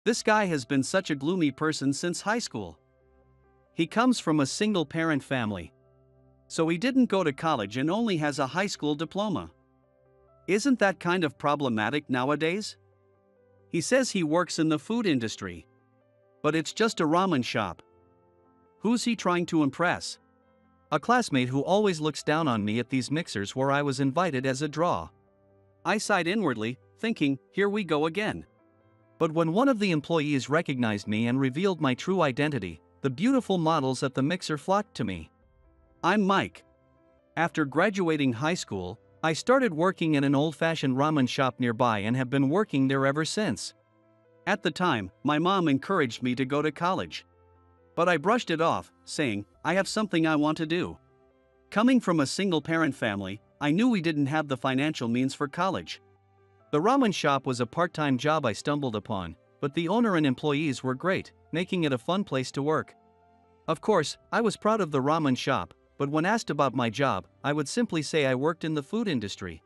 This guy has been such a gloomy person since high school. He comes from a single-parent family. So he didn't go to college and only has a high school diploma. Isn't that kind of problematic nowadays? He says he works in the food industry. But it's just a ramen shop. Who's he trying to impress? A classmate who always looks down on me at these mixers where I was invited as a draw. I sighed inwardly, thinking, here we go again. But when one of the employees recognized me and revealed my true identity, the beautiful models at the mixer flocked to me. I'm Mike. After graduating high school, I started working in an old-fashioned ramen shop nearby and have been working there ever since. At the time, my mom encouraged me to go to college. But I brushed it off, saying, I have something I want to do. Coming from a single-parent family, I knew we didn't have the financial means for college. The ramen shop was a part-time job I stumbled upon, but the owner and employees were great, making it a fun place to work. Of course, I was proud of the ramen shop, but when asked about my job, I would simply say I worked in the food industry.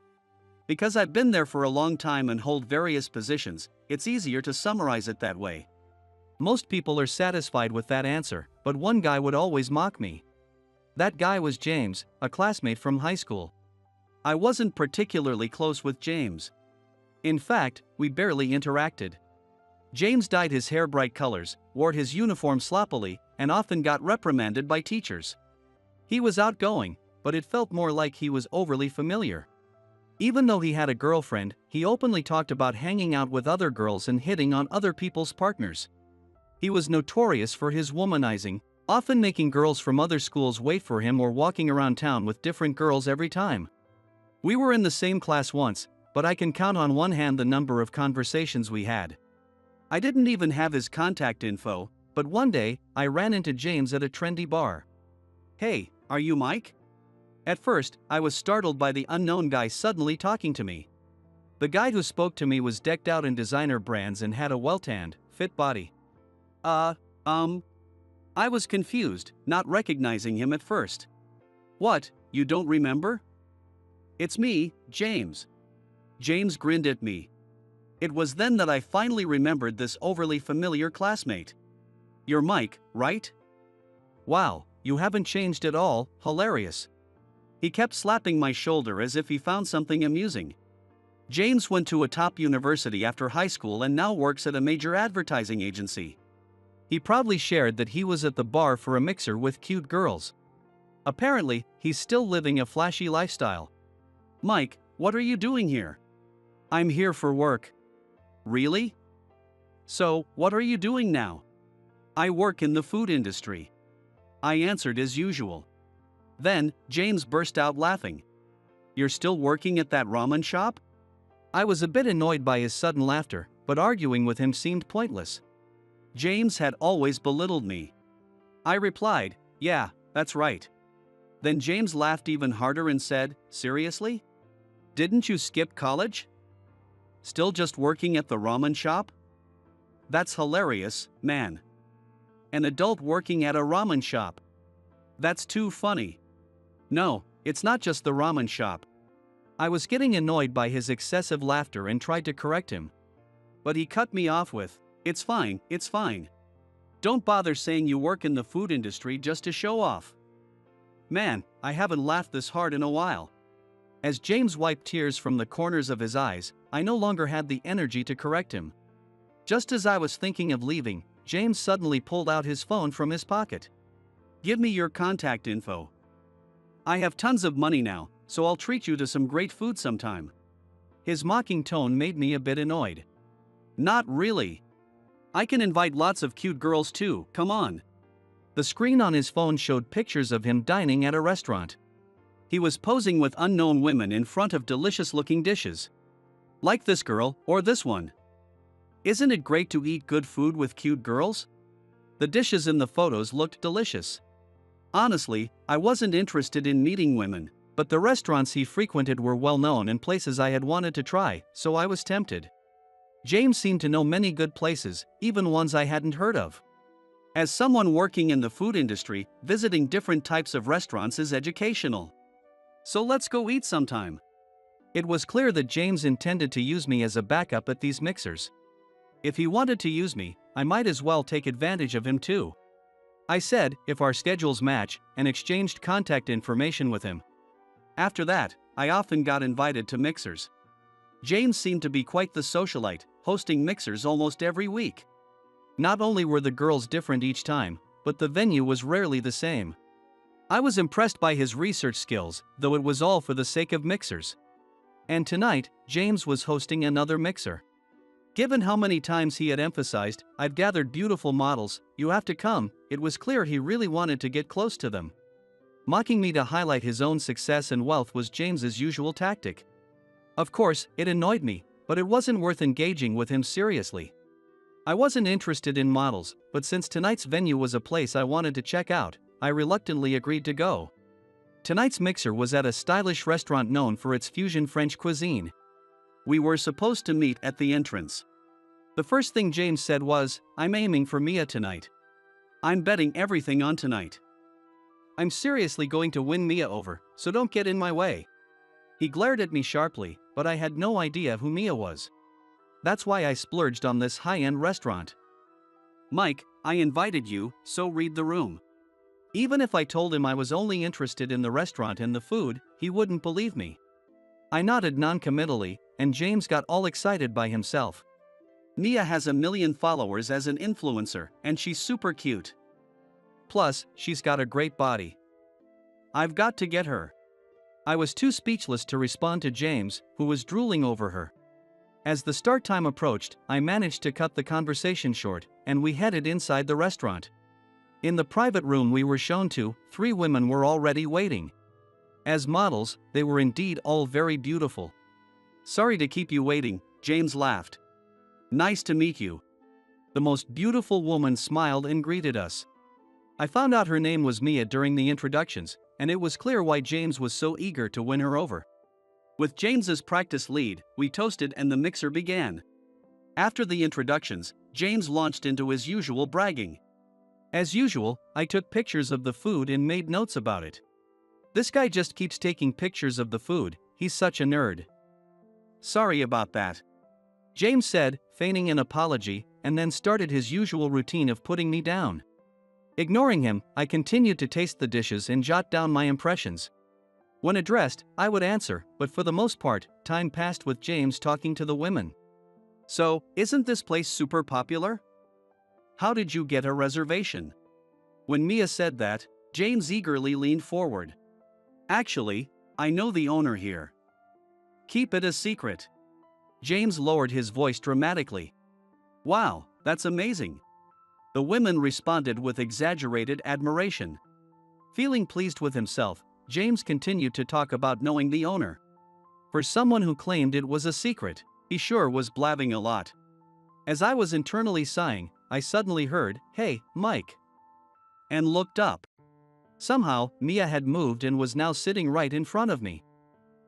Because I've been there for a long time and hold various positions, it's easier to summarize it that way. Most people are satisfied with that answer, but one guy would always mock me. That guy was James, a classmate from high school. I wasn't particularly close with James. In fact, we barely interacted. James dyed his hair bright colors, wore his uniform sloppily, and often got reprimanded by teachers. He was outgoing, but it felt more like he was overly familiar. Even though he had a girlfriend, he openly talked about hanging out with other girls and hitting on other people's partners. He was notorious for his womanizing, often making girls from other schools wait for him or walking around town with different girls every time. We were in the same class once, but I can count on one hand the number of conversations we had. I didn't even have his contact info, but one day, I ran into James at a trendy bar. Hey, are you Mike? At first, I was startled by the unknown guy suddenly talking to me. The guy who spoke to me was decked out in designer brands and had a well-tanned, fit body. I was confused, not recognizing him at first. What, you don't remember? It's me, James. James grinned at me. It was then that I finally remembered this overly familiar classmate. You're Mike, right? Wow, you haven't changed at all, hilarious. He kept slapping my shoulder as if he found something amusing. James went to a top university after high school and now works at a major advertising agency. He proudly shared that he was at the bar for a mixer with cute girls. Apparently, he's still living a flashy lifestyle. Mike, what are you doing here? I'm here for work. Really? So, what are you doing now? I work in the food industry. I answered as usual. Then, James burst out laughing. You're still working at that ramen shop? I was a bit annoyed by his sudden laughter, but arguing with him seemed pointless. James had always belittled me. I replied, yeah, that's right. Then James laughed even harder and said, seriously? Didn't you skip college? Still just working at the ramen shop? That's hilarious, man. An adult working at a ramen shop. That's too funny. No, it's not just the ramen shop. I was getting annoyed by his excessive laughter and tried to correct him. But he cut me off with, it's fine, it's fine. Don't bother saying you work in the food industry just to show off. Man, I haven't laughed this hard in a while. As James wiped tears from the corners of his eyes, I no longer had the energy to correct him. Just as I was thinking of leaving, James suddenly pulled out his phone from his pocket. Give me your contact info. I have tons of money now, so I'll treat you to some great food sometime. His mocking tone made me a bit annoyed. Not really. I can invite lots of cute girls too, come on. The screen on his phone showed pictures of him dining at a restaurant. He was posing with unknown women in front of delicious-looking dishes. Like this girl, or this one. Isn't it great to eat good food with cute girls? The dishes in the photos looked delicious. Honestly, I wasn't interested in meeting women, but the restaurants he frequented were well-known and places I had wanted to try, so I was tempted. James seemed to know many good places, even ones I hadn't heard of. As someone working in the food industry, visiting different types of restaurants is educational. So let's go eat sometime. It was clear that James intended to use me as a backup at these mixers. If he wanted to use me, I might as well take advantage of him too. I said, if our schedules match, and exchanged contact information with him. After that, I often got invited to mixers. James seemed to be quite the socialite, hosting mixers almost every week. Not only were the girls different each time, but the venue was rarely the same. I was impressed by his research skills, though it was all for the sake of mixers. And tonight, James was hosting another mixer. Given how many times he had emphasized, "I've gathered beautiful models, you have to come," it was clear he really wanted to get close to them. Mocking me to highlight his own success and wealth was James's usual tactic. Of course, it annoyed me, but it wasn't worth engaging with him seriously. I wasn't interested in models, but since tonight's venue was a place I wanted to check out, I reluctantly agreed to go. Tonight's mixer was at a stylish restaurant known for its fusion French cuisine. We were supposed to meet at the entrance. The first thing James said was, "I'm aiming for Mia tonight. I'm betting everything on tonight. I'm seriously going to win Mia over, so don't get in my way." He glared at me sharply, but I had no idea who Mia was. That's why I splurged on this high-end restaurant. "Mike, I invited you, so read the room." Even if I told him I was only interested in the restaurant and the food, he wouldn't believe me. I nodded non-committally, and James got all excited by himself. "Mia has 1 million followers as an influencer, and she's super cute. Plus, she's got a great body. I've got to get her." I was too speechless to respond to James, who was drooling over her. As the start time approached, I managed to cut the conversation short, and we headed inside the restaurant. In the private room we were shown to, 3 women were already waiting. As models, they were indeed all very beautiful. "Sorry to keep you waiting," James laughed. "Nice to meet you." The most beautiful woman smiled and greeted us. I found out her name was Mia during the introductions, and it was clear why James was so eager to win her over. With James's practice lead, we toasted and the mixer began. After the introductions, James launched into his usual bragging. As usual, I took pictures of the food and made notes about it. This guy just keeps taking pictures of the food, he's such a nerd. "Sorry about that," James said, feigning an apology, and then started his usual routine of putting me down. Ignoring him, I continued to taste the dishes and jot down my impressions. When addressed, I would answer, but for the most part, time passed with James talking to the women. "So, isn't this place super popular? How did you get a reservation?" When Mia said that, James eagerly leaned forward. "Actually, I know the owner here. Keep it a secret." James lowered his voice dramatically. "Wow, that's amazing." The women responded with exaggerated admiration. Feeling pleased with himself, James continued to talk about knowing the owner. For someone who claimed it was a secret, he sure was blabbing a lot. As I was internally sighing, I suddenly heard, "Hey, Mike," and looked up. Somehow, Mia had moved and was now sitting right in front of me.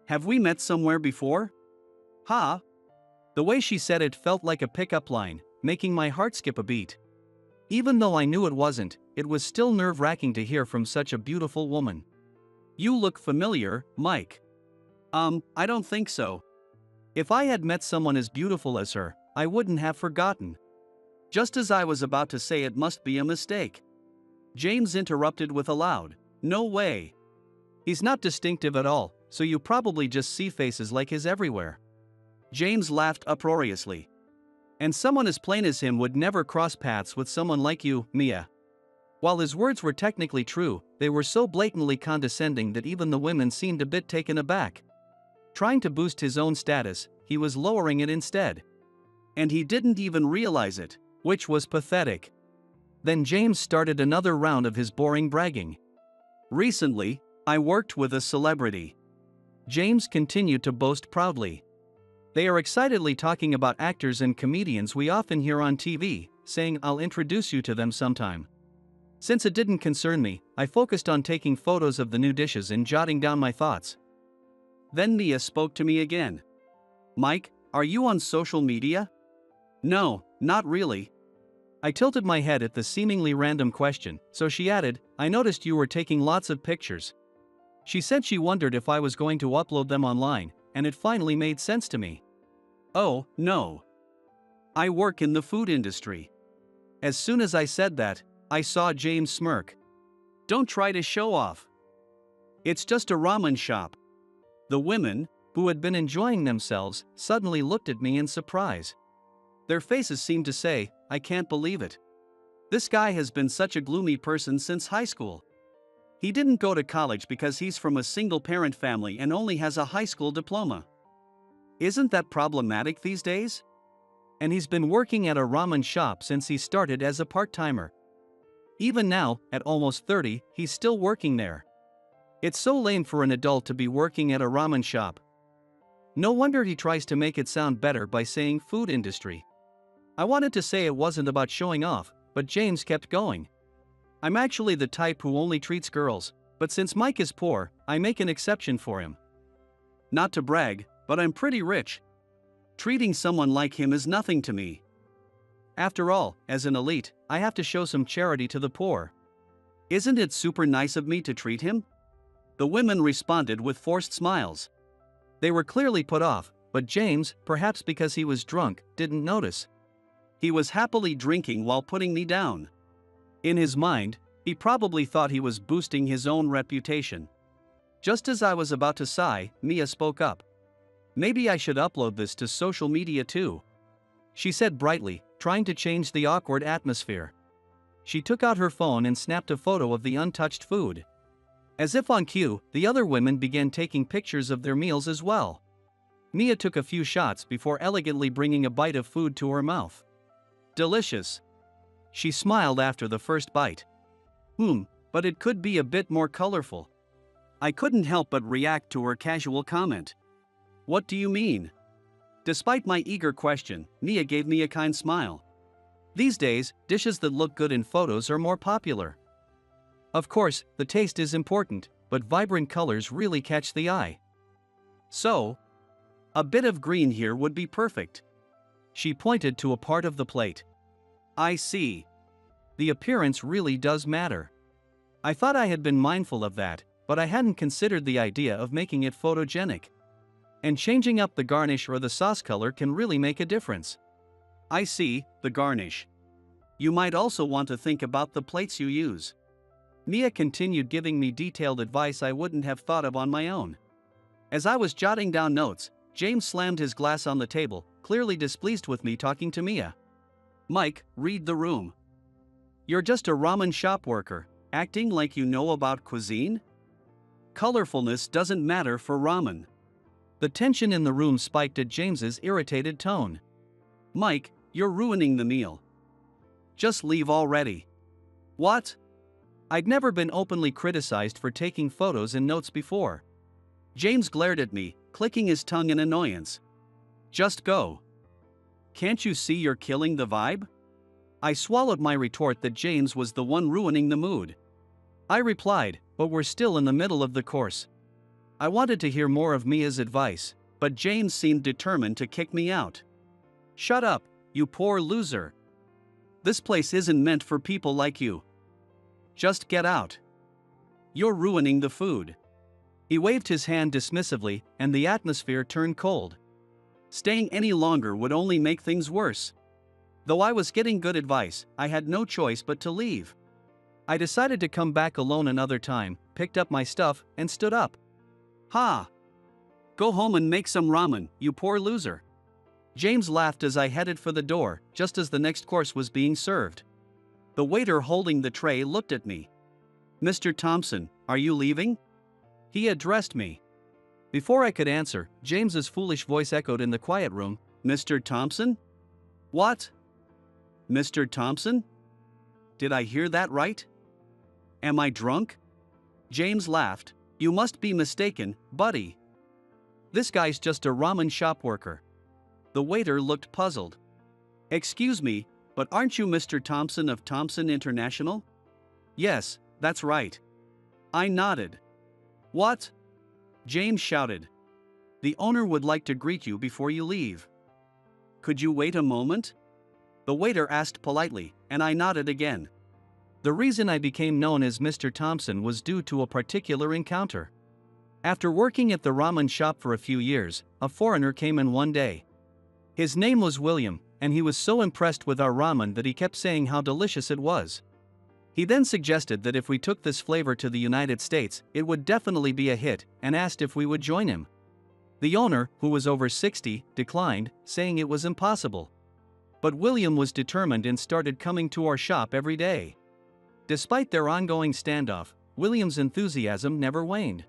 "Have we met somewhere before?" "Ha!" The way she said it felt like a pickup line, making my heart skip a beat. Even though I knew it wasn't, it was still nerve-wracking to hear from such a beautiful woman. "You look familiar, Mike." I don't think so. If I had met someone as beautiful as her, I wouldn't have forgotten." Just as I was about to say it must be a mistake, James interrupted with a loud, "No way. He's not distinctive at all, so you probably just see faces like his everywhere." James laughed uproariously. "And someone as plain as him would never cross paths with someone like you, Mia." While his words were technically true, they were so blatantly condescending that even the women seemed a bit taken aback. Trying to boost his own status, he was lowering it instead. And he didn't even realize it, which was pathetic. Then James started another round of his boring bragging. "Recently, I worked with a celebrity." James continued to boast proudly. They are excitedly talking about actors and comedians we often hear on TV, saying, "I'll introduce you to them sometime." Since it didn't concern me, I focused on taking photos of the new dishes and jotting down my thoughts. Then Mia spoke to me again. "Mike, are you on social media?" "No, not really." I tilted my head at the seemingly random question, so she added, "I noticed you were taking lots of pictures." She said she wondered if I was going to upload them online, and it finally made sense to me. "Oh, no. I work in the food industry. As soon as I said that, I saw James smirk. Don't try to show off. It's just a ramen shop. The women, who had been enjoying themselves, suddenly looked at me in surprise. Their faces seemed to say, I can't believe it. This guy has been such a gloomy person since high school. He didn't go to college because he's from a single-parent family and only has a high school diploma. Isn't that problematic these days? And he's been working at a ramen shop since he started as a part-timer. Even now, at almost 30, he's still working there. It's so lame for an adult to be working at a ramen shop. No wonder he tries to make it sound better by saying food industry. I wanted to say it wasn't about showing off, but James kept going. I'm actually the type who only treats girls, but since Mike is poor, I make an exception for him. Not to brag, but I'm pretty rich. Treating someone like him is nothing to me. After all, as an elite, I have to show some charity to the poor. Isn't it super nice of me to treat him? The women responded with forced smiles. They were clearly put off, but James, perhaps because he was drunk, didn't notice. He was happily drinking while putting me down. In his mind, he probably thought he was boosting his own reputation. Just as I was about to sigh, Mia spoke up. Maybe I should upload this to social media too, she said brightly, trying to change the awkward atmosphere. She took out her phone and snapped a photo of the untouched food. As if on cue, the other women began taking pictures of their meals as well. Mia took a few shots before elegantly bringing a bite of food to her mouth. Delicious. She smiled after the first bite. But it could be a bit more colorful. I couldn't help but react to her casual comment. What do you mean? Despite my eager question, Mia gave me a kind smile. These days, dishes that look good in photos are more popular. Of course, the taste is important, but vibrant colors really catch the eye. So, a bit of green here would be perfect. She pointed to a part of the plate. I see. The appearance really does matter. I thought I had been mindful of that, but I hadn't considered the idea of making it photogenic. And changing up the garnish or the sauce color can really make a difference. I see, the garnish. You might also want to think about the plates you use. Mia continued giving me detailed advice I wouldn't have thought of on my own. As I was jotting down notes, James slammed his glass on the table, clearly displeased with me talking to Mia. Mike, read the room. You're just a ramen shop worker, acting like you know about cuisine? Colorfulness doesn't matter for ramen. The tension in the room spiked at James's irritated tone. Mike, you're ruining the meal. Just leave already. What? I'd never been openly criticized for taking photos and notes before. James glared at me, clicking his tongue in annoyance. Just go. Can't you see you're killing the vibe? I swallowed my retort that James was the one ruining the mood. I replied, but we're still in the middle of the course. I wanted to hear more of Mia's advice, but James seemed determined to kick me out. Shut up, you poor loser. This place isn't meant for people like you. Just get out. You're ruining the food. He waved his hand dismissively, and the atmosphere turned cold. Staying any longer would only make things worse. Though I was getting good advice, I had no choice but to leave. I decided to come back alone another time, picked up my stuff, and stood up. Ha! Go home and make some ramen, you poor loser. James laughed as I headed for the door, just as the next course was being served. The waiter holding the tray looked at me. Mr. Thompson, are you leaving? He addressed me. Before I could answer, James's foolish voice echoed in the quiet room. Mr. Thompson? What? Mr. Thompson? Did I hear that right? Am I drunk? James laughed. You must be mistaken, buddy. This guy's just a ramen shop worker. The waiter looked puzzled. Excuse me, but aren't you Mr. Thompson of Thompson International? Yes, that's right. I nodded. What? James shouted. The owner would like to greet you before you leave. Could you wait a moment? The waiter asked politely, and I nodded again. The reason I became known as Mr. Thompson was due to a particular encounter. After working at the ramen shop for a few years, a foreigner came in one day. His name was William, and he was so impressed with our ramen that he kept saying how delicious it was. He then suggested that if we took this flavor to the United States, it would definitely be a hit, and asked if we would join him. The owner, who was over 60, declined, saying it was impossible. But William was determined and started coming to our shop every day. Despite their ongoing standoff, William's enthusiasm never waned.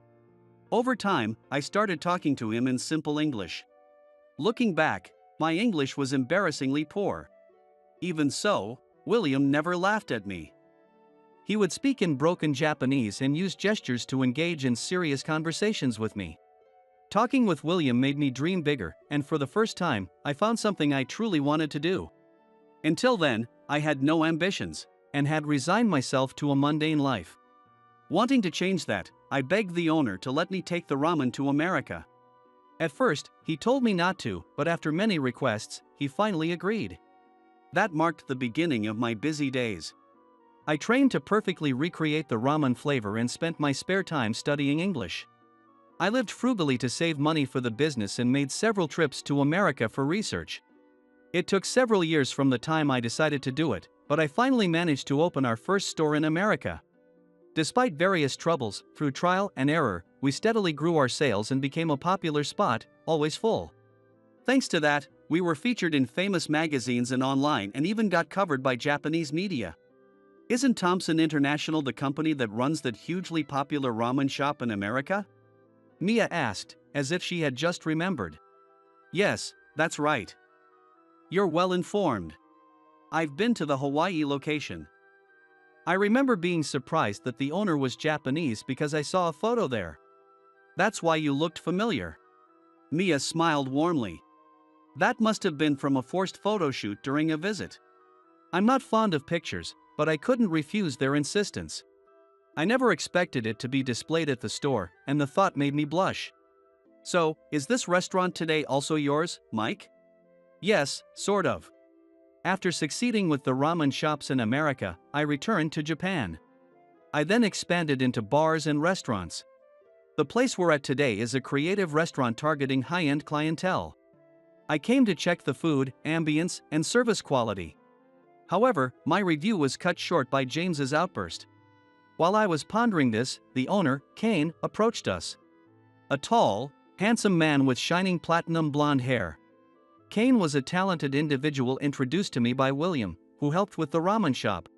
Over time, I started talking to him in simple English. Looking back, my English was embarrassingly poor. Even so, William never laughed at me. He would speak in broken Japanese and use gestures to engage in serious conversations with me. Talking with William made me dream bigger, and for the first time, I found something I truly wanted to do. Until then, I had no ambitions, and had resigned myself to a mundane life. Wanting to change that, I begged the owner to let me take the ramen to America. At first, he told me not to, but after many requests, he finally agreed. That marked the beginning of my busy days. I trained to perfectly recreate the ramen flavor and spent my spare time studying English. I lived frugally to save money for the business and made several trips to America for research. It took several years from the time I decided to do it, but I finally managed to open our first store in America. Despite various troubles, through trial and error, we steadily grew our sales and became a popular spot, always full. Thanks to that, we were featured in famous magazines and online and even got covered by Japanese media. Isn't Thompson International the company that runs that hugely popular ramen shop in America? Mia asked, as if she had just remembered. Yes, that's right. You're well informed. I've been to the Hawaii location. I remember being surprised that the owner was Japanese because I saw a photo there. That's why you looked familiar. Mia smiled warmly. That must have been from a forced photo shoot during a visit. I'm not fond of pictures, but I couldn't refuse their insistence. I never expected it to be displayed at the store, and the thought made me blush. So, is this restaurant today also yours, Mike? Yes, sort of. After succeeding with the ramen shops in America, I returned to Japan. I then expanded into bars and restaurants. The place we're at today is a creative restaurant targeting high-end clientele. I came to check the food, ambience, and service quality. However, my review was cut short by James's outburst. While I was pondering this, the owner, Kane, approached us. A tall, handsome man with shining platinum blonde hair. Kane was a talented individual introduced to me by William, who helped with the ramen shop.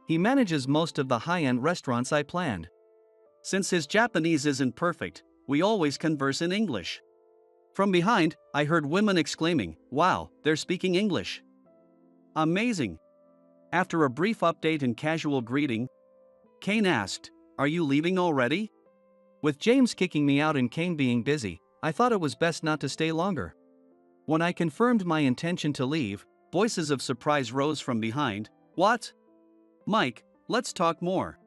He manages most of the high-end restaurants I planned. Since his Japanese isn't perfect, we always converse in English. From behind, I heard women exclaiming, "Wow, they're speaking English." Amazing. After a brief update and casual greeting, Kane asked, "Are you leaving already?" With James kicking me out and Kane being busy, I thought it was best not to stay longer. When I confirmed my intention to leave, voices of surprise rose from behind. "What? Mike, let's talk more."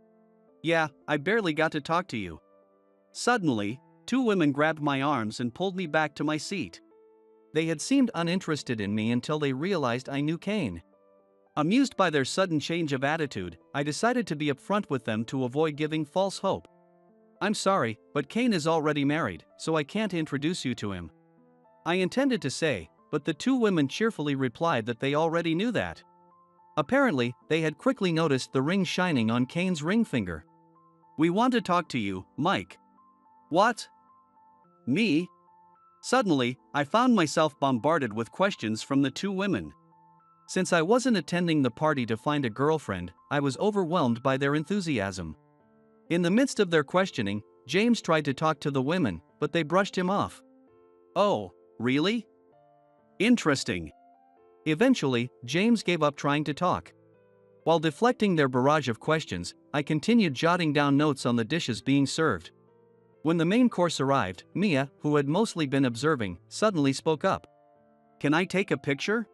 "Yeah, I barely got to talk to you." Suddenly, two women grabbed my arms and pulled me back to my seat. They had seemed uninterested in me until they realized I knew Kane. Amused by their sudden change of attitude, I decided to be upfront with them to avoid giving false hope. "I'm sorry, but Kane is already married, so I can't introduce you to him." I intended to say, but the two women cheerfully replied that they already knew that. Apparently, they had quickly noticed the ring shining on Kane's ring finger. "We want to talk to you, Mike." "What? Me?" Suddenly, I found myself bombarded with questions from the two women. Since I wasn't attending the party to find a girlfriend, I was overwhelmed by their enthusiasm. In the midst of their questioning, James tried to talk to the women, but they brushed him off. "Oh, really? Interesting." Eventually, James gave up trying to talk. While deflecting their barrage of questions, I continued jotting down notes on the dishes being served. When the main course arrived, Mia, who had mostly been observing, suddenly spoke up. "Can I take a picture?"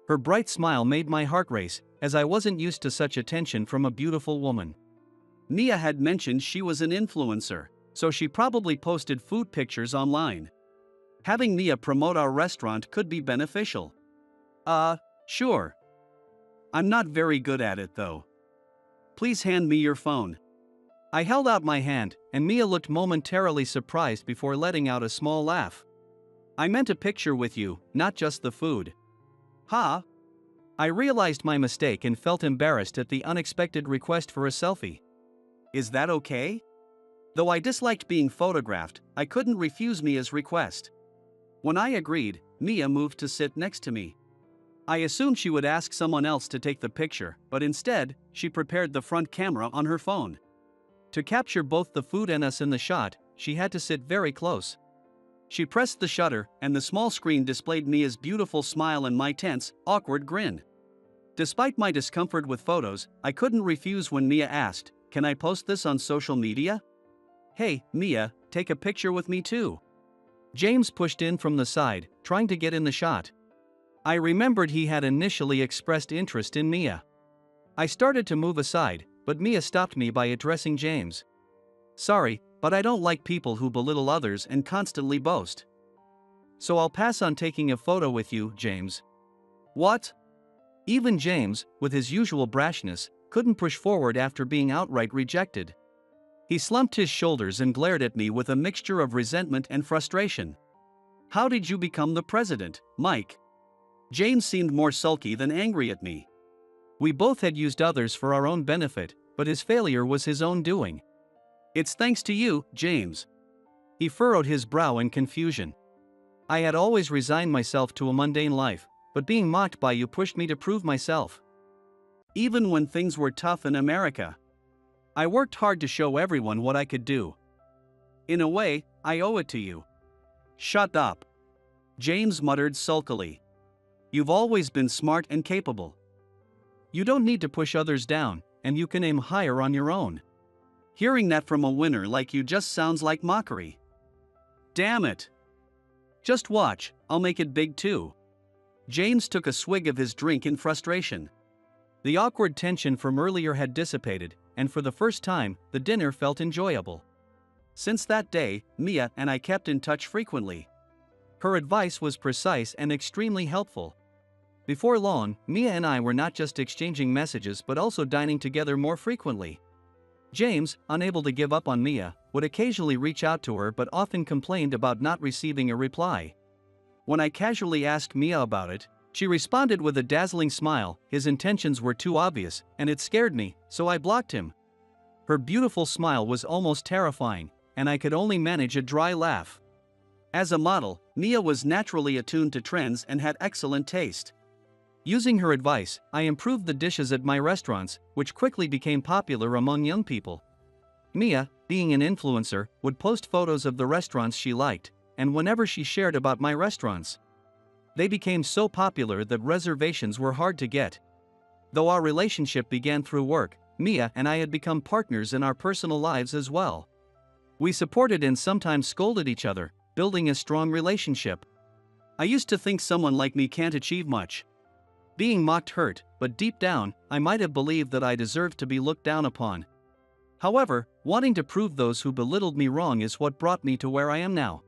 Her bright smile made my heart race, as I wasn't used to such attention from a beautiful woman. Mia had mentioned she was an influencer, so she probably posted food pictures online. Having Mia promote our restaurant could be beneficial. Sure. I'm not very good at it though. Please hand me your phone." I held out my hand, and Mia looked momentarily surprised before letting out a small laugh. "I meant a picture with you, not just the food." Ha! I realized my mistake and felt embarrassed at the unexpected request for a selfie. Is that okay? Though I disliked being photographed, I couldn't refuse Mia's request. When I agreed, Mia moved to sit next to me. I assumed she would ask someone else to take the picture, but instead, she prepared the front camera on her phone. To capture both the food and us in the shot, she had to sit very close. She pressed the shutter, and the small screen displayed Mia's beautiful smile and my tense, awkward grin. Despite my discomfort with photos, I couldn't refuse when Mia asked, "Can I post this on social media?" "Hey, Mia, take a picture with me too." James pushed in from the side, trying to get in the shot. I remembered he had initially expressed interest in Mia. I started to move aside, but Mia stopped me by addressing James. "Sorry, but I don't like people who belittle others and constantly boast. So I'll pass on taking a photo with you, James." What? Even James, with his usual brashness, couldn't push forward after being outright rejected. He slumped his shoulders and glared at me with a mixture of resentment and frustration. "How did you become the president, Mike?" James seemed more sulky than angry at me. We both had used others for our own benefit, but his failure was his own doing. "It's thanks to you, James." He furrowed his brow in confusion. "I had always resigned myself to a mundane life, but being mocked by you pushed me to prove myself. Even when things were tough in America, I worked hard to show everyone what I could do. In a way, I owe it to you." "Shut up," James muttered sulkily. "You've always been smart and capable. You don't need to push others down, and you can aim higher on your own." Hearing that from a winner like you just sounds like mockery. "Damn it. Just watch, I'll make it big too." James took a swig of his drink in frustration. The awkward tension from earlier had dissipated, and for the first time, the dinner felt enjoyable. Since that day, Mia and I kept in touch frequently. Her advice was precise and extremely helpful. Before long, Mia and I were not just exchanging messages but also dining together more frequently. James, unable to give up on Mia, would occasionally reach out to her but often complained about not receiving a reply. When I casually asked Mia about it, she responded with a dazzling smile. His intentions were too obvious, and it scared me, so I blocked him. Her beautiful smile was almost terrifying, and I could only manage a dry laugh. As a model, Mia was naturally attuned to trends and had excellent taste. Using her advice, I improved the dishes at my restaurants, which quickly became popular among young people. Mia, being an influencer, would post photos of the restaurants she liked, and whenever she shared about my restaurants, they became so popular that reservations were hard to get. Though our relationship began through work, Mia and I had become partners in our personal lives as well. We supported and sometimes scolded each other, building a strong relationship. I used to think someone like me can't achieve much. Being mocked hurt, but deep down, I might have believed that I deserved to be looked down upon. However, wanting to prove those who belittled me wrong is what brought me to where I am now.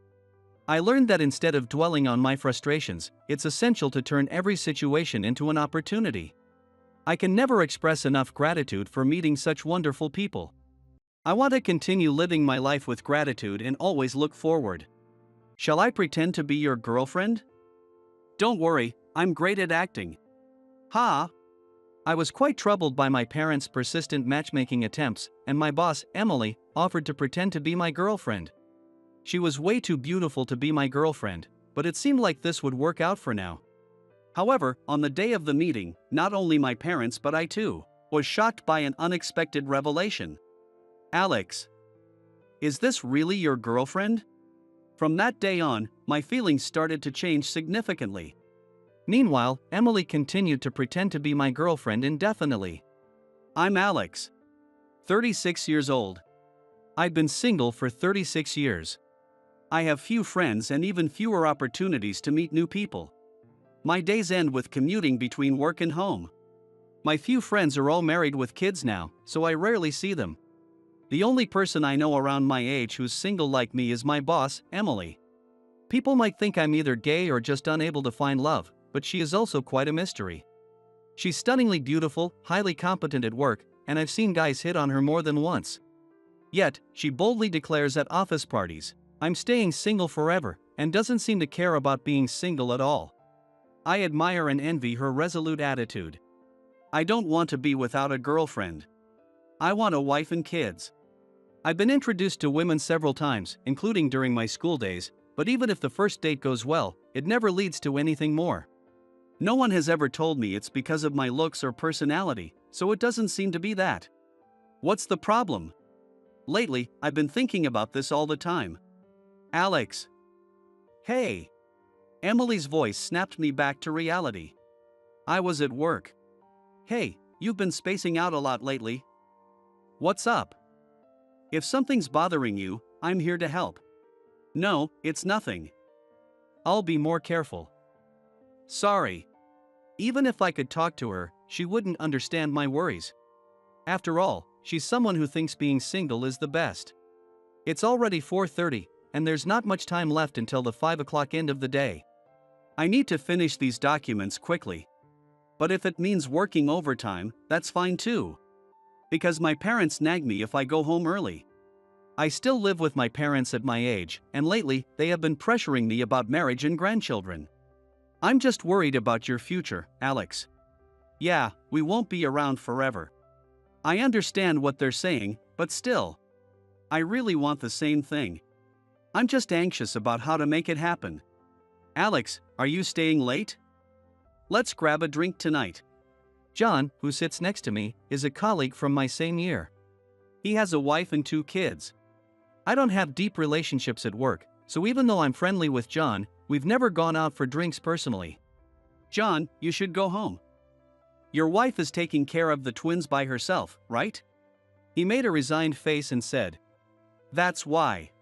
I learned that instead of dwelling on my frustrations, it's essential to turn every situation into an opportunity. I can never express enough gratitude for meeting such wonderful people. I want to continue living my life with gratitude and always look forward. Shall I pretend to be your girlfriend? Don't worry, I'm great at acting. Ha! I was quite troubled by my parents' persistent matchmaking attempts, and my boss, Emily, offered to pretend to be my girlfriend. She was way too beautiful to be my girlfriend, but it seemed like this would work out for now. However, on the day of the meeting, not only my parents but I too was shocked by an unexpected revelation. "Alex, is this really your girlfriend?" From that day on, my feelings started to change significantly. Meanwhile, Emily continued to pretend to be my girlfriend indefinitely. "I'm Alex. 36 years old. I've been single for 36 years. I have few friends and even fewer opportunities to meet new people. My days end with commuting between work and home. My few friends are all married with kids now, so I rarely see them. The only person I know around my age who's single like me is my boss, Emily. People might think I'm either gay or just unable to find love, but she is also quite a mystery. She's stunningly beautiful, highly competent at work, and I've seen guys hit on her more than once. Yet, she boldly declares at office parties, I'm staying single forever, and doesn't seem to care about being single at all. I admire and envy her resolute attitude. I don't want to be without a girlfriend. I want a wife and kids. I've been introduced to women several times, including during my school days, but even if the first date goes well, it never leads to anything more. No one has ever told me it's because of my looks or personality, so it doesn't seem to be that. What's the problem? Lately, I've been thinking about this all the time. Alex. Hey. Emily's voice snapped me back to reality. I was at work. Hey, you've been spacing out a lot lately. What's up? If something's bothering you, I'm here to help. No, it's nothing. I'll be more careful. Sorry. Even if I could talk to her, she wouldn't understand my worries. After all, she's someone who thinks being single is the best. It's already 4:30, and there's not much time left until the 5 o'clock end of the day. I need to finish these documents quickly. But if it means working overtime, that's fine too. Because my parents nag me if I go home early. I still live with my parents at my age, and lately, they have been pressuring me about marriage and grandchildren. I'm just worried about your future, Alex. Yeah, we won't be around forever. I understand what they're saying, but still. I really want the same thing. I'm just anxious about how to make it happen. Alex, are you staying late? Let's grab a drink tonight. John, who sits next to me, is a colleague from my same year. He has a wife and 2 kids. I don't have deep relationships at work, so even though I'm friendly with John, we've never gone out for drinks personally. John, you should go home. Your wife is taking care of the twins by herself, right? He made a resigned face and said, That's why.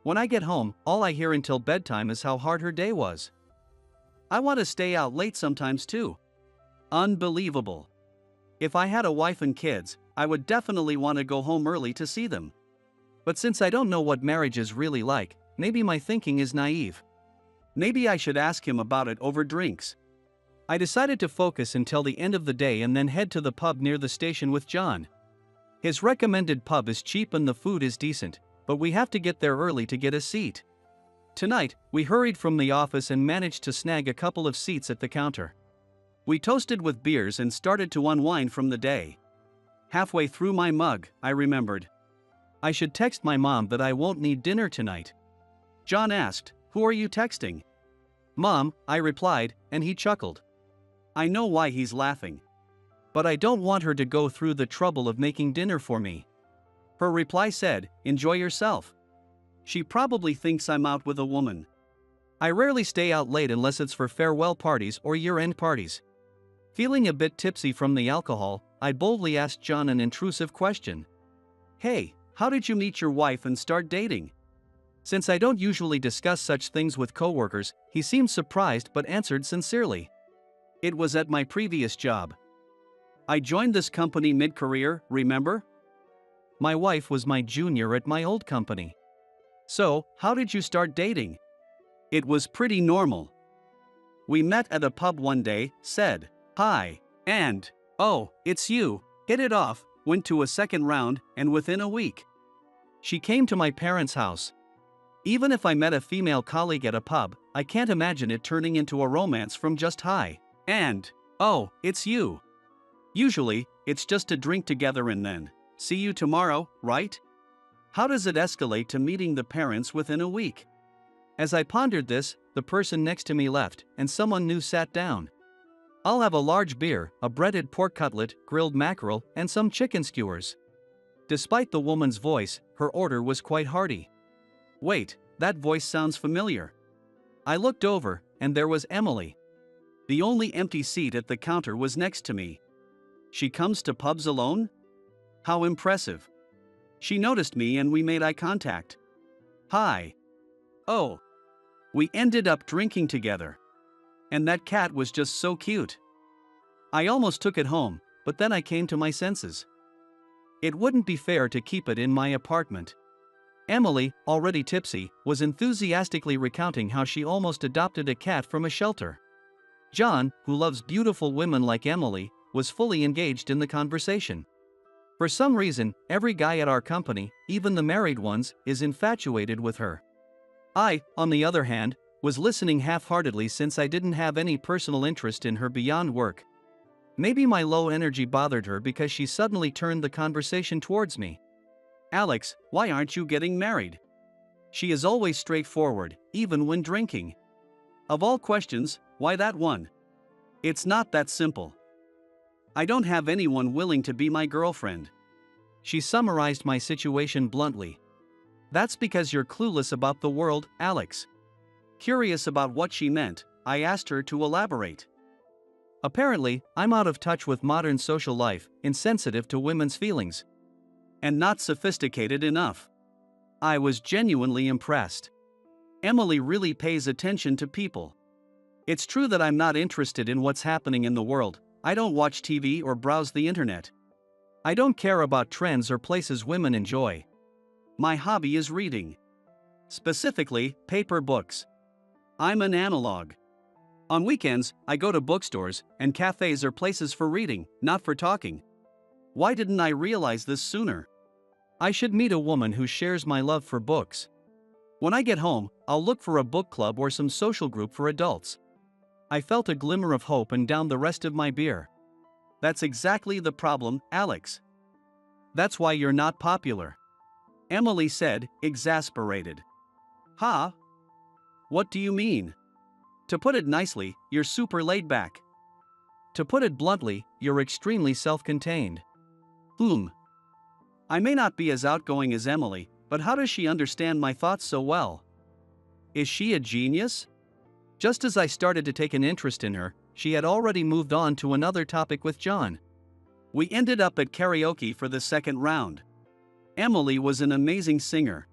When I get home, all I hear until bedtime is how hard her day was. I want to stay out late sometimes too. Unbelievable. If I had a wife and kids, I would definitely want to go home early to see them. But since I don't know what marriage is really like, maybe my thinking is naive. Maybe I should ask him about it over drinks. I decided to focus until the end of the day and then head to the pub near the station with John. His recommended pub is cheap and the food is decent, but we have to get there early to get a seat. Tonight, we hurried from the office and managed to snag a couple of seats at the counter. We toasted with beers and started to unwind from the day. Halfway through my mug, I remembered. I should text my mom that I won't need dinner tonight. John asked, Who are you texting? Mom, I replied, and he chuckled. I know why he's laughing. But I don't want her to go through the trouble of making dinner for me. Her reply said, Enjoy yourself. She probably thinks I'm out with a woman. I rarely stay out late unless it's for farewell parties or year-end parties. Feeling a bit tipsy from the alcohol, I boldly asked John an intrusive question. Hey, how did you meet your wife and start dating? Since I don't usually discuss such things with coworkers, he seemed surprised but answered sincerely. It was at my previous job. I joined this company mid-career, remember? My wife was my junior at my old company. So, how did you start dating? It was pretty normal. We met at a pub one day, said, Hi, and, oh, it's you, hit it off, went to a second round, and within a week. She came to my parents' house. Even if I met a female colleague at a pub, I can't imagine it turning into a romance from just hi, and, oh, it's you. Usually, it's just a drink together and then, see you tomorrow, right? How does it escalate to meeting the parents within a week? As I pondered this, the person next to me left, and someone new sat down. I'll have a large beer, a breaded pork cutlet, grilled mackerel, and some chicken skewers. Despite the woman's voice, her order was quite hearty. Wait, that voice sounds familiar. I looked over, and there was Emily. The only empty seat at the counter was next to me. She comes to pubs alone? How impressive. She noticed me and we made eye contact. Hi. Oh. We ended up drinking together. And that cat was just so cute. I almost took it home, but then I came to my senses. It wouldn't be fair to keep it in my apartment. Emily, already tipsy, was enthusiastically recounting how she almost adopted a cat from a shelter. John, who loves beautiful women like Emily, was fully engaged in the conversation. For some reason, every guy at our company, even the married ones, is infatuated with her. I, on the other hand, was listening half-heartedly since I didn't have any personal interest in her beyond work. Maybe my low energy bothered her because she suddenly turned the conversation towards me. Alex, why aren't you getting married? She is always straightforward, even when drinking. Of all questions, why that one? It's not that simple. I don't have anyone willing to be my girlfriend. She summarized my situation bluntly. That's because you're clueless about the world, Alex. Curious about what she meant, I asked her to elaborate. Apparently, I'm out of touch with modern social life, insensitive to women's feelings, and not sophisticated enough. I was genuinely impressed. Emily really pays attention to people. It's true that I'm not interested in what's happening in the world. I don't watch TV or browse the internet. I don't care about trends or places women enjoy. My hobby is reading. Specifically, paper books. I'm an analog. On weekends, I go to bookstores, and cafes are places for reading, not for talking. Why didn't I realize this sooner? I should meet a woman who shares my love for books. When I get home, I'll look for a book club or some social group for adults. I felt a glimmer of hope and downed the rest of my beer. That's exactly the problem, Alex. That's why you're not popular. Emily said, exasperated. Huh? What do you mean? To put it nicely, you're super laid back. To put it bluntly, you're extremely self-contained. I may not be as outgoing as Emily, but how does she understand my thoughts so well? Is she a genius? Just as I started to take an interest in her, she had already moved on to another topic with John. We ended up at karaoke for the second round. Emily was an amazing singer.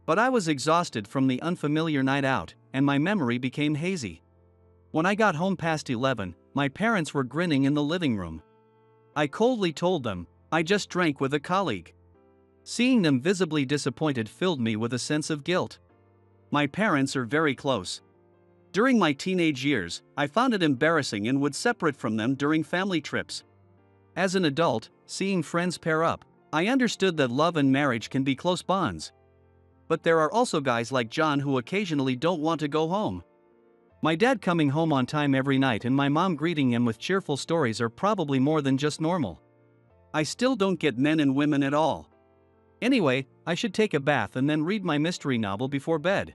But I was exhausted from the unfamiliar night out, and my memory became hazy. When I got home past 11, my parents were grinning in the living room. I coldly told them, I just drank with a colleague. Seeing them visibly disappointed filled me with a sense of guilt. My parents are very close. During my teenage years, I found it embarrassing and would separate from them during family trips. As an adult, seeing friends pair up, I understood that love and marriage can be close bonds. But there are also guys like John who occasionally don't want to go home. My dad coming home on time every night and my mom greeting him with cheerful stories are probably more than just normal. I still don't get men and women at all. Anyway, I should take a bath and then read my mystery novel before bed.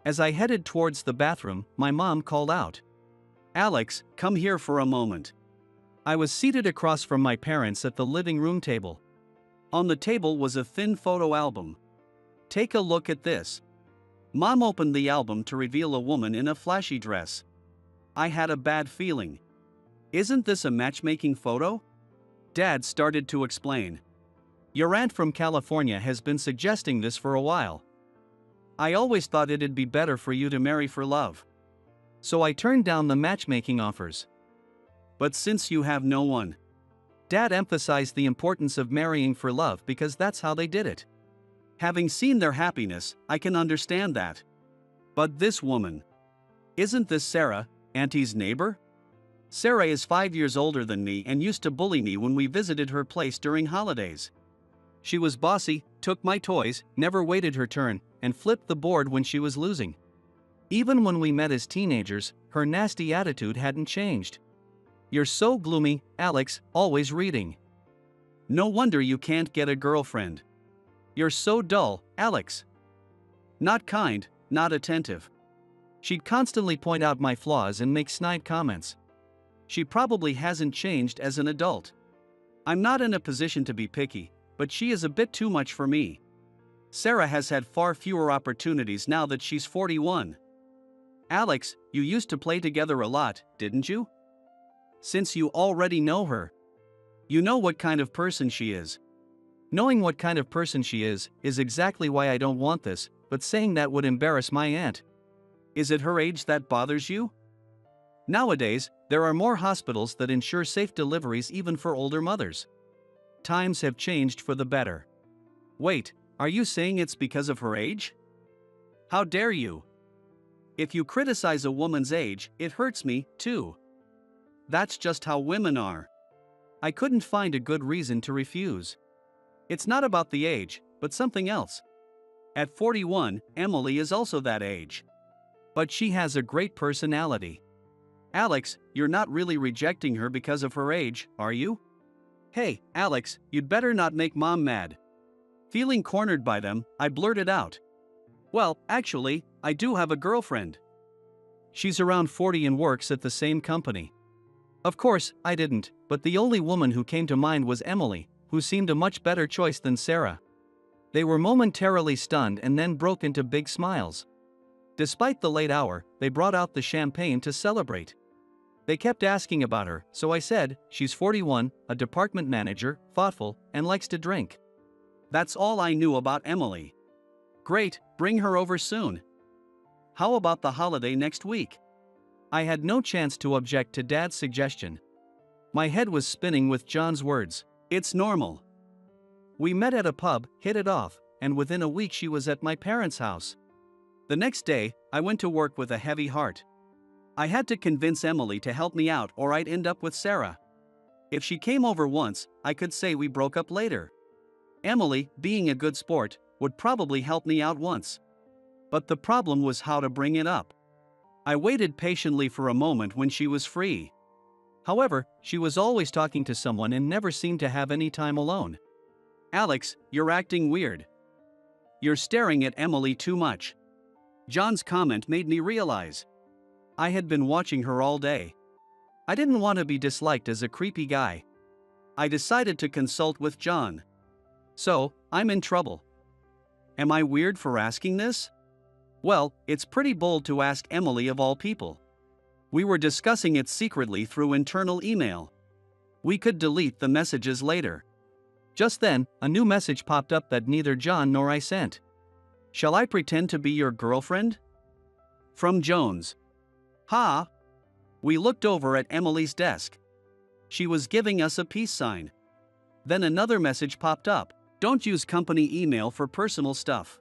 As I headed towards the bathroom, my mom called out, Alex, come here for a moment. I was seated across from my parents at the living room table. On the table was a thin photo album. Take a look at this. Mom opened the album to reveal a woman in a flashy dress. I had a bad feeling. Isn't this a matchmaking photo? Dad started to explain. Your aunt from California has been suggesting this for a while. I always thought it'd be better for you to marry for love. So I turned down the matchmaking offers. But since you have no one, Dad emphasized the importance of marrying for love because that's how they did it. Having seen their happiness, I can understand that. But this woman. Isn't this Sarah, Auntie's neighbor? Sarah is 5 years older than me and used to bully me when we visited her place during holidays. She was bossy, took my toys, never waited her turn, and flipped the board when she was losing. Even when we met as teenagers, her nasty attitude hadn't changed. You're so gloomy, Alex, always reading. No wonder you can't get a girlfriend. You're so dull, Alex. Not kind, not attentive. She'd constantly point out my flaws and make snide comments. She probably hasn't changed as an adult. I'm not in a position to be picky, but she is a bit too much for me. Sarah has had far fewer opportunities now that she's 41. Alex, you used to play together a lot, didn't you? Since you already know her, you know what kind of person she is. Knowing what kind of person she is exactly why I don't want this, but saying that would embarrass my aunt. Is it her age that bothers you? Nowadays, there are more hospitals that ensure safe deliveries even for older mothers. Times have changed for the better. Wait, are you saying it's because of her age? How dare you? If you criticize a woman's age, it hurts me, too. That's just how women are. I couldn't find a good reason to refuse. It's not about the age, but something else. At 41, Emily is also that age. But she has a great personality. Alex, you're not really rejecting her because of her age, are you? Hey, Alex, you'd better not make Mom mad. Feeling cornered by them, I blurted out. Well, actually, I do have a girlfriend. She's around 40 and works at the same company. Of course, I didn't, but the only woman who came to mind was Emily, who seemed a much better choice than Sarah. They were momentarily stunned and then broke into big smiles. Despite the late hour, they brought out the champagne to celebrate. They kept asking about her, so I said, she's 41, a department manager, thoughtful, and likes to drink. That's all I knew about Emily. Great, bring her over soon. How about the holiday next week? I had no chance to object to Dad's suggestion. My head was spinning with John's words. It's normal. We met at a pub, hit it off, and within a week she was at my parents' house. The next day, I went to work with a heavy heart. I had to convince Emily to help me out or I'd end up with Sarah. If she came over once, I could say we broke up later. Emily, being a good sport, would probably help me out once. But the problem was how to bring it up. I waited patiently for a moment when she was free. However, she was always talking to someone and never seemed to have any time alone. Alex, you're acting weird. You're staring at Emily too much. John's comment made me realize. I had been watching her all day. I didn't want to be disliked as a creepy guy. I decided to consult with John. So, I'm in trouble. Am I weird for asking this? Well, it's pretty bold to ask Emily of all people. We were discussing it secretly through internal email. We could delete the messages later. Just then, a new message popped up that neither John nor I sent. Shall I pretend to be your girlfriend? From Jones. Ha! We looked over at Emily's desk. She was giving us a peace sign. Then another message popped up. Don't use company email for personal stuff.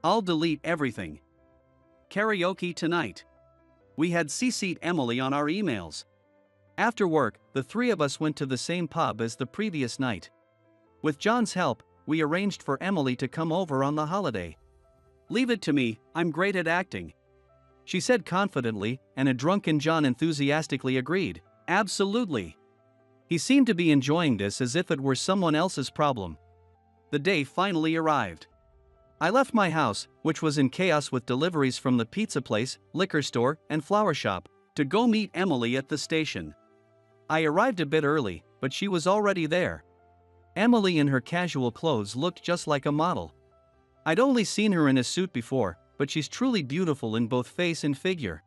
I'll delete everything. Karaoke tonight. We had CC'd Emily on our emails. After work, the three of us went to the same pub as the previous night. With John's help, we arranged for Emily to come over on the holiday. Leave it to me, I'm great at acting. She said confidently, and a drunken John enthusiastically agreed. Absolutely. He seemed to be enjoying this as if it were someone else's problem. The day finally arrived. I left my house, which was in chaos with deliveries from the pizza place, liquor store, and flower shop, to go meet Emily at the station. I arrived a bit early, but she was already there. Emily in her casual clothes looked just like a model. I'd only seen her in a suit before, but she's truly beautiful in both face and figure.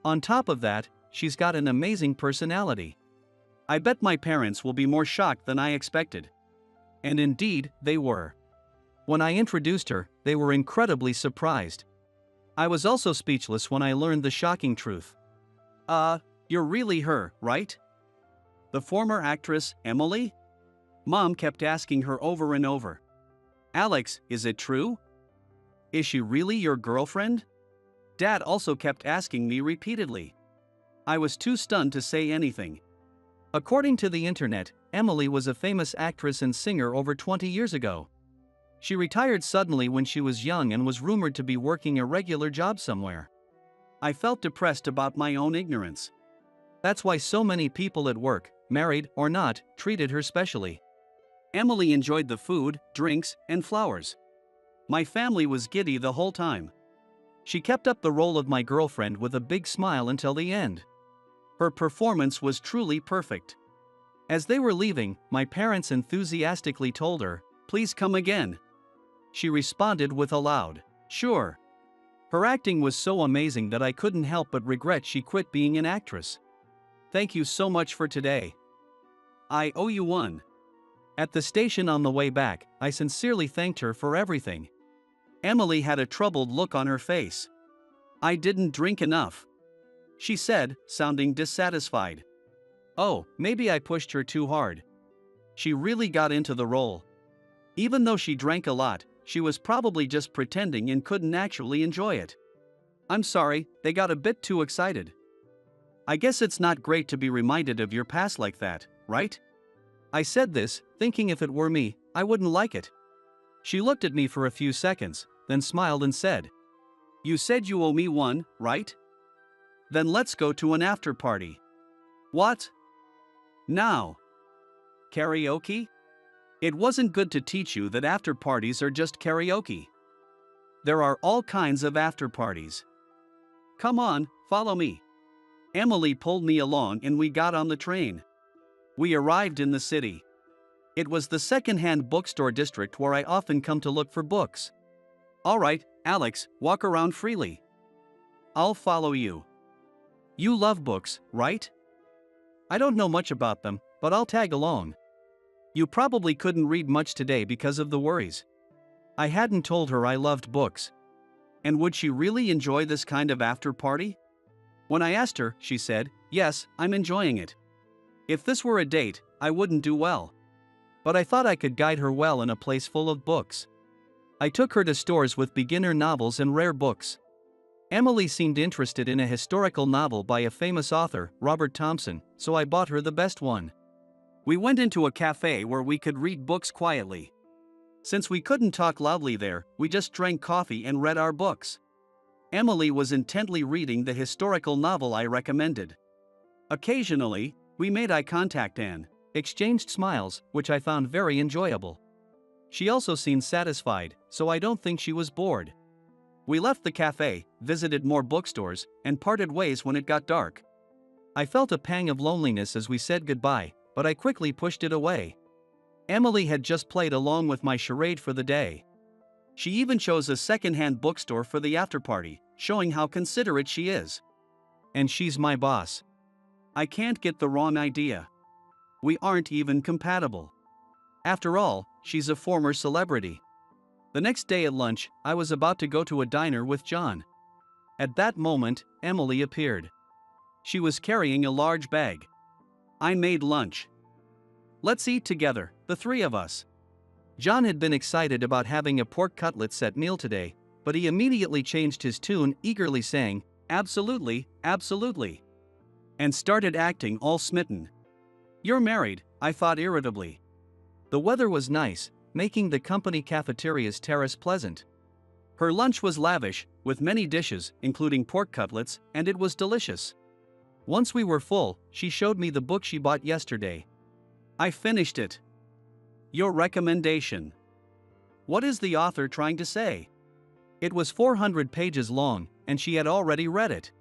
On top of that, she's got an amazing personality. I bet my parents will be more shocked than I expected. And indeed, they were. When I introduced her, they were incredibly surprised. I was also speechless when I learned the shocking truth. You're really her, right? The former actress, Emily? Mom kept asking her over and over. Alex, is it true? Is she really your girlfriend? Dad also kept asking me repeatedly. I was too stunned to say anything. According to the internet, Emily was a famous actress and singer over 20 years ago. She retired suddenly when she was young and was rumored to be working a regular job somewhere. I felt depressed about my own ignorance. That's why so many people at work, married or not, treated her specially. Emily enjoyed the food, drinks, and flowers. My family was giddy the whole time. She kept up the role of my girlfriend with a big smile until the end. Her performance was truly perfect. As they were leaving, my parents enthusiastically told her, "Please come again." She responded with a loud, "Sure." Her acting was so amazing that I couldn't help but regret she quit being an actress. Thank you so much for today. I owe you one. At the station on the way back, I sincerely thanked her for everything. Emily had a troubled look on her face. I didn't drink enough, she said, sounding dissatisfied. Oh, maybe I pushed her too hard. She really got into the role. Even though she drank a lot, she was probably just pretending and couldn't actually enjoy it. I'm sorry, they got a bit too excited. I guess it's not great to be reminded of your past like that, right? I said this, thinking if it were me, I wouldn't like it. She looked at me for a few seconds, then smiled and said, You said you owe me one, right? Then let's go to an after party. What? Now. Karaoke? It wasn't good to teach you that after parties are just karaoke. There are all kinds of after parties. Come on, follow me. Emily pulled me along and we got on the train. We arrived in the city. It was the second-hand bookstore district where I often come to look for books. All right, Alex, walk around freely. I'll follow you. You love books, right? I don't know much about them, but I'll tag along. You probably couldn't read much today because of the worries. I hadn't told her I loved books. And would she really enjoy this kind of after party? When I asked her, she said, "Yes, I'm enjoying it. If this were a date, I wouldn't do well." But I thought I could guide her well in a place full of books. I took her to stores with beginner novels and rare books. Emily seemed interested in a historical novel by a famous author, Robert Thompson, so I bought her the best one. We went into a cafe where we could read books quietly. Since we couldn't talk loudly there, we just drank coffee and read our books. Emily was intently reading the historical novel I recommended. Occasionally, we made eye contact and exchanged smiles, which I found very enjoyable. She also seemed satisfied, so I don't think she was bored. We left the cafe, visited more bookstores, and parted ways when it got dark. I felt a pang of loneliness as we said goodbye, but I quickly pushed it away. Emily had just played along with my charade for the day. She even chose a second-hand bookstore for the after-party, showing how considerate she is. And she's my boss. I can't get the wrong idea. We aren't even compatible. After all, she's a former celebrity. The next day at lunch, I was about to go to a diner with John. At that moment, Emily appeared. She was carrying a large bag. I made lunch. Let's eat together, the three of us. John had been excited about having a pork cutlet set meal today, but he immediately changed his tune, eagerly saying, "Absolutely, absolutely," and started acting all smitten. "You're married," I thought irritably. The weather was nice, making the company cafeteria's terrace pleasant. Her lunch was lavish, with many dishes, including pork cutlets, and it was delicious. Once we were full, she showed me the book she bought yesterday. I finished it. Your recommendation. What is the author trying to say? It was 400 pages long, and she had already read it.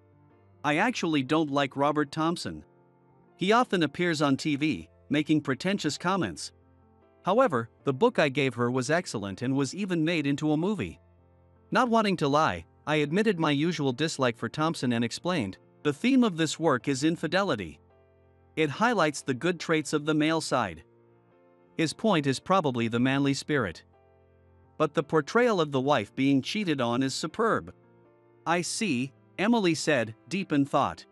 I actually don't like Robert Thompson. He often appears on TV, making pretentious comments. However, the book I gave her was excellent and was even made into a movie. Not wanting to lie, I admitted my usual dislike for Thompson and explained, "The theme of this work is infidelity. It highlights the good traits of the male side. His point is probably the manly spirit. But the portrayal of the wife being cheated on is superb." I see, Emily said, deep in thought.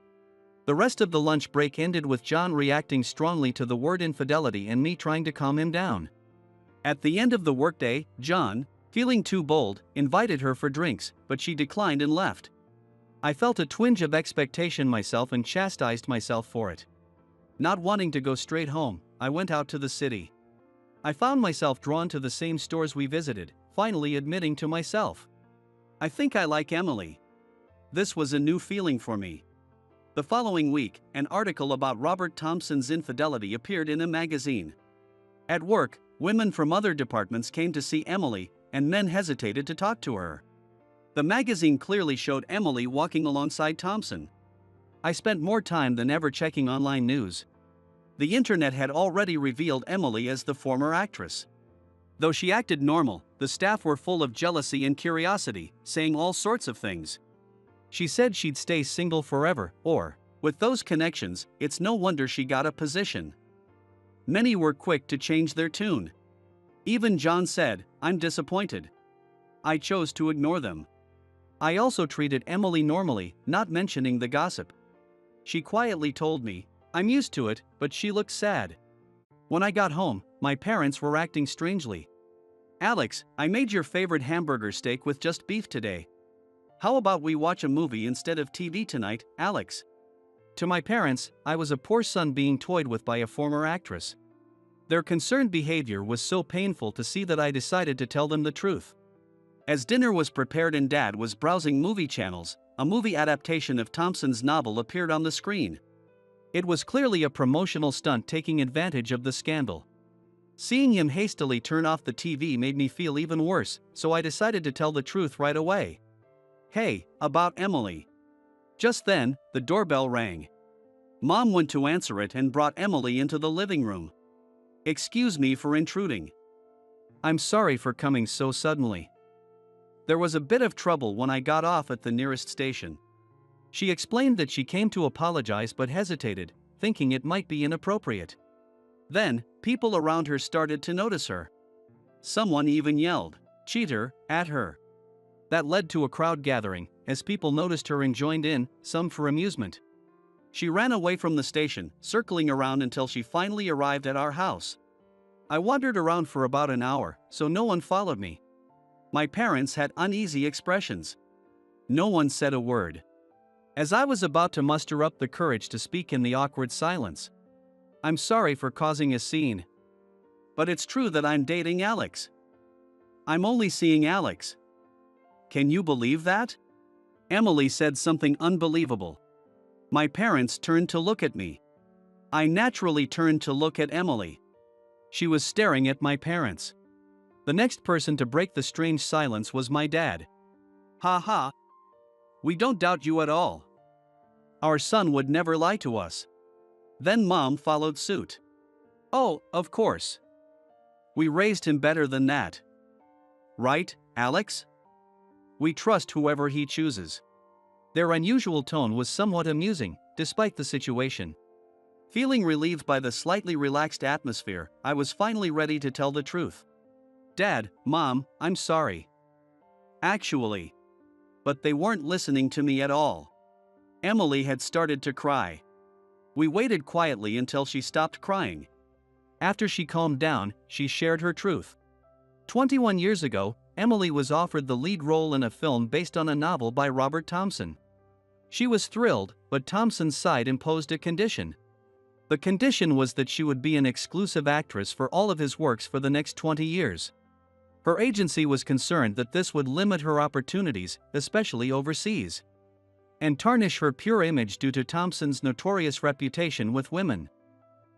The rest of the lunch break ended with John reacting strongly to the word infidelity and me trying to calm him down. At the end of the workday, John, feeling too bold, invited her for drinks, but she declined and left. I felt a twinge of expectation myself and chastised myself for it. Not wanting to go straight home, I went out to the city. I found myself drawn to the same stores we visited, finally admitting to myself, I think I like Emily. This was a new feeling for me. The following week, an article about Robert Thompson's infidelity appeared in a magazine. At work, women from other departments came to see Emily, and men hesitated to talk to her. The magazine clearly showed Emily walking alongside Thompson. I spent more time than ever checking online news. The internet had already revealed Emily as the former actress. Though she acted normal, the staff were full of jealousy and curiosity, saying all sorts of things. She said she'd stay single forever, or, with those connections, it's no wonder she got a position. Many were quick to change their tune. Even John said, "I'm disappointed." I chose to ignore them. I also treated Emily normally, not mentioning the gossip. She quietly told me, "I'm used to it," but she looked sad. When I got home, my parents were acting strangely. "Alex, I made your favorite hamburger steak with just beef today. How about we watch a movie instead of TV tonight, Alex?" To my parents, I was a poor son being toyed with by a former actress. Their concerned behavior was so painful to see that I decided to tell them the truth. As dinner was prepared and Dad was browsing movie channels, a movie adaptation of Thompson's novel appeared on the screen. It was clearly a promotional stunt taking advantage of the scandal. Seeing him hastily turn off the TV made me feel even worse, so I decided to tell the truth right away. "Hey, about Emily." Just then, the doorbell rang. Mom went to answer it and brought Emily into the living room. "Excuse me for intruding. I'm sorry for coming so suddenly. There was a bit of trouble when I got off at the nearest station." She explained that she came to apologize but hesitated, thinking it might be inappropriate. Then, people around her started to notice her. Someone even yelled, "Cheater," at her. That led to a crowd gathering, as people noticed her and joined in, some for amusement. She ran away from the station, circling around until she finally arrived at our house. I wandered around for about an hour, so no one followed me. My parents had uneasy expressions. No one said a word. As I was about to muster up the courage to speak in the awkward silence, "I'm sorry for causing a scene. But it's true that I'm dating Alex. I'm only seeing Alex. Can you believe that?" Emily said something unbelievable. My parents turned to look at me. I naturally turned to look at Emily. She was staring at my parents. The next person to break the strange silence was my dad. "Ha ha. We don't doubt you at all. Our son would never lie to us." Then Mom followed suit. "Oh, of course. We raised him better than that. Right, Alex? We trust whoever he chooses." Their unusual tone was somewhat amusing, despite the situation. Feeling relieved by the slightly relaxed atmosphere, I was finally ready to tell the truth. "Dad, Mom, I'm sorry. Actually." But they weren't listening to me at all. Emily had started to cry. We waited quietly until she stopped crying. After she calmed down, she shared her truth. 21 years ago, Emily was offered the lead role in a film based on a novel by Robert Thompson. She was thrilled, but Thompson's side imposed a condition. The condition was that she would be an exclusive actress for all of his works for the next 20 years. Her agency was concerned that this would limit her opportunities, especially overseas, and tarnish her pure image due to Thompson's notorious reputation with women.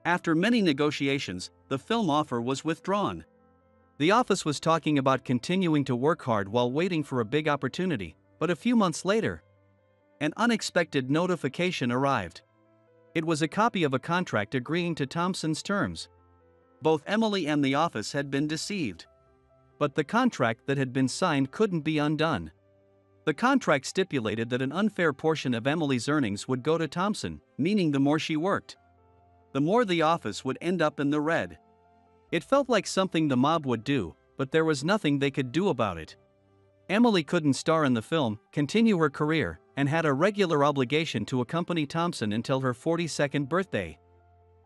After many negotiations, the film offer was withdrawn. The office was talking about continuing to work hard while waiting for a big opportunity, but a few months later, an unexpected notification arrived. It was a copy of a contract agreeing to Thompson's terms. Both Emily and the office had been deceived. But the contract that had been signed couldn't be undone. The contract stipulated that an unfair portion of Emily's earnings would go to Thompson, meaning the more she worked, the more the office would end up in the red. It felt like something the mob would do, but there was nothing they could do about it. Emily couldn't star in the film, continue her career, and had a regular obligation to accompany Thompson until her 42nd birthday.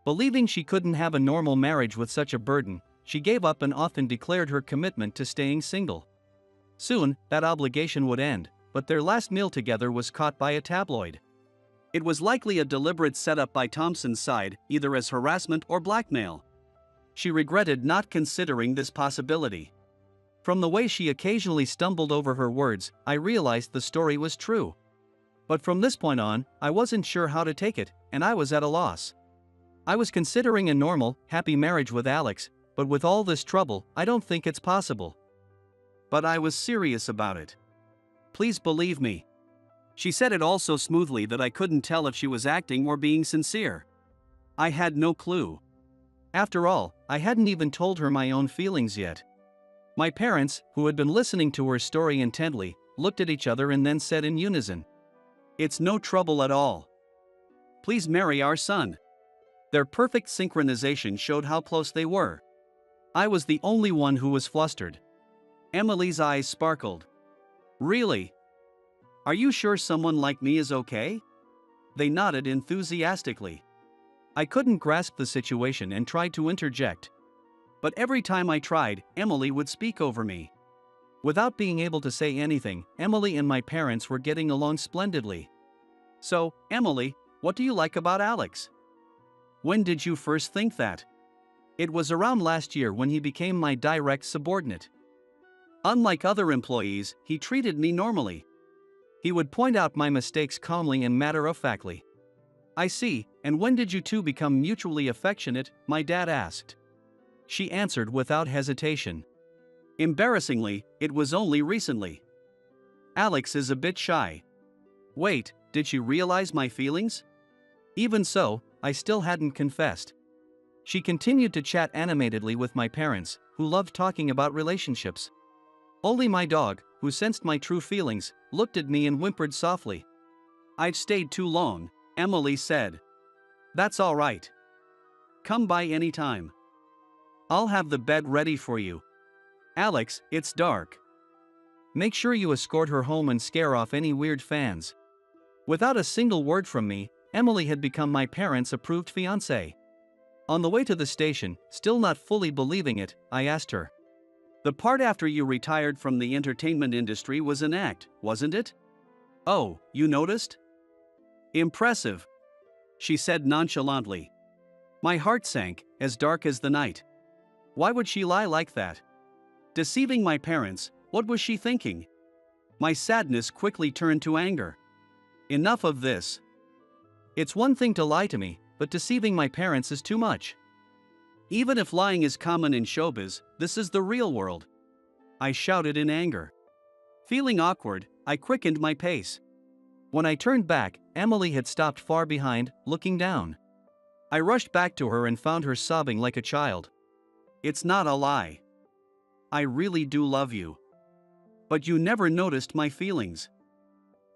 Believing she couldn't have a normal marriage with such a burden, she gave up and often declared her commitment to staying single. Soon, that obligation would end, but their last meal together was caught by a tabloid. It was likely a deliberate setup by Thompson's side, either as harassment or blackmail. She regretted not considering this possibility. From the way she occasionally stumbled over her words, I realized the story was true. But from this point on, I wasn't sure how to take it, and I was at a loss. I was considering a normal, happy marriage with Alex, but with all this trouble, I don't think it's possible. But I was serious about it. Please believe me. She said it all so smoothly that I couldn't tell if she was acting or being sincere. I had no clue. After all, I hadn't even told her my own feelings yet. My parents, who had been listening to her story intently, looked at each other and then said in unison, "It's no trouble at all. Please marry our son." Their perfect synchronization showed how close they were. I was the only one who was flustered. Emily's eyes sparkled. "Really? Are you sure someone like me is okay?" They nodded enthusiastically. I couldn't grasp the situation and tried to interject. But every time I tried, Emily would speak over me. Without being able to say anything, Emily and my parents were getting along splendidly. "So, Emily, what do you like about Alex? When did you first think that?" "It was around last year when he became my direct subordinate. Unlike other employees, he treated me normally. He would point out my mistakes calmly and matter-of-factly. "I see, and when did you two become mutually affectionate?" my dad asked. She answered without hesitation. "Embarrassingly, it was only recently. Alex is a bit shy." Wait, did she realize my feelings? Even so, I still hadn't confessed. She continued to chat animatedly with my parents, who loved talking about relationships. Only my dog, who sensed my true feelings, looked at me and whimpered softly. "I've stayed too long," Emily said. "That's all right. Come by any time. I'll have the bed ready for you. Alex, it's dark. Make sure you escort her home and scare off any weird fans." Without a single word from me, Emily had become my parents' approved fiancée. On the way to the station, still not fully believing it, I asked her. "The part after you retired from the entertainment industry was an act, wasn't it?" "Oh, you noticed?" "Impressive," she said nonchalantly. My heart sank, as dark as the night. Why would she lie like that? Deceiving my parents, what was she thinking? My sadness quickly turned to anger. Enough of this. It's one thing to lie to me, but deceiving my parents is too much. Even if lying is common in showbiz, this is the real world. I shouted in anger. Feeling awkward, I quickened my pace. When I turned back, Emily had stopped far behind, looking down. I rushed back to her and found her sobbing like a child. "It's not a lie. I really do love you. But you never noticed my feelings.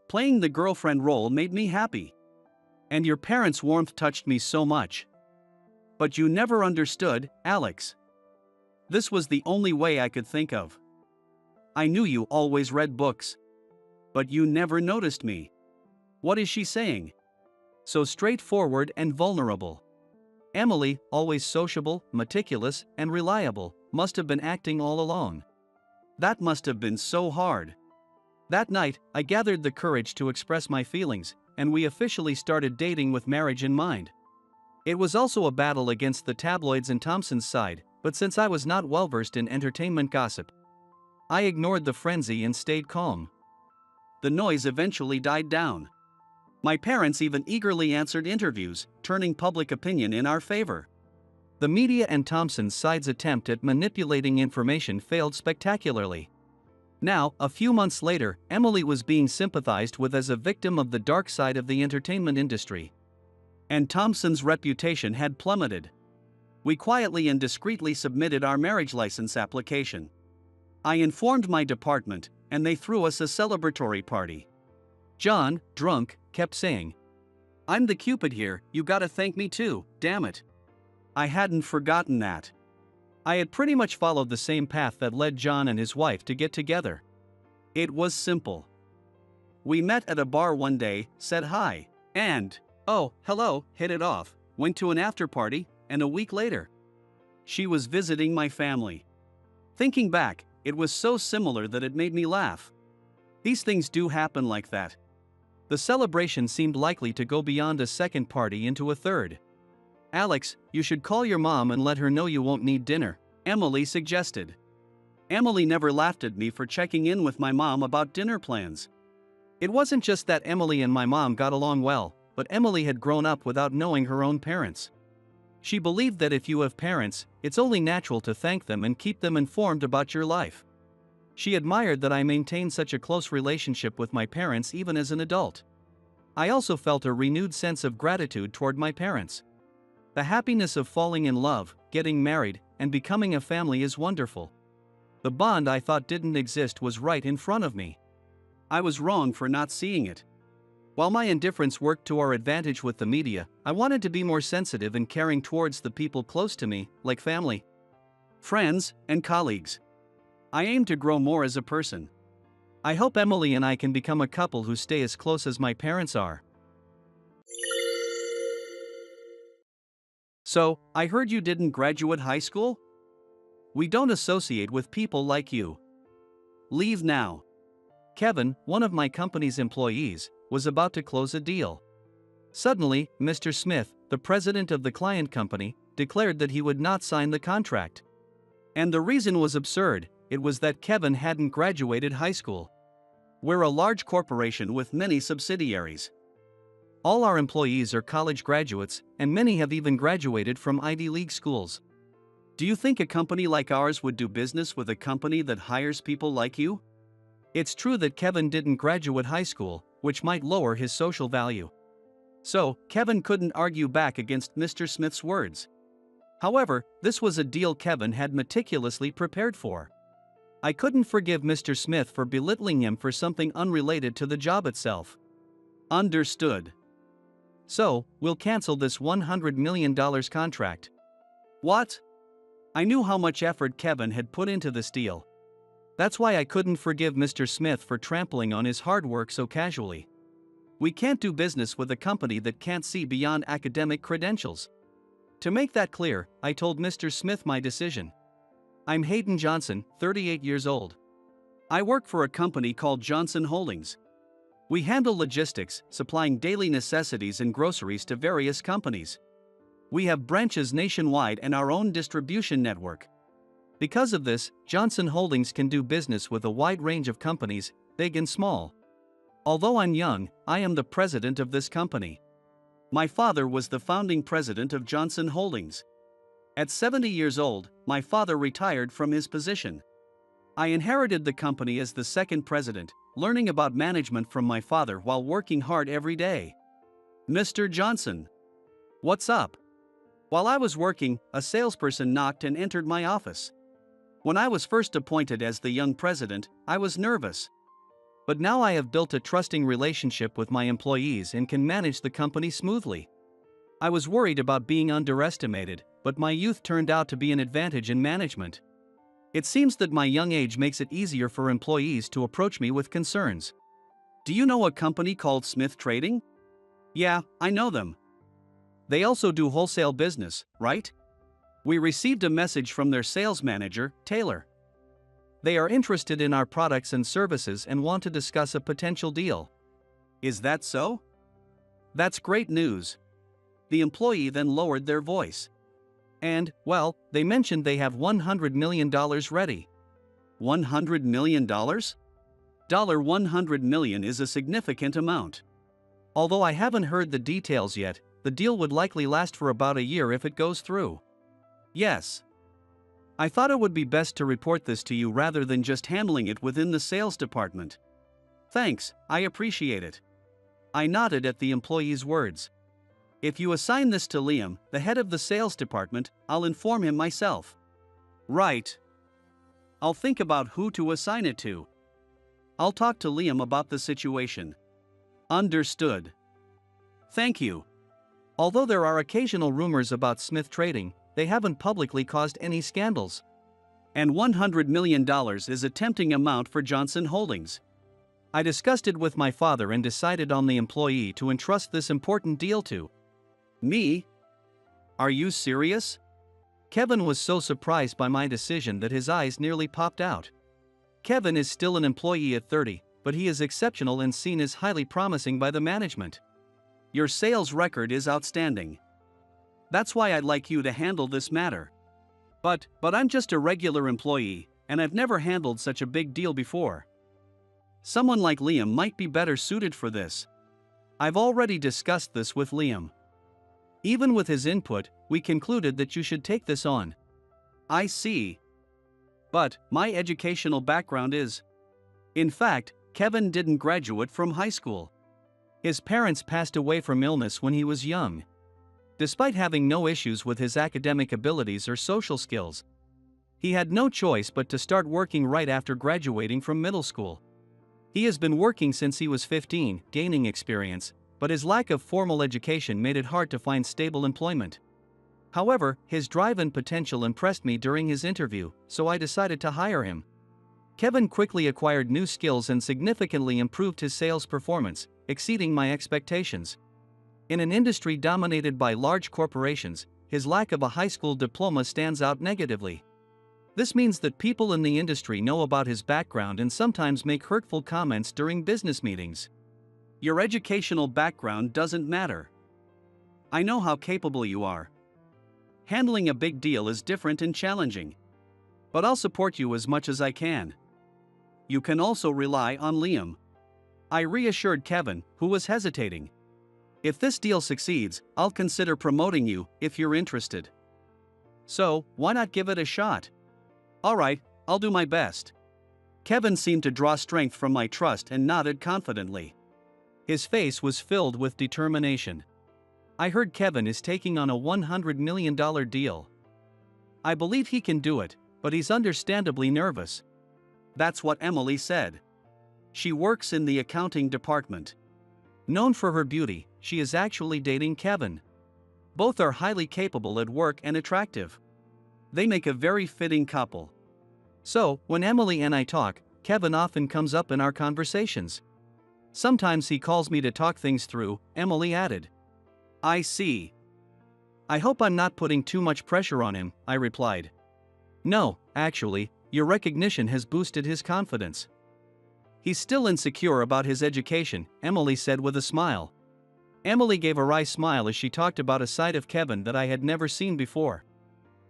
Playing the girlfriend role made me happy. And your parents' warmth touched me so much. But you never understood, Alex. This was the only way I could think of. I knew you always read books. But you never noticed me." What is she saying? So straightforward and vulnerable. Emily, always sociable, meticulous, and reliable, must have been acting all along. That must have been so hard. That night, I gathered the courage to express my feelings, and we officially started dating with marriage in mind. It was also a battle against the tabloids and Thompson's side, but since I was not well versed in entertainment gossip, I ignored the frenzy and stayed calm. The noise eventually died down. My parents even eagerly answered interviews, turning public opinion in our favor. The media and Thompson's side's attempt at manipulating information failed spectacularly. Now, a few months later, Emily was being sympathized with as a victim of the dark side of the entertainment industry. And Thompson's reputation had plummeted. We quietly and discreetly submitted our marriage license application. I informed my department, and they threw us a celebratory party. John, drunk, kept saying, "I'm the Cupid here, you gotta thank me too, damn it." I hadn't forgotten that. I had pretty much followed the same path that led John and his wife to get together. It was simple. We met at a bar one day, said hi, and, "Oh, hello," hit it off, went to an after party, and a week later, she was visiting my family. Thinking back, it was so similar that it made me laugh. These things do happen like that. The celebration seemed likely to go beyond a second party into a third. "Alex, you should call your mom and let her know you won't need dinner," Emily suggested. Emily never laughed at me for checking in with my mom about dinner plans. It wasn't just that Emily and my mom got along well, but Emily had grown up without knowing her own parents. She believed that if you have parents, it's only natural to thank them and keep them informed about your life. She admired that I maintained such a close relationship with my parents even as an adult. I also felt a renewed sense of gratitude toward my parents. The happiness of falling in love, getting married, and becoming a family is wonderful. The bond I thought didn't exist was right in front of me. I was wrong for not seeing it. While my indifference worked to our advantage with the media, I wanted to be more sensitive and caring towards the people close to me, like family, friends, and colleagues. I aim to grow more as a person. I hope Emily and I can become a couple who stay as close as my parents are. So, I heard you didn't graduate high school? We don't associate with people like you. Leave now. Kevin, one of my company's employees, was about to close a deal. Suddenly, Mr. Smith, the president of the client company, declared that he would not sign the contract. And the reason was absurd. it was that Kevin hadn't graduated high school. We're a large corporation with many subsidiaries. All our employees are college graduates, and many have even graduated from Ivy League schools. Do you think a company like ours would do business with a company that hires people like you? It's true that Kevin didn't graduate high school, which might lower his social value. So, Kevin couldn't argue back against Mr. Smith's words. However, this was a deal Kevin had meticulously prepared for. I couldn't forgive Mr. Smith for belittling him for something unrelated to the job itself. Understood. So, we'll cancel this $100 million contract. What? I knew how much effort Kevin had put into this deal. That's why I couldn't forgive Mr. Smith for trampling on his hard work so casually. We can't do business with a company that can't see beyond academic credentials. To make that clear, I told Mr. Smith my decision. I'm Hayden Johnson, 38 years old. I work for a company called Johnson Holdings. We handle logistics, supplying daily necessities and groceries to various companies. We have branches nationwide and our own distribution network. Because of this, Johnson Holdings can do business with a wide range of companies, big and small. Although I'm young, I am the president of this company. My father was the founding president of Johnson Holdings. At 70 years old, my father retired from his position. I inherited the company as the second president, learning about management from my father while working hard every day. Mr. Johnson. What's up? While I was working, a salesperson knocked and entered my office. When I was first appointed as the young president, I was nervous. But now I have built a trusting relationship with my employees and can manage the company smoothly. I was worried about being underestimated, but my youth turned out to be an advantage in management. It seems that my young age makes it easier for employees to approach me with concerns. Do you know a company called Smith Trading? Yeah, I know them. They also do wholesale business, right? We received a message from their sales manager, Taylor. They are interested in our products and services and want to discuss a potential deal. Is that so? That's great news. The employee then lowered their voice. And, well, they mentioned they have $100 million ready. $100 million? $100 million is a significant amount. Although I haven't heard the details yet, the deal would likely last for about a year if it goes through. Yes. I thought it would be best to report this to you rather than just handling it within the sales department. Thanks, I appreciate it. I nodded at the employee's words. If you assign this to Liam, the head of the sales department, I'll inform him myself. Right. I'll think about who to assign it to. I'll talk to Liam about the situation. Understood. Thank you. Although there are occasional rumors about Smith Trading, they haven't publicly caused any scandals. And $100 million is a tempting amount for Johnson Holdings. I discussed it with my father and decided on the employee to entrust this important deal to. Me? Are you serious? Kevin was so surprised by my decision that his eyes nearly popped out. Kevin is still an employee at 30, but he is exceptional and seen as highly promising by the management. Your sales record is outstanding. That's why I'd like you to handle this matter. But I'm just a regular employee, and I've never handled such a big deal before. Someone like Liam might be better suited for this. I've already discussed this with Liam. Even with his input, we concluded that you should take this on. I see. But my educational background is. In fact, Kevin didn't graduate from high school. His parents passed away from illness when he was young. Despite having no issues with his academic abilities or social skills, he had no choice but to start working right after graduating from middle school. He has been working since he was 15, gaining experience, but his lack of formal education made it hard to find stable employment. However, his drive and potential impressed me during his interview, so I decided to hire him. Kevin quickly acquired new skills and significantly improved his sales performance, exceeding my expectations. In an industry dominated by large corporations, his lack of a high school diploma stands out negatively. This means that people in the industry know about his background and sometimes make hurtful comments during business meetings. Your educational background doesn't matter. I know how capable you are. Handling a big deal is different and challenging. but I'll support you as much as I can. You can also rely on Liam. I reassured Kevin, who was hesitating. If this deal succeeds, I'll consider promoting you if you're interested. So, why not give it a shot? Alright, I'll do my best. Kevin seemed to draw strength from my trust and nodded confidently. His face was filled with determination. I heard Kevin is taking on a $100 million deal. I believe he can do it, but he's understandably nervous. That's what Emily said. She works in the accounting department. Known for her beauty, she is actually dating Kevin. Both are highly capable at work and attractive. They make a very fitting couple. So, when Emily and I talk, Kevin often comes up in our conversations. Sometimes he calls me to talk things through, Emily added. I see. I hope I'm not putting too much pressure on him, I replied. No, actually, your recognition has boosted his confidence. He's still insecure about his education, Emily said with a smile. Emily gave a wry smile as she talked about a side of Kevin that I had never seen before.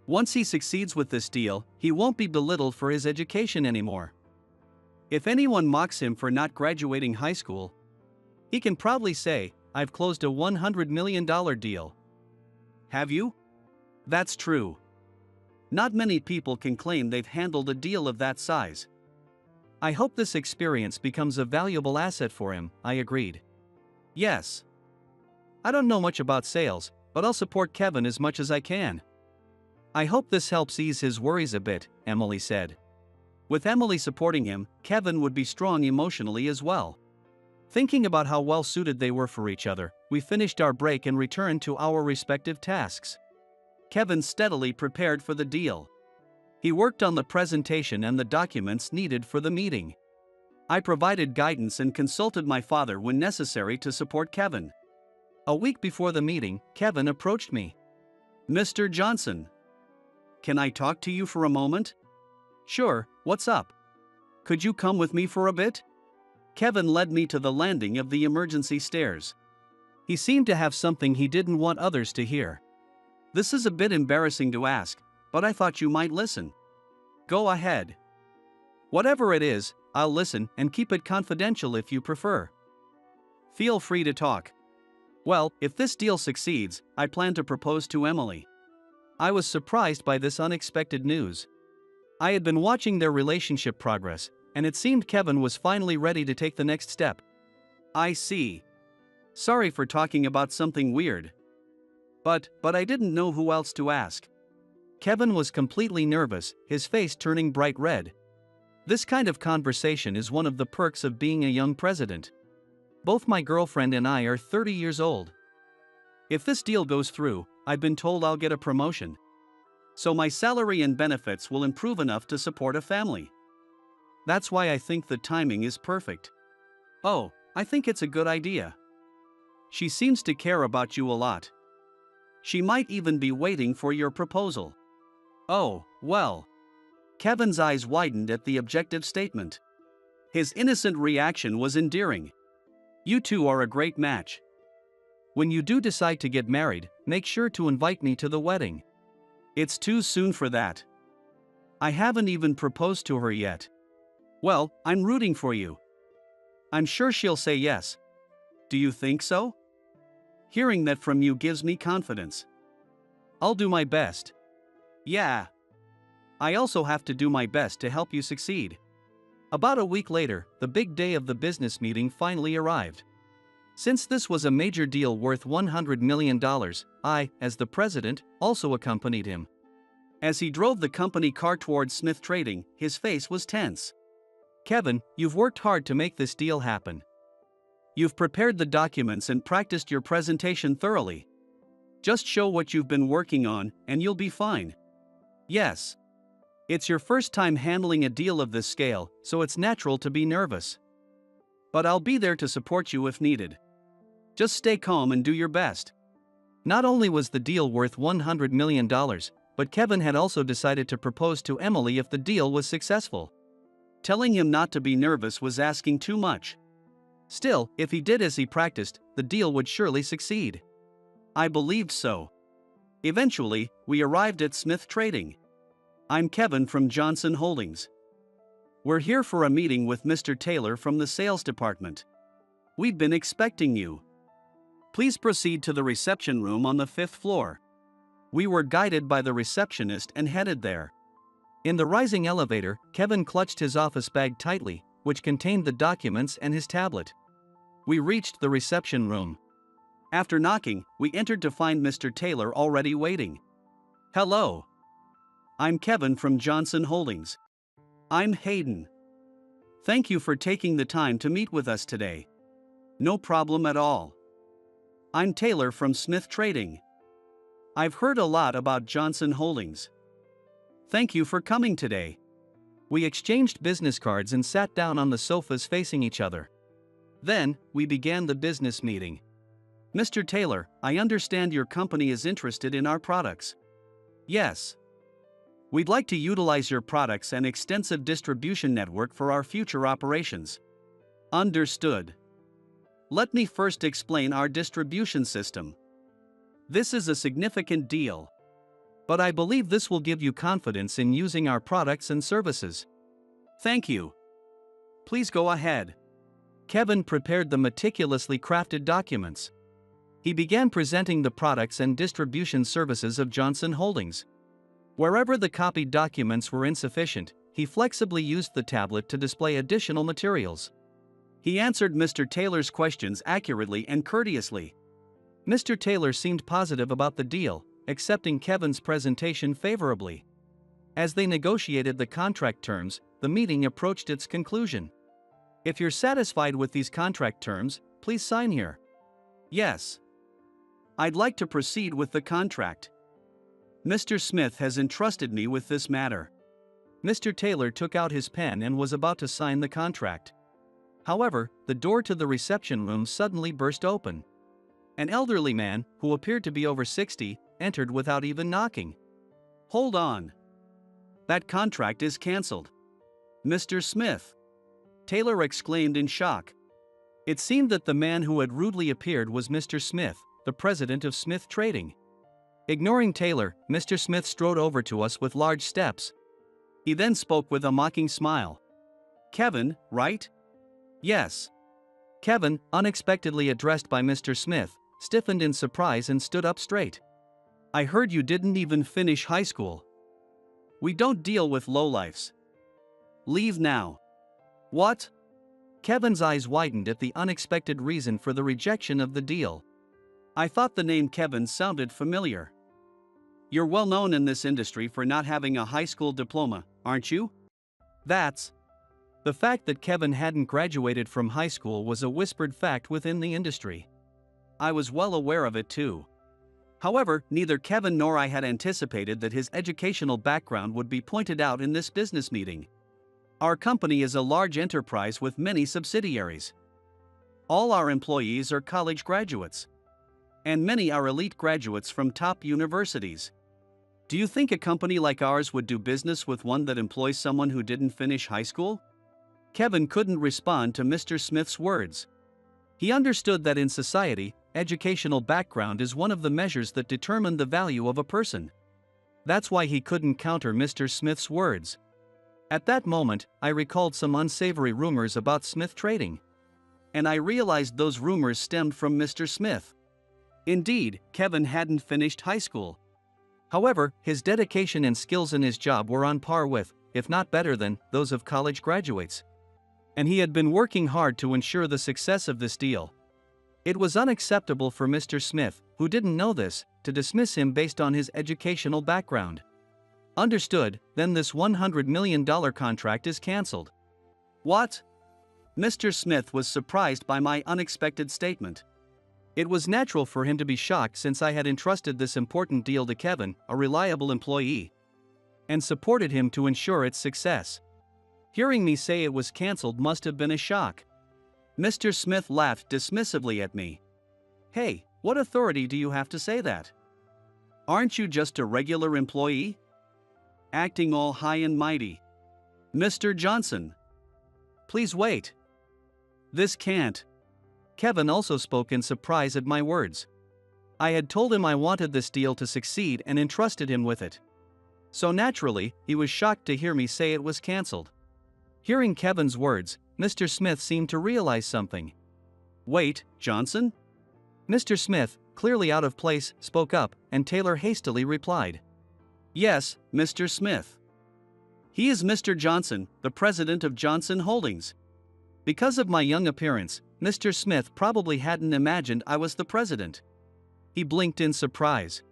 Once he succeeds with this deal, he won't be belittled for his education anymore. If anyone mocks him for not graduating high school, he can proudly say, I've closed a $100 million deal. Have you? That's true. Not many people can claim they've handled a deal of that size. I hope this experience becomes a valuable asset for him, I agreed. Yes. I don't know much about sales, but I'll support Kevin as much as I can. I hope this helps ease his worries a bit, Emily said. With Emily supporting him, Kevin would be strong emotionally as well. Thinking about how well suited they were for each other, we finished our break and returned to our respective tasks. Kevin steadily prepared for the deal. He worked on the presentation and the documents needed for the meeting. I provided guidance and consulted my father when necessary to support Kevin. A week before the meeting, Kevin approached me. Mr. Johnson. Can I talk to you for a moment? Sure, what's up? Could you come with me for a bit? Kevin led me to the landing of the emergency stairs. He seemed to have something he didn't want others to hear. This is a bit embarrassing to ask, but I thought you might listen. Go ahead. Whatever it is, I'll listen and keep it confidential if you prefer. Feel free to talk. Well, if this deal succeeds, I plan to propose to Emily. I was surprised by this unexpected news. I had been watching their relationship progress, and it seemed Kevin was finally ready to take the next step. I see. Sorry for talking about something weird. But I didn't know who else to ask. Kevin was completely nervous, his face turning bright red. This kind of conversation is one of the perks of being a young president. Both my girlfriend and I are 30 years old. If this deal goes through, I've been told I'll get a promotion. So my salary and benefits will improve enough to support a family. That's why I think the timing is perfect. Oh, I think it's a good idea. She seems to care about you a lot. She might even be waiting for your proposal. Oh, well. Kevin's eyes widened at the objective statement. His innocent reaction was endearing. You two are a great match. When you do decide to get married, make sure to invite me to the wedding. It's too soon for that. I haven't even proposed to her yet. Well, I'm rooting for you. I'm sure she'll say yes. Do you think so? Hearing that from you gives me confidence. I'll do my best. Yeah. I also have to do my best to help you succeed. About a week later, the big day of the business meeting finally arrived. Since this was a major deal worth $100 million, I, as the president, also accompanied him. As he drove the company car towards Smith Trading, his face was tense. Kevin, you've worked hard to make this deal happen. You've prepared the documents and practiced your presentation thoroughly. Just show what you've been working on, and you'll be fine. Yes. It's your first time handling a deal of this scale, so it's natural to be nervous. But I'll be there to support you if needed. Just stay calm and do your best. Not only was the deal worth $100 million, but Kevin had also decided to propose to Emily if the deal was successful. Telling him not to be nervous was asking too much. Still, if he did as he practiced, the deal would surely succeed. I believed so. Eventually, we arrived at Smith Trading. I'm Kevin from Johnson Holdings. We're here for a meeting with Mr. Taylor from the sales department. We've been expecting you. Please proceed to the reception room on the 5th floor. We were guided by the receptionist and headed there. In the rising elevator, Kevin clutched his office bag tightly, which contained the documents and his tablet. We reached the reception room. After knocking, we entered to find Mr. Taylor already waiting. Hello. I'm Kevin from Johnson Holdings. I'm Hayden. Thank you for taking the time to meet with us today. No problem at all. I'm Taylor from Smith Trading. I've heard a lot about Johnson Holdings. Thank you for coming today. We exchanged business cards and sat down on the sofas facing each other. Then, we began the business meeting. Mr. Taylor, I understand your company is interested in our products. Yes. We'd like to utilize your products and extensive distribution network for our future operations. Understood. Let me first explain our distribution system. This is a significant deal. But I believe this will give you confidence in using our products and services. Thank you. Please go ahead. Kevin prepared the meticulously crafted documents. He began presenting the products and distribution services of Johnson Holdings. Wherever the copied documents were insufficient, he flexibly used the tablet to display additional materials. He answered Mr. Taylor's questions accurately and courteously. Mr. Taylor seemed positive about the deal, accepting Kevin's presentation favorably. As they negotiated the contract terms, the meeting approached its conclusion. If you're satisfied with these contract terms, please sign here. Yes. I'd like to proceed with the contract. Mr. Smith has entrusted me with this matter. Mr. Taylor took out his pen and was about to sign the contract. However, the door to the reception room suddenly burst open. An elderly man, who appeared to be over 60, entered without even knocking. Hold on. That contract is cancelled. Mr. Smith. Taylor exclaimed in shock. It seemed that the man who had rudely appeared was Mr. Smith, the president of Smith Trading. Ignoring Taylor, Mr. Smith strode over to us with large steps. He then spoke with a mocking smile. Kevin, right? Yes. Kevin, unexpectedly addressed by Mr. Smith, stiffened in surprise and stood up straight. I heard you didn't even finish high school. We don't deal with lowlifes. Leave now. What? Kevin's eyes widened at the unexpected reason for the rejection of the deal. I thought the name Kevin sounded familiar. You're well known in this industry for not having a high school diploma, aren't you? That's. The fact that Kevin hadn't graduated from high school was a whispered fact within the industry. I was well aware of it too. However, neither Kevin nor I had anticipated that his educational background would be pointed out in this business meeting. Our company is a large enterprise with many subsidiaries. All our employees are college graduates. And many are elite graduates from top universities. Do you think a company like ours would do business with one that employs someone who didn't finish high school? Kevin couldn't respond to Mr. Smith's words. He understood that in society, educational background is one of the measures that determine the value of a person. That's why he couldn't counter Mr. Smith's words. At that moment, I recalled some unsavory rumors about Smith Trading. And I realized those rumors stemmed from Mr. Smith. Indeed, Kevin hadn't finished high school. However, his dedication and skills in his job were on par with, if not better than, those of college graduates. And he had been working hard to ensure the success of this deal. It was unacceptable for Mr. Smith, who didn't know this, to dismiss him based on his educational background. Understood, then this $100 million contract is cancelled. What? Mr. Smith was surprised by my unexpected statement. It was natural for him to be shocked since I had entrusted this important deal to Kevin, a reliable employee, and supported him to ensure its success. Hearing me say it was cancelled must have been a shock. Mr. Smith laughed dismissively at me. Hey, what authority do you have to say that? Aren't you just a regular employee? Acting all high and mighty. Mr. Johnson. Please wait. This can't. Kevin also spoke in surprise at my words. I had told him I wanted this deal to succeed and entrusted him with it. So naturally, he was shocked to hear me say it was cancelled. Hearing Kevin's words, Mr. Smith seemed to realize something. "Wait, Johnson?" Mr. Smith, clearly out of place, spoke up, and Taylor hastily replied. "Yes, Mr. Smith. He is Mr. Johnson, the president of Johnson Holdings." Because of my young appearance, Mr. Smith probably hadn't imagined I was the president. He blinked in surprise.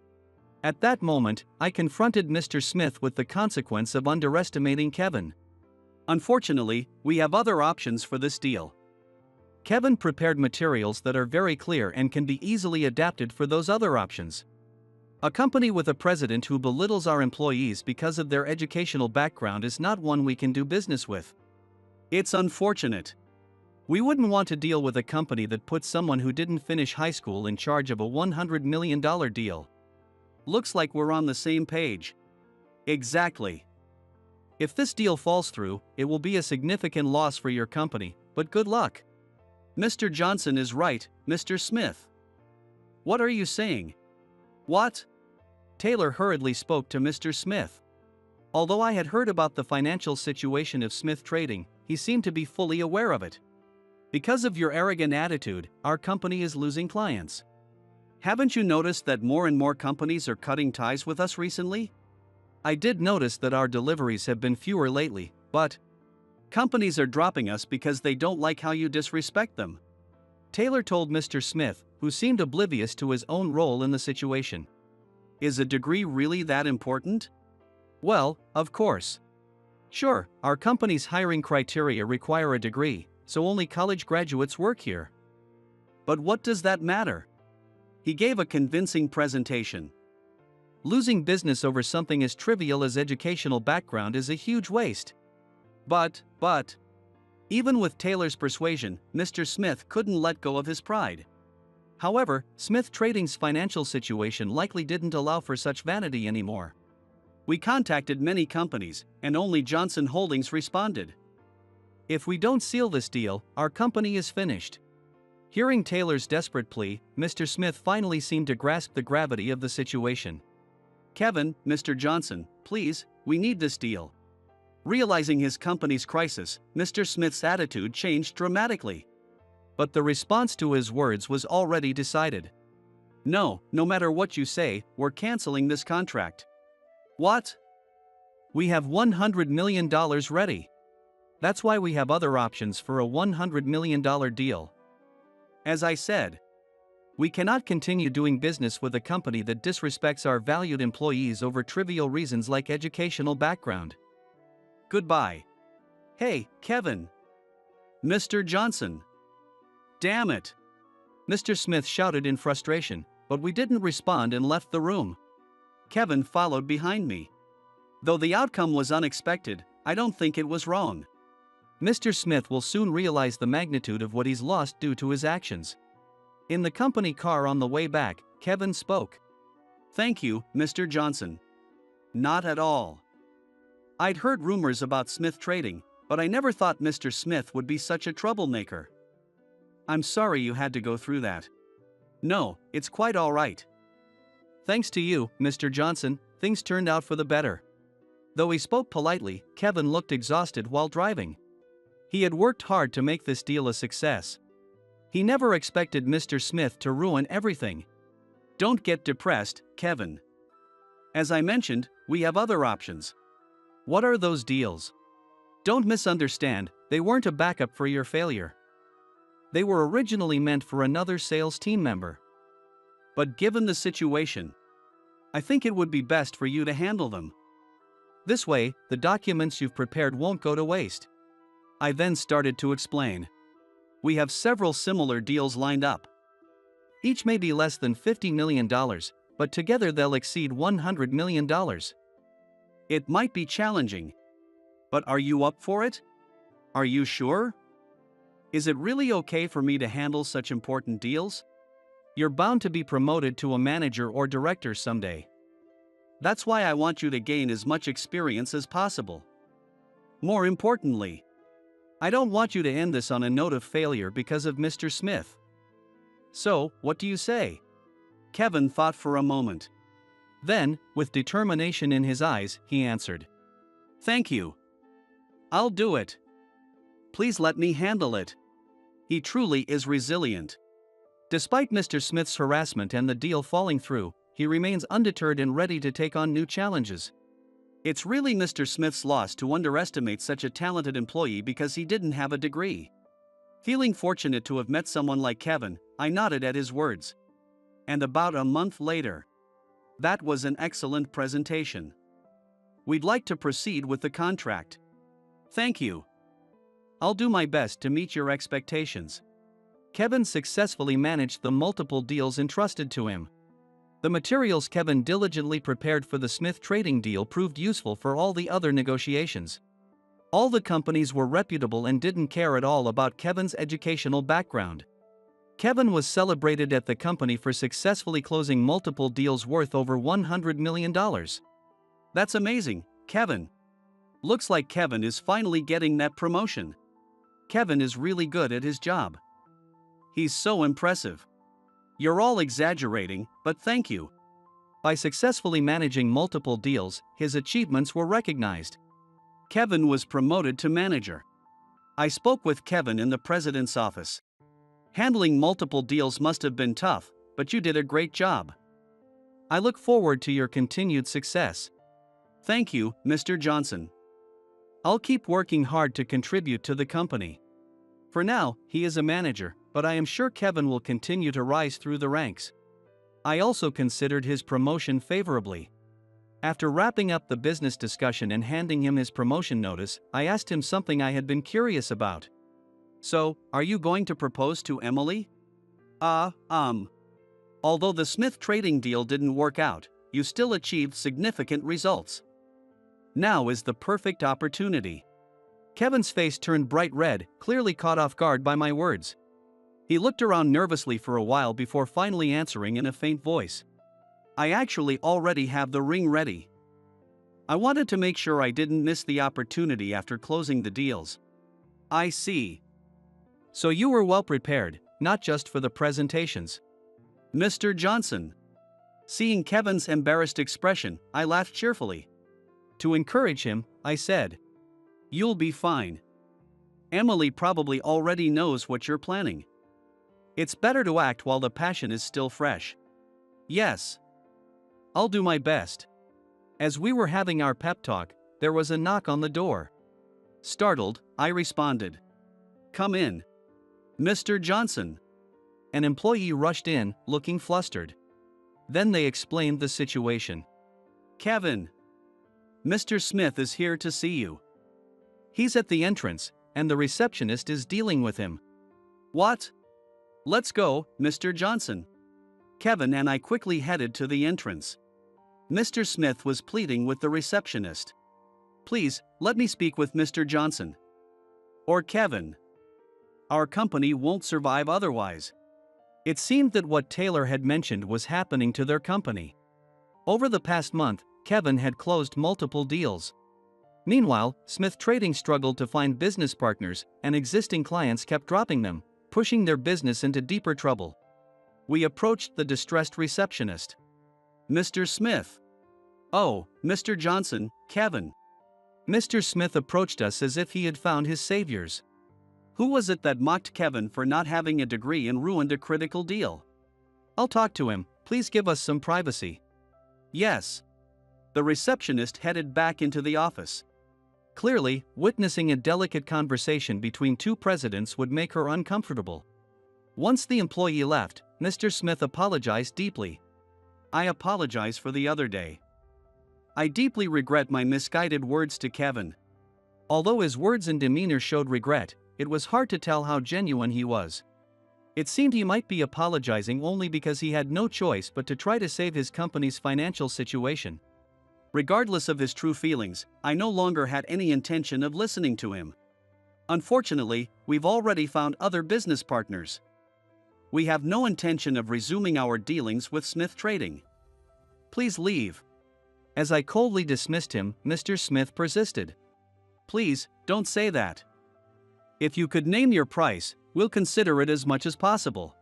At that moment, I confronted Mr. Smith with the consequence of underestimating Kevin. "Unfortunately, we have other options for this deal." Kevin prepared materials that are very clear and can be easily adapted for those other options. A company with a president who belittles our employees because of their educational background is not one we can do business with. It's unfortunate. We wouldn't want to deal with a company that puts someone who didn't finish high school in charge of a $100 million deal. Looks like we're on the same page. Exactly. If this deal falls through, it will be a significant loss for your company, but good luck. Mr. Johnson is right, Mr. Smith. What are you saying? What? Taylor hurriedly spoke to Mr. Smith. Although I had heard about the financial situation of Smith Trading, he seemed to be fully aware of it. Because of your arrogant attitude, our company is losing clients. Haven't you noticed that more and more companies are cutting ties with us recently? I did notice that our deliveries have been fewer lately, but companies are dropping us because they don't like how you disrespect them. Taylor told Mr. Smith, who seemed oblivious to his own role in the situation. Is a degree really that important? Well, of course. Sure, our company's hiring criteria require a degree, so only college graduates work here. But what does that matter? He gave a convincing presentation. Losing business over something as trivial as educational background is a huge waste. But, even with Taylor's persuasion, Mr. Smith couldn't let go of his pride. However, Smith Trading's financial situation likely didn't allow for such vanity anymore. We contacted many companies, and only Johnson Holdings responded. If we don't seal this deal, our company is finished. Hearing Taylor's desperate plea, Mr. Smith finally seemed to grasp the gravity of the situation. Kevin, Mr. Johnson, please, we need this deal. Realizing his company's crisis, Mr. Smith's attitude changed dramatically. But the response to his words was already decided. No matter what you say, we're canceling this contract. What? We have $100 million ready. That's why we have other options for a $100 million deal. As I said, we cannot continue doing business with a company that disrespects our valued employees over trivial reasons like educational background. Goodbye. Hey, Kevin. Mr. Johnson. Damn it. Mr. Smith shouted in frustration, but we didn't respond and left the room. Kevin followed behind me. Though the outcome was unexpected, I don't think it was wrong. Mr. Smith will soon realize the magnitude of what he's lost due to his actions. In the company car on the way back, Kevin spoke. Thank you, Mr. Johnson. Not at all. I'd heard rumors about Smith Trading, but I never thought Mr. Smith would be such a troublemaker. I'm sorry you had to go through that. No, it's quite all right. Thanks to you, Mr. Johnson, things turned out for the better. Though he spoke politely, Kevin looked exhausted while driving. He had worked hard to make this deal a success. He never expected Mr. Smith to ruin everything. Don't get depressed, Kevin. As I mentioned, we have other options. What are those deals? Don't misunderstand, they weren't a backup for your failure. They were originally meant for another sales team member. But given the situation, I think it would be best for you to handle them. This way, the documents you've prepared won't go to waste. I then started to explain. We have several similar deals lined up. Each may be less than $50 million, but together they'll exceed $100 million. It might be challenging. But are you up for it? Are you sure? Is it really okay for me to handle such important deals? You're bound to be promoted to a manager or director someday. That's why I want you to gain as much experience as possible. More importantly, I don't want you to end this on a note of failure because of Mr. Smith. So, what do you say? Kevin thought for a moment. Then, with determination in his eyes, he answered, "Thank you. I'll do it. Please let me handle it." He truly is resilient. Despite Mr. Smith's harassment and the deal falling through, he remains undeterred and ready to take on new challenges. It's really Mr. Smith's loss to underestimate such a talented employee because he didn't have a degree. Feeling fortunate to have met someone like Kevin, I nodded at his words. And about a month later, that was an excellent presentation. We'd like to proceed with the contract. Thank you. I'll do my best to meet your expectations. Kevin successfully managed the multiple deals entrusted to him. The materials Kevin diligently prepared for the Smith trading deal proved useful for all the other negotiations. All the companies were reputable and didn't care at all about Kevin's educational background. Kevin was celebrated at the company for successfully closing multiple deals worth over $100 million. That's amazing, Kevin. Looks like Kevin is finally getting that promotion. Kevin is really good at his job. He's so impressive. You're all exaggerating, but thank you. By successfully managing multiple deals, his achievements were recognized. Kevin was promoted to manager. I spoke with Kevin in the president's office. Handling multiple deals must have been tough, but you did a great job. I look forward to your continued success. Thank you, Mr. Johnson. I'll keep working hard to contribute to the company. For now, he is a manager, but I am sure Kevin will continue to rise through the ranks. I also considered his promotion favorably. After wrapping up the business discussion and handing him his promotion notice, I asked him something I had been curious about. So, are you going to propose to Emily? Although the Smith trading deal didn't work out, you still achieved significant results. Now is the perfect opportunity. Kevin's face turned bright red, clearly caught off guard by my words. He looked around nervously for a while before finally answering in a faint voice. I actually already have the ring ready. I wanted to make sure I didn't miss the opportunity after closing the deals. I see. So you were well prepared, not just for the presentations. Mr. Johnson. Seeing Kevin's embarrassed expression, I laughed cheerfully. To encourage him, I said, "You'll be fine. Emily probably already knows what you're planning. It's better to act while the passion is still fresh." Yes. I'll do my best. As we were having our pep talk, there was a knock on the door. Startled, I responded, "Come in. Mr. Johnson." An employee rushed in, looking flustered. Then they explained the situation. "Kevin, Mr. Smith is here to see you. He's at the entrance, and the receptionist is dealing with him." "What? Let's go, Mr. Johnson." Kevin and I quickly headed to the entrance. Mr. Smith was pleading with the receptionist. "Please, let me speak with Mr. Johnson. Or Kevin. Our company won't survive otherwise." It seemed that what Taylor had mentioned was happening to their company. Over the past month, Kevin had closed multiple deals. Meanwhile, Smith Trading struggled to find business partners, and existing clients kept dropping them, pushing their business into deeper trouble. We approached the distressed receptionist. "Mr. Smith." "Oh, Mr. Johnson, Kevin." Mr. Smith approached us as if he had found his saviors. Who was it that mocked Kevin for not having a degree and ruined a critical deal? "I'll talk to him, please give us some privacy." "Yes." The receptionist headed back into the office. Clearly, witnessing a delicate conversation between two presidents would make her uncomfortable. Once the employee left, Mr. Smith apologized deeply. "I apologize for the other day. I deeply regret my misguided words to Kevin." Although his words and demeanor showed regret, it was hard to tell how genuine he was. It seemed he might be apologizing only because he had no choice but to try to save his company's financial situation. Regardless of his true feelings, I no longer had any intention of listening to him. Unfortunately, we've already found other business partners. We have no intention of resuming our dealings with Smith Trading. Please leave." As I coldly dismissed him, Mr. Smith persisted. "Please, don't say that. If you could name your price, we'll consider it as much as possible.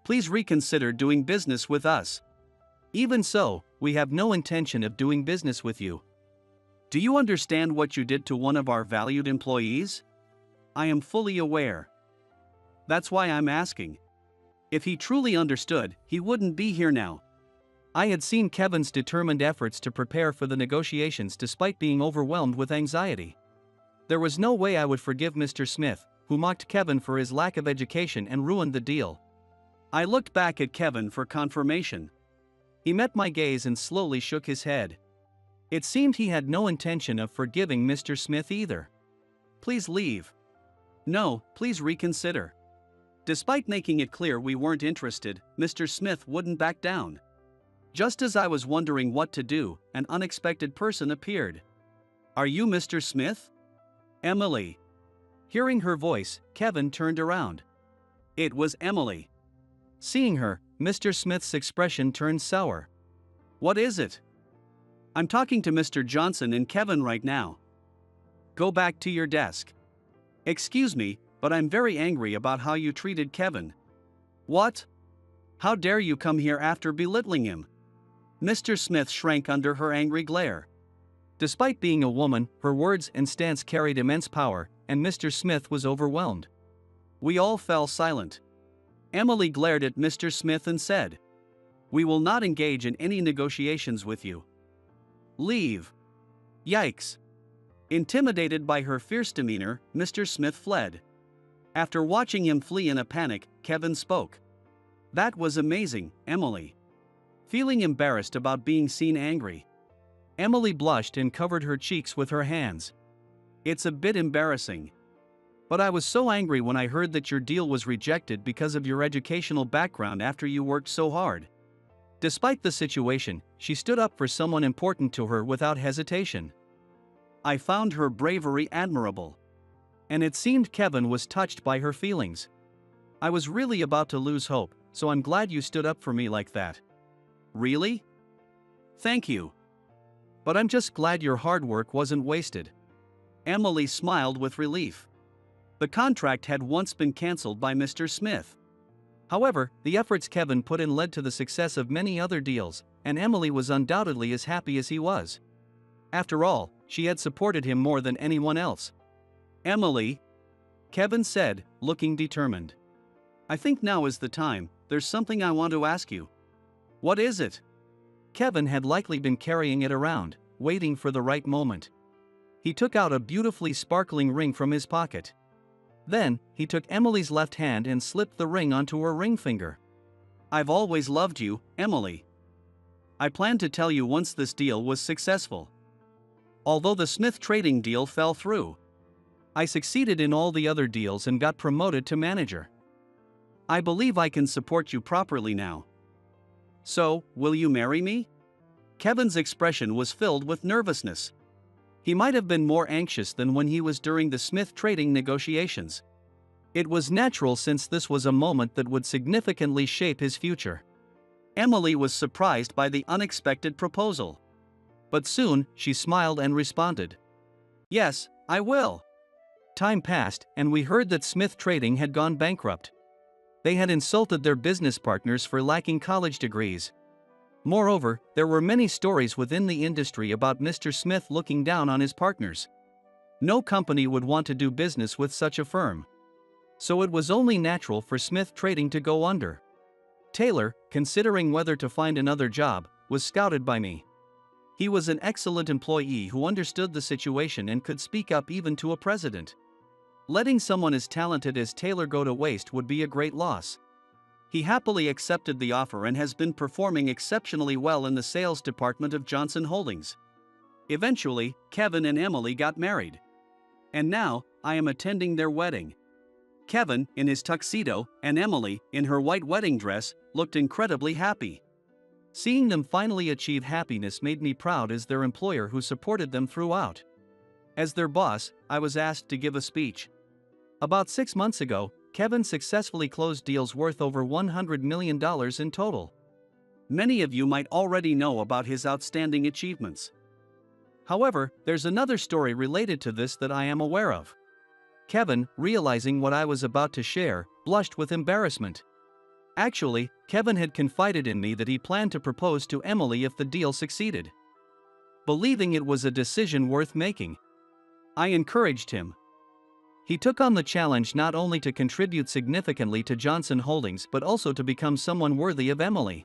Please reconsider doing business with us." Even so, we have no intention of doing business with you. Do you understand what you did to one of our valued employees? I am fully aware. That's why I'm asking. If he truly understood, he wouldn't be here now. I had seen Kevin's determined efforts to prepare for the negotiations despite being overwhelmed with anxiety. There was no way I would forgive Mr. Smith, who mocked Kevin for his lack of education and ruined the deal. I looked back at Kevin for confirmation. He met my gaze and slowly shook his head. It seemed he had no intention of forgiving Mr. Smith either. Please leave. No, please reconsider. Despite making it clear we weren't interested, Mr. Smith wouldn't back down. Just as I was wondering what to do, an unexpected person appeared. Are you Mr. Smith? Emily. Hearing her voice, Kevin turned around. It was Emily. Seeing her, Mr. Smith's expression turned sour. What is it? I'm talking to Mr. Johnson and Kevin right now. Go back to your desk. Excuse me, but I'm very angry about how you treated Kevin. What? How dare you come here after belittling him? Mr. Smith shrank under her angry glare. Despite being a woman, her words and stance carried immense power, and Mr. Smith was overwhelmed. We all fell silent. Emily glared at Mr. Smith and said, "We will not engage in any negotiations with you. Leave." Yikes. Intimidated by her fierce demeanor, Mr. Smith fled. After watching him flee in a panic, Kevin spoke. That was amazing, Emily. Feeling embarrassed about being seen angry, Emily blushed and covered her cheeks with her hands. It's a bit embarrassing. But I was so angry when I heard that your deal was rejected because of your educational background after you worked so hard. Despite the situation, she stood up for someone important to her without hesitation. I found her bravery admirable. And it seemed Kevin was touched by her feelings. I was really about to lose hope, so I'm glad you stood up for me like that. Really? Thank you. But I'm just glad your hard work wasn't wasted. Emily smiled with relief. The contract had once been cancelled by Mr. Smith. However, the efforts Kevin put in led to the success of many other deals, and Emily was undoubtedly as happy as he was. After all, she had supported him more than anyone else. Emily, Kevin said, looking determined. I think now is the time. There's something I want to ask you. What is it? Kevin had likely been carrying it around, waiting for the right moment. He took out a beautifully sparkling ring from his pocket. Then, he took Emily's left hand and slipped the ring onto her ring finger. I've always loved you, Emily. I planned to tell you once this deal was successful. Although the Smith trading deal fell through, I succeeded in all the other deals and got promoted to manager. I believe I can support you properly now. So, will you marry me? Kevin's expression was filled with nervousness. He might have been more anxious than when he was during the Smith trading negotiations. It was natural since this was a moment that would significantly shape his future. Emily was surprised by the unexpected proposal. But soon, she smiled and responded. Yes, I will. Time passed, and we heard that Smith Trading had gone bankrupt. They had insulted their business partners for lacking college degrees. Moreover, there were many stories within the industry about Mr. Smith looking down on his partners. No company would want to do business with such a firm. So it was only natural for Smith Trading to go under. Taylor, considering whether to find another job, was scouted by me. He was an excellent employee who understood the situation and could speak up even to a president. Letting someone as talented as Taylor go to waste would be a great loss. He happily accepted the offer and has been performing exceptionally well in the sales department of Johnson Holdings. Eventually, Kevin and Emily got married. And now, I am attending their wedding. Kevin, in his tuxedo, and Emily, in her white wedding dress, looked incredibly happy. Seeing them finally achieve happiness made me proud as their employer who supported them throughout. As their boss, I was asked to give a speech. About 6 months ago, Kevin successfully closed deals worth over $100 million in total. Many of you might already know about his outstanding achievements. However, there's another story related to this that I am aware of. Kevin, realizing what I was about to share, blushed with embarrassment. Actually, Kevin had confided in me that he planned to propose to Emily if the deal succeeded. Believing it was a decision worth making, I encouraged him. He took on the challenge not only to contribute significantly to Johnson Holdings but also to become someone worthy of Emily.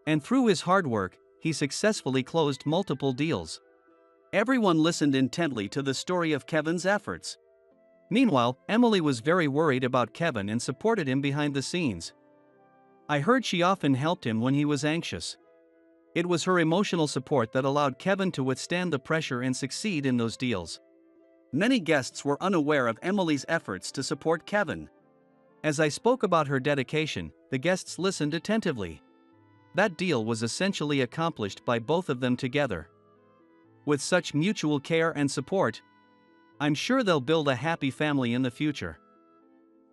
And through his hard work, he successfully closed multiple deals. Everyone listened intently to the story of Kevin's efforts. Meanwhile, Emily was very worried about Kevin and supported him behind the scenes. I heard she often helped him when he was anxious. It was her emotional support that allowed Kevin to withstand the pressure and succeed in those deals. Many guests were unaware of Emily's efforts to support Kevin. As I spoke about her dedication, the guests listened attentively. That deal was essentially accomplished by both of them together. With such mutual care and support, I'm sure they'll build a happy family in the future.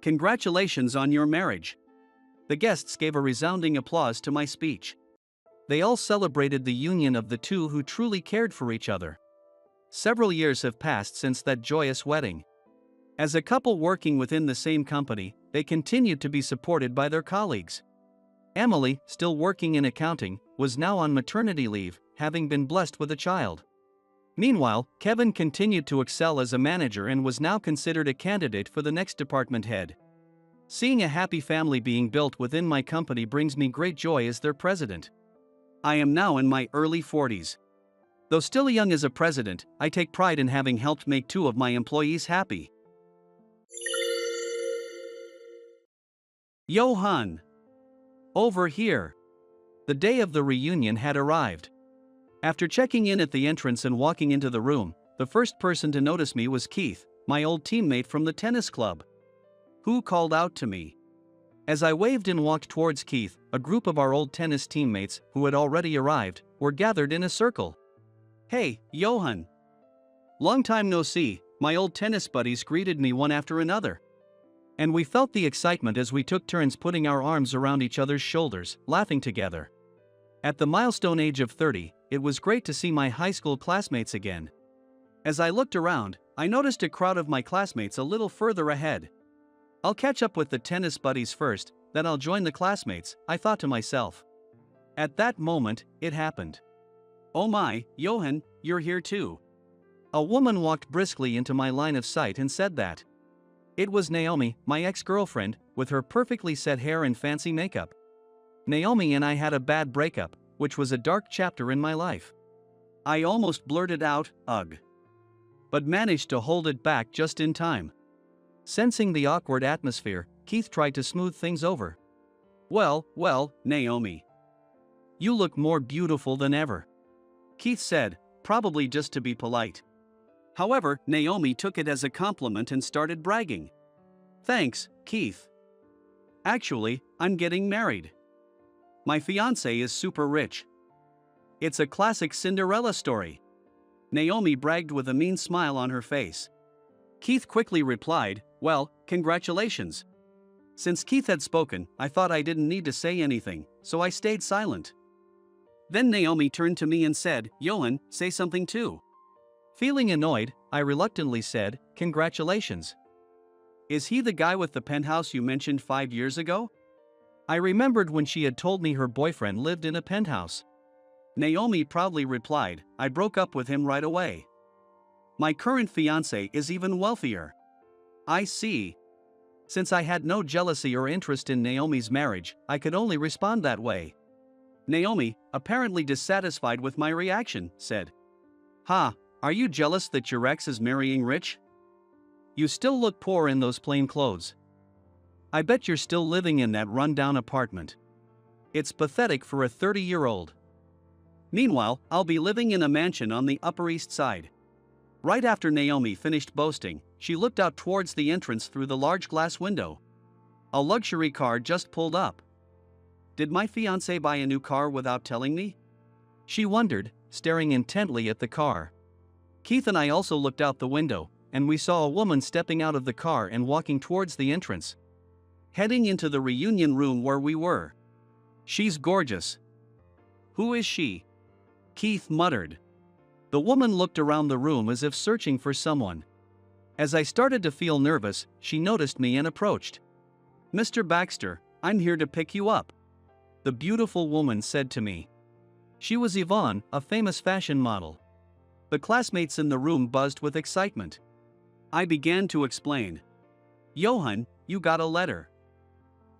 Congratulations on your marriage. The guests gave a resounding applause to my speech. They all celebrated the union of the two who truly cared for each other. Several years have passed since that joyous wedding. As a couple working within the same company, they continued to be supported by their colleagues. Emily, still working in accounting, was now on maternity leave, having been blessed with a child. Meanwhile, Kevin continued to excel as a manager and was now considered a candidate for the next department head. Seeing a happy family being built within my company brings me great joy as their president. I am now in my early 40s. Though still young as a president, I take pride in having helped make two of my employees happy. Johan. Over here. The day of the reunion had arrived. After checking in at the entrance and walking into the room, the first person to notice me was Keith, my old teammate from the tennis club. Who called out to me? As I waved and walked towards Keith, a group of our old tennis teammates, who had already arrived, were gathered in a circle. Hey, Johan. Long time no see, my old tennis buddies greeted me one after another. And we felt the excitement as we took turns putting our arms around each other's shoulders, laughing together. At the milestone age of 30, it was great to see my high school classmates again. As I looked around, I noticed a crowd of my classmates a little further ahead. I'll catch up with the tennis buddies first, then I'll join the classmates, I thought to myself. At that moment, it happened. Oh my, Johan, you're here too. A woman walked briskly into my line of sight and said that. It was Naomi, my ex-girlfriend, with her perfectly set hair and fancy makeup. Naomi and I had a bad breakup, which was a dark chapter in my life. I almost blurted out, ugh. But managed to hold it back just in time. Sensing the awkward atmosphere, Keith tried to smooth things over. Well, Naomi. You look more beautiful than ever. Keith said, probably just to be polite. However, Naomi took it as a compliment and started bragging. Thanks, Keith. Actually, I'm getting married. My fiancé is super rich. It's a classic Cinderella story. Naomi bragged with a mean smile on her face. Keith quickly replied, well, congratulations. Since Keith had spoken, I thought I didn't need to say anything, so I stayed silent. Then Naomi turned to me and said, Johan, say something too. Feeling annoyed, I reluctantly said, congratulations. Is he the guy with the penthouse you mentioned 5 years ago? I remembered when she had told me her boyfriend lived in a penthouse. Naomi proudly replied, I broke up with him right away. My current fiancé is even wealthier. I see. Since I had no jealousy or interest in Naomi's marriage, I could only respond that way. Naomi, apparently dissatisfied with my reaction, said, Ha, are you jealous that your ex is marrying rich? You still look poor in those plain clothes. I bet you're still living in that run-down apartment. It's pathetic for a 30-year-old. Meanwhile, I'll be living in a mansion on the Upper East Side. Right after Naomi finished boasting, she looked out towards the entrance through the large glass window. A luxury car just pulled up. Did my fiancé buy a new car without telling me? She wondered, staring intently at the car. Keith and I also looked out the window, and we saw a woman stepping out of the car and walking towards the entrance. Heading into the reunion room where we were. She's gorgeous. Who is she? Keith muttered. The woman looked around the room as if searching for someone. As I started to feel nervous, she noticed me and approached. Mr. Baxter, I'm here to pick you up," the beautiful woman said to me. She was Yvonne, a famous fashion model. The classmates in the room buzzed with excitement. I began to explain. "Johan, you got a letter.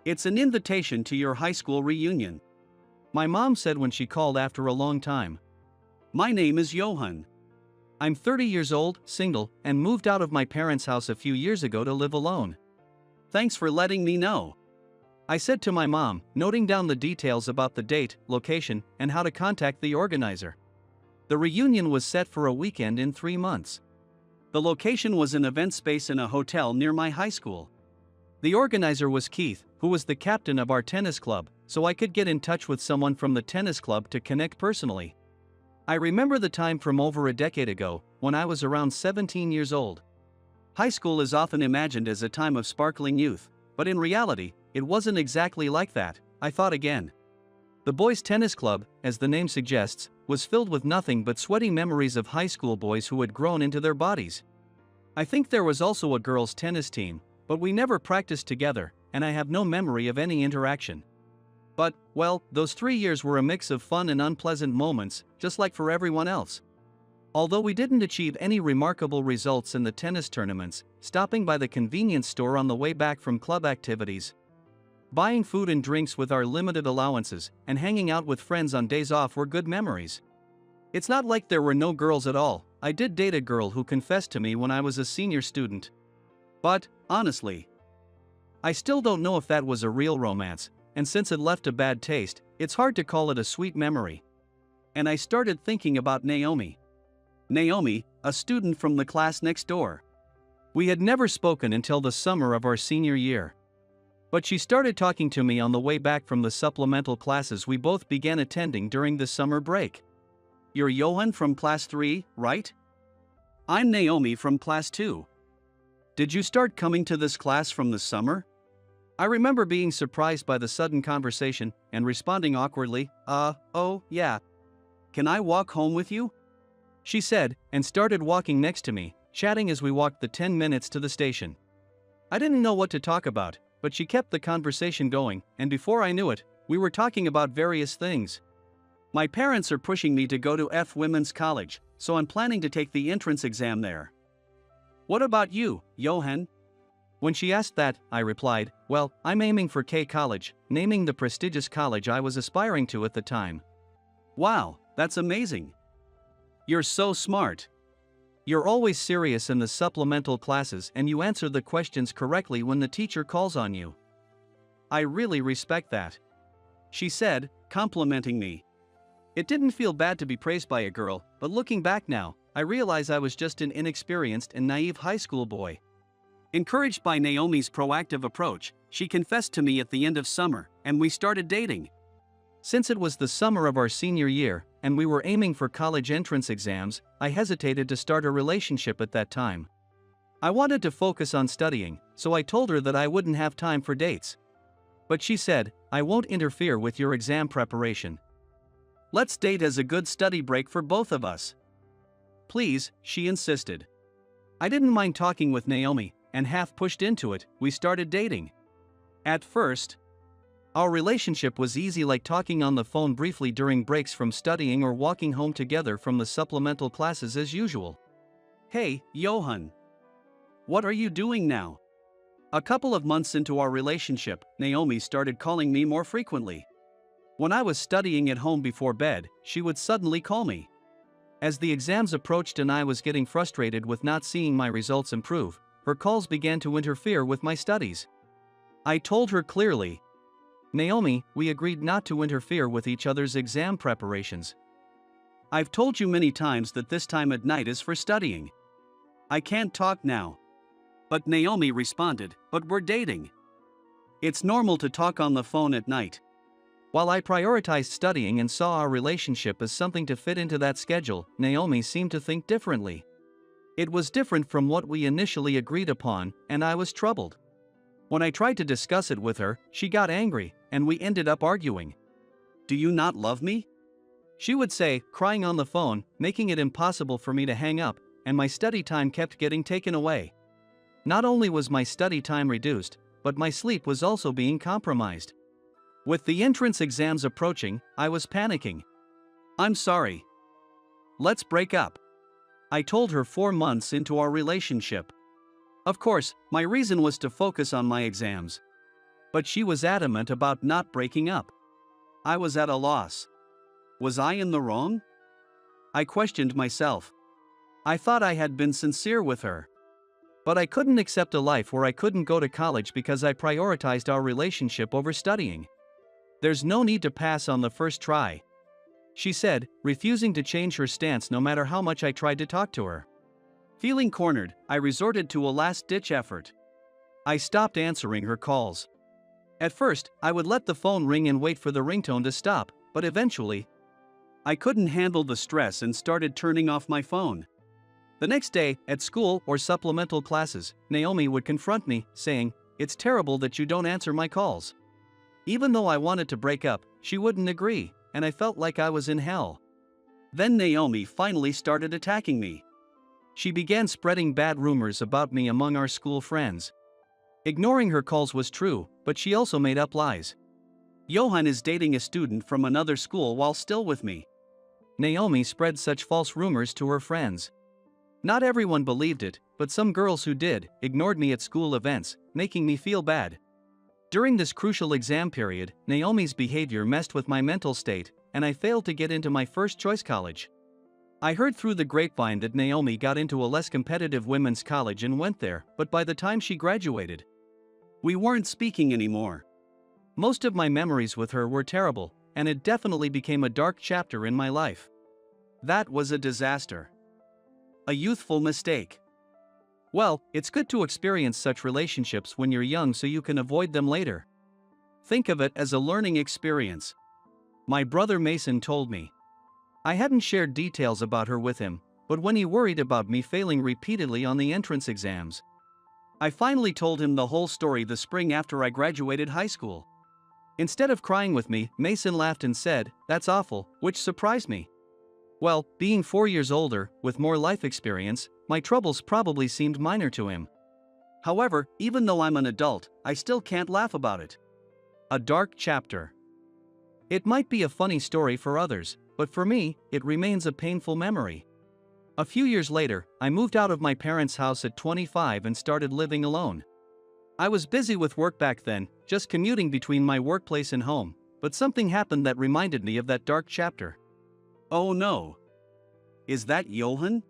It's an invitation to your high school reunion," my mom said when she called after a long time. "My name is Johan. I'm 30 years old, single, and moved out of my parents' house a few years ago to live alone. Thanks for letting me know," I said to my mom, noting down the details about the date, location, and how to contact the organizer. The reunion was set for a weekend in 3 months. The location was an event space in a hotel near my high school. The organizer was Keith, who was the captain of our tennis club, so I could get in touch with someone from the tennis club to connect personally. I remember the time from over a decade ago, when I was around 17 years old. High school is often imagined as a time of sparkling youth, but in reality, it wasn't exactly like that, I thought again. The boys' tennis club, as the name suggests, was filled with nothing but sweaty memories of high school boys who had grown into their bodies. I think there was also a girls' tennis team, but we never practiced together, and I have no memory of any interaction. But, well, those 3 years were a mix of fun and unpleasant moments, just like for everyone else. Although we didn't achieve any remarkable results in the tennis tournaments, stopping by the convenience store on the way back from club activities, buying food and drinks with our limited allowances, and hanging out with friends on days off were good memories. It's not like there were no girls at all. I did date a girl who confessed to me when I was a senior student. But, honestly, I still don't know if that was a real romance, and since it left a bad taste, it's hard to call it a sweet memory. And I started thinking about Naomi. Naomi, a student from the class next door. We had never spoken until the summer of our senior year. But she started talking to me on the way back from the supplemental classes we both began attending during the summer break. "You're Johan from class 3, right?" "I'm Naomi from class 2. Did you start coming to this class from the summer?" I remember being surprised by the sudden conversation and responding awkwardly, "Oh, yeah. Can I walk home with you?" she said, and started walking next to me, chatting as we walked the 10 minutes to the station. I didn't know what to talk about, but she kept the conversation going, and before I knew it, we were talking about various things. "My parents are pushing me to go to Women's College, so I'm planning to take the entrance exam there. What about you, Johan?" When she asked that, I replied, "Well, I'm aiming for K College," naming the prestigious college I was aspiring to at the time. "Wow, that's amazing. You're so smart. You're always serious in the supplemental classes and you answer the questions correctly when the teacher calls on you. I really respect that," she said, complimenting me. It didn't feel bad to be praised by a girl, but looking back now, I realize I was just an inexperienced and naive high school boy. Encouraged by Naomi's proactive approach, she confessed to me at the end of summer, and we started dating. Since it was the summer of our senior year, and we were aiming for college entrance exams, I hesitated to start a relationship at that time. I wanted to focus on studying, so I told her that I wouldn't have time for dates. But she said, "I won't interfere with your exam preparation. Let's date as a good study break for both of us. Please," she insisted. I didn't mind talking with Naomi, and half pushed into it, we started dating. At first, our relationship was easy, like talking on the phone briefly during breaks from studying or walking home together from the supplemental classes as usual. "Hey, Johan. What are you doing now?" A couple of months into our relationship, Naomi started calling me more frequently. When I was studying at home before bed, she would suddenly call me. As the exams approached and I was getting frustrated with not seeing my results improve, her calls began to interfere with my studies. I told her clearly, "Naomi, we agreed not to interfere with each other's exam preparations. I've told you many times that this time at night is for studying. I can't talk now." But Naomi responded, "But we're dating. It's normal to talk on the phone at night." While I prioritized studying and saw our relationship as something to fit into that schedule, Naomi seemed to think differently. It was different from what we initially agreed upon, and I was troubled. When I tried to discuss it with her, she got angry, and we ended up arguing. "Do you not love me?" she would say, crying on the phone, making it impossible for me to hang up, and my study time kept getting taken away. Not only was my study time reduced, but my sleep was also being compromised. With the entrance exams approaching, I was panicking. "I'm sorry. Let's break up," I told her 4 months into our relationship. Of course, my reason was to focus on my exams. But she was adamant about not breaking up. I was at a loss. Was I in the wrong? I questioned myself. I thought I had been sincere with her. But I couldn't accept a life where I couldn't go to college because I prioritized our relationship over studying. "There's no need to pass on the first try," she said, refusing to change her stance no matter how much I tried to talk to her. Feeling cornered, I resorted to a last-ditch effort. I stopped answering her calls. At first, I would let the phone ring and wait for the ringtone to stop, but eventually, I couldn't handle the stress and started turning off my phone. The next day, at school or supplemental classes, Naomi would confront me, saying, "It's terrible that you don't answer my calls." Even though I wanted to break up, she wouldn't agree, and I felt like I was in hell. Then Naomi finally started attacking me. She began spreading bad rumors about me among our school friends. Ignoring her calls was true, but she also made up lies. "Johan is dating a student from another school while still with me." Naomi spread such false rumors to her friends. Not everyone believed it, but some girls who did ignored me at school events, making me feel bad. During this crucial exam period, Naomi's behavior messed with my mental state, and I failed to get into my first choice college. I heard through the grapevine that Naomi got into a less competitive women's college and went there, but by the time she graduated, we weren't speaking anymore. Most of my memories with her were terrible, and it definitely became a dark chapter in my life. That was a disaster. A youthful mistake. Well, it's good to experience such relationships when you're young so you can avoid them later. Think of it as a learning experience. My brother Mason told me. I hadn't shared details about her with him, but when he worried about me failing repeatedly on the entrance exams, I finally told him the whole story the spring after I graduated high school. Instead of crying with me, Mason laughed and said, "That's awful," which surprised me. Well, being 4 years older, with more life experience, my troubles probably seemed minor to him. However, even though I'm an adult, I still can't laugh about it. A dark chapter. It might be a funny story for others, but for me, it remains a painful memory. A few years later, I moved out of my parents' house at 25 and started living alone. I was busy with work back then, just commuting between my workplace and home, but something happened that reminded me of that dark chapter. Oh no. Is that Johan?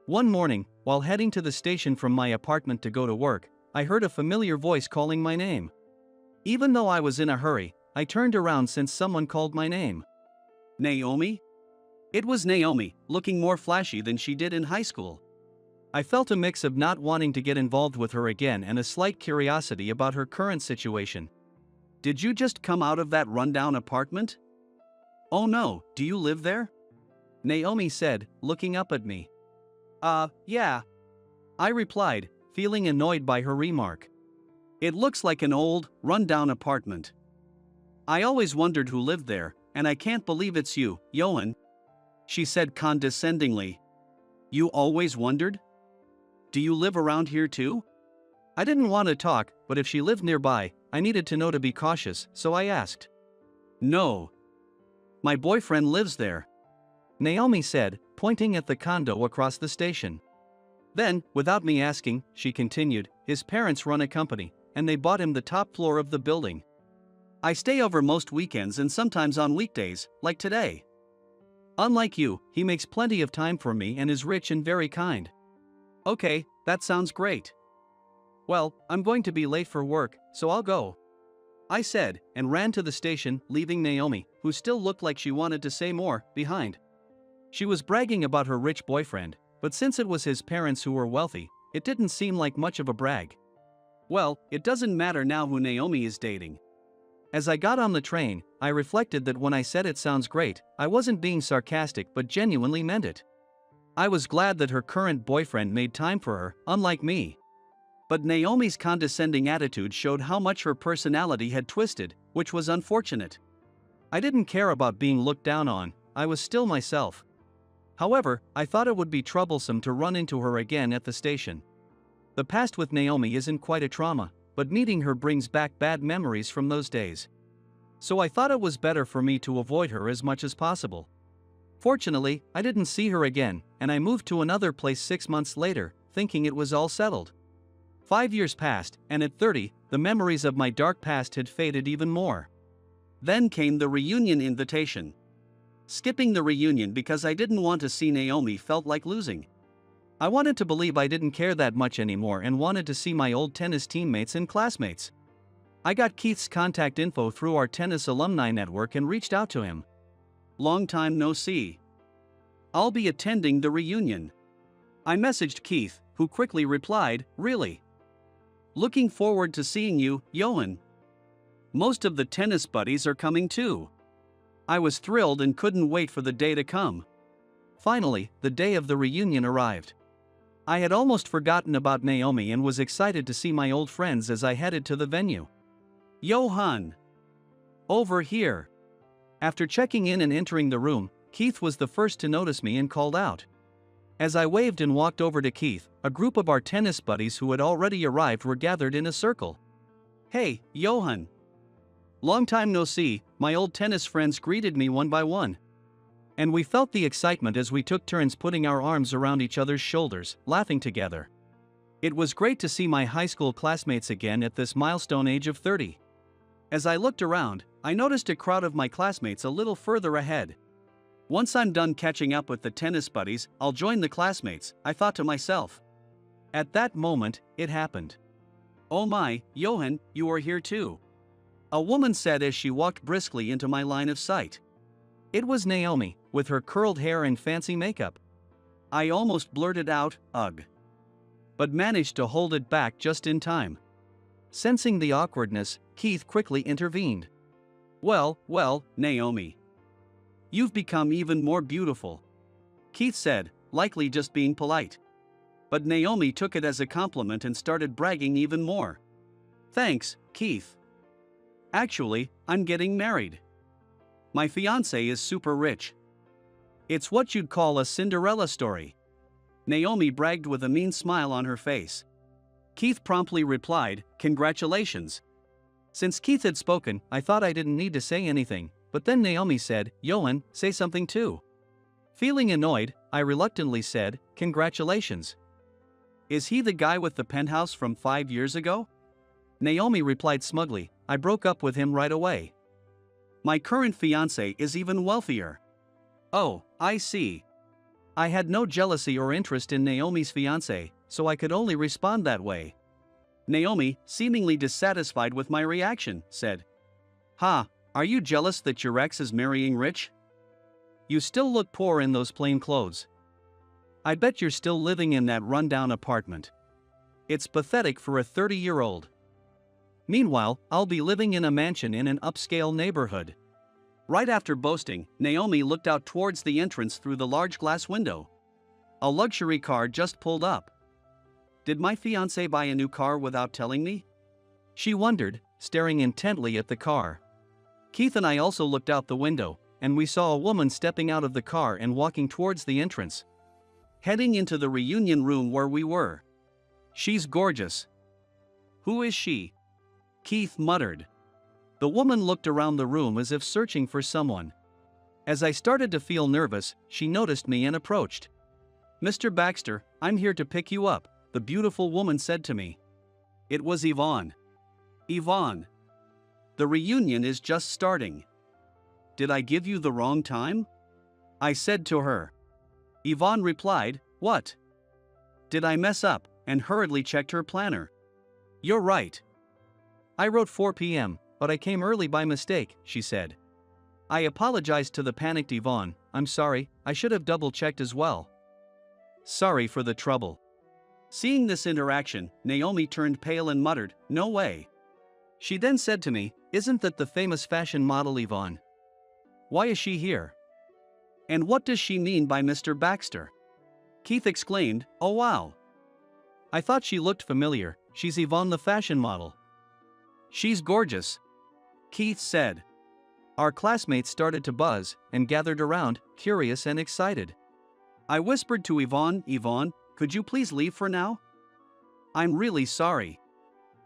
One morning, while heading to the station from my apartment to go to work, I heard a familiar voice calling my name. Even though I was in a hurry, I turned around since someone called my name. Naomi? It was Naomi, looking more flashy than she did in high school. I felt a mix of not wanting to get involved with her again and a slight curiosity about her current situation. "Did you just come out of that rundown apartment?" "Oh no, do you live there?" Naomi said, looking up at me. Yeah," I replied, feeling annoyed by her remark. "It looks like an old, rundown apartment. I always wondered who lived there, and I can't believe it's you, Johan," she said condescendingly. "You always wondered? Do you live around here too?" I didn't want to talk, but if she lived nearby, I needed to know to be cautious, so I asked. "No. My boyfriend lives there," Naomi said, pointing at the condo across the station. Then, without me asking, she continued, "His parents run a company, and they bought him the top floor of the building. I stay over most weekends and sometimes on weekdays, like today. Unlike you, he makes plenty of time for me and is rich and very kind." "Okay, that sounds great. Well, I'm going to be late for work, so I'll go," I said, and ran to the station, leaving Naomi, who still looked like she wanted to say more, behind. She was bragging about her rich boyfriend, but since it was his parents who were wealthy, it didn't seem like much of a brag. Well, it doesn't matter now who Naomi is dating. As I got on the train, I reflected that when I said it sounds great, I wasn't being sarcastic but genuinely meant it. I was glad that her current boyfriend made time for her, unlike me. But Naomi's condescending attitude showed how much her personality had twisted, which was unfortunate. I didn't care about being looked down on, I was still myself. However, I thought it would be troublesome to run into her again at the station. The past with Naomi isn't quite a trauma, but meeting her brings back bad memories from those days. So I thought it was better for me to avoid her as much as possible. Fortunately, I didn't see her again, and I moved to another place 6 months later, thinking it was all settled. 5 years passed, and at 30, the memories of my dark past had faded even more. Then came the reunion invitation. Skipping the reunion because I didn't want to see Naomi felt like losing. I wanted to believe I didn't care that much anymore and wanted to see my old tennis teammates and classmates. I got Keith's contact info through our tennis alumni network and reached out to him. Long time no see. I'll be attending the reunion. I messaged Keith, who quickly replied, really? Looking forward to seeing you, Johan. Most of the tennis buddies are coming too. I was thrilled and couldn't wait for the day to come. Finally, the day of the reunion arrived. I had almost forgotten about Naomi and was excited to see my old friends as I headed to the venue. Johan! Over here! After checking in and entering the room, Keith was the first to notice me and called out. As I waved and walked over to Keith, a group of our tennis buddies who had already arrived were gathered in a circle. Hey, Johan! Long time no see, my old tennis friends greeted me one by one. And we felt the excitement as we took turns putting our arms around each other's shoulders, laughing together. It was great to see my high school classmates again at this milestone age of 30. As I looked around, I noticed a crowd of my classmates a little further ahead. Once I'm done catching up with the tennis buddies, I'll join the classmates, I thought to myself. At that moment, it happened. Oh my, Johan, you are here too. A woman said as she walked briskly into my line of sight. It was Naomi, with her curled hair and fancy makeup. I almost blurted out, ugh. But managed to hold it back just in time. Sensing the awkwardness, Keith quickly intervened. Well, Naomi. You've become even more beautiful. Keith said, likely just being polite. But Naomi took it as a compliment and started bragging even more. Thanks, Keith. Actually, I'm getting married. My fiancé is super rich. It's what you'd call a Cinderella story. Naomi bragged with a mean smile on her face. Keith promptly replied, congratulations. Since Keith had spoken, I thought I didn't need to say anything, but then Naomi said, Johan, say something too. Feeling annoyed, I reluctantly said, congratulations. Is he the guy with the penthouse from 5 years ago? Naomi replied smugly, I broke up with him right away. My current fiancé is even wealthier. Oh, I see. I had no jealousy or interest in Naomi's fiancé, so I could only respond that way. Naomi, seemingly dissatisfied with my reaction, said, Ha, are you jealous that your ex is marrying rich? You still look poor in those plain clothes. I bet you're still living in that rundown apartment. It's pathetic for a 30-year-old. Meanwhile, I'll be living in a mansion in an upscale neighborhood. Right after boasting, Naomi looked out towards the entrance through the large glass window. A luxury car just pulled up. Did my fiancé buy a new car without telling me? She wondered, staring intently at the car. Keith and I also looked out the window, and we saw a woman stepping out of the car and walking towards the entrance. Heading into the reunion room where we were. She's gorgeous. Who is she? Keith muttered. The woman looked around the room as if searching for someone. As I started to feel nervous, she noticed me and approached. Mr. Baxter, I'm here to pick you up, the beautiful woman said to me. It was Yvonne. Yvonne. The reunion is just starting. Did I give you the wrong time? I said to her. Yvonne replied, what? Did I mess up, and hurriedly checked her planner. You're right. I wrote 4 p.m., but I came early by mistake, she said. I apologized to the panicked Yvonne, I'm sorry, I should have double-checked as well. Sorry for the trouble. Seeing this interaction, Naomi turned pale and muttered, no way. She then said to me, isn't that the famous fashion model Yvonne? Why is she here? And what does she mean by Mr. Baxter? Keith exclaimed, oh wow. I thought she looked familiar, she's Yvonne the fashion model. She's gorgeous. Keith said. Our classmates started to buzz and gathered around, curious and excited. I whispered to Yvonne, Yvonne, could you please leave for now? I'm really sorry.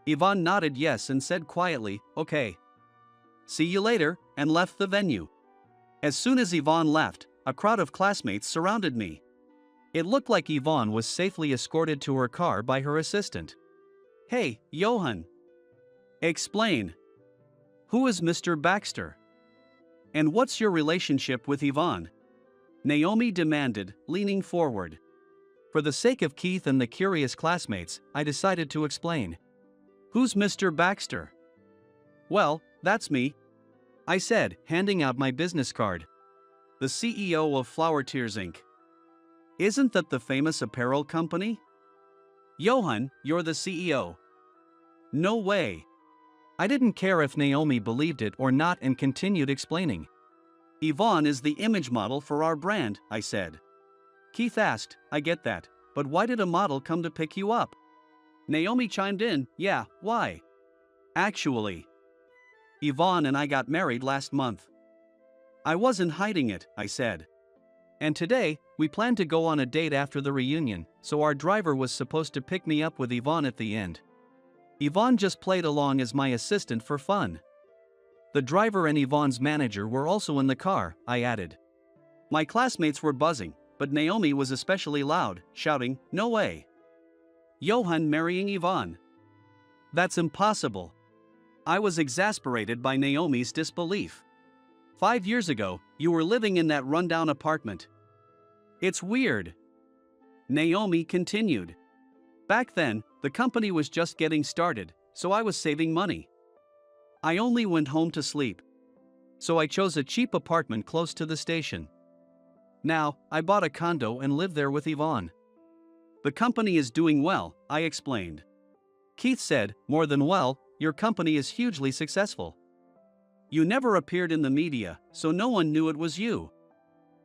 Yvonne nodded yes and said quietly, "Okay. See you later," and left the venue. As soon as Yvonne left, a crowd of classmates surrounded me. It looked like Yvonne was safely escorted to her car by her assistant. "Hey, Johan. Explain. Who is Mr. Baxter? And what's your relationship with Yvonne?" Naomi demanded, leaning forward. For the sake of Keith and the curious classmates, I decided to explain. "Who's Mr. Baxter?" "Well, that's me," I said, handing out my business card. "The CEO of Flower Tears Inc. Isn't that the famous apparel company?" "Johan, you're the CEO." "No way." I didn't care if Naomi believed it or not and continued explaining. "Yvonne is the image model for our brand," I said. Keith asked, "I get that, but why did a model come to pick you up?" Naomi chimed in, "Yeah, why? Actually, Yvonne and I got married last month." "I wasn't hiding it," I said. "And today, we planned to go on a date after the reunion, so our driver was supposed to pick me up with Yvonne at the end. Yvonne just played along as my assistant for fun." The driver and Yvonne's manager were also in the car, I added. My classmates were buzzing, but Naomi was especially loud, shouting, "No way. Johan marrying Yvonne. That's impossible." I was exasperated by Naomi's disbelief. 5 years ago, you were living in that rundown apartment. It's weird. Naomi continued. Back then, the company was just getting started, so I was saving money. I only went home to sleep. So I chose a cheap apartment close to the station. Now, I bought a condo and live there with Yvonne. The company is doing well, I explained. Keith said, "More than well, your company is hugely successful. You never appeared in the media, so no one knew it was you.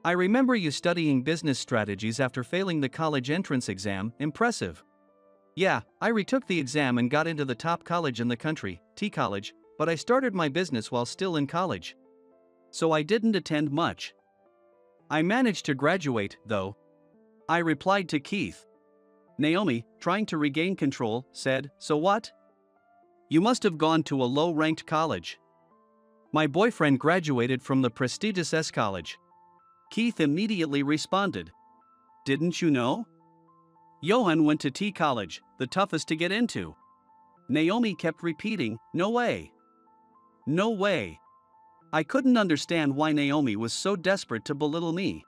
I remember you studying business strategies after failing the college entrance exam, impressive." "Yeah, I retook the exam and got into the top college in the country, T College, but I started my business while still in college. So I didn't attend much. I managed to graduate, though," I replied to Keith. Naomi, trying to regain control, said, "So what? You must have gone to a low-ranked college." "My boyfriend graduated from the prestigious S College." Keith immediately responded, "Didn't you know? Johan went to T College, the toughest to get into." Naomi kept repeating, "No way. No way." I couldn't understand why Naomi was so desperate to belittle me.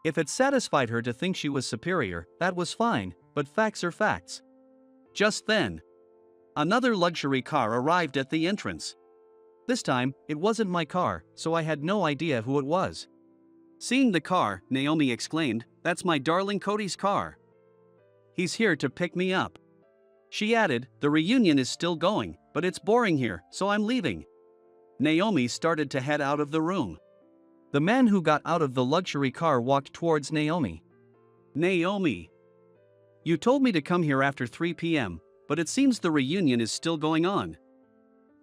If it satisfied her to think she was superior, that was fine, but facts are facts. Just then, another luxury car arrived at the entrance. This time, it wasn't my car, so I had no idea who it was. Seeing the car, Naomi exclaimed, "That's my darling Cody's car. He's here to pick me up." She added, "The reunion is still going, but it's boring here, so I'm leaving." Naomi started to head out of the room. The man who got out of the luxury car walked towards Naomi. "Naomi, you told me to come here after 3 p.m., but it seems the reunion is still going on.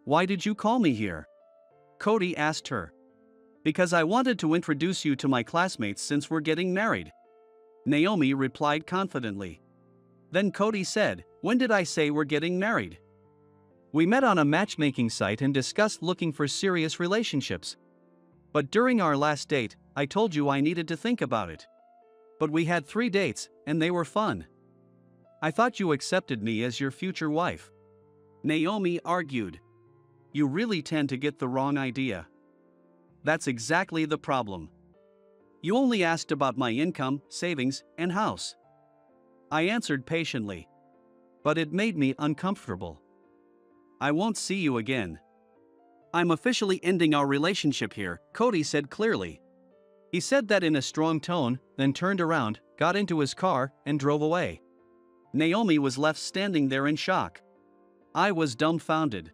Why did you call me here?" Cody asked her. "Because I wanted to introduce you to my classmates since we're getting married," Naomi replied confidently. Then Cody said, "When did I say we're getting married? We met on a matchmaking site and discussed looking for serious relationships. But during our last date, I told you I needed to think about it. But we had 3 dates, and they were fun. I thought you accepted me as your future wife." Naomi argued. "You really tend to get the wrong idea. That's exactly the problem. You only asked about my income, savings, and house." I answered patiently. But it made me uncomfortable. "I won't see you again. I'm officially ending our relationship here," Cody said clearly. He said that in a strong tone, then turned around, got into his car, and drove away. Naomi was left standing there in shock. I was dumbfounded.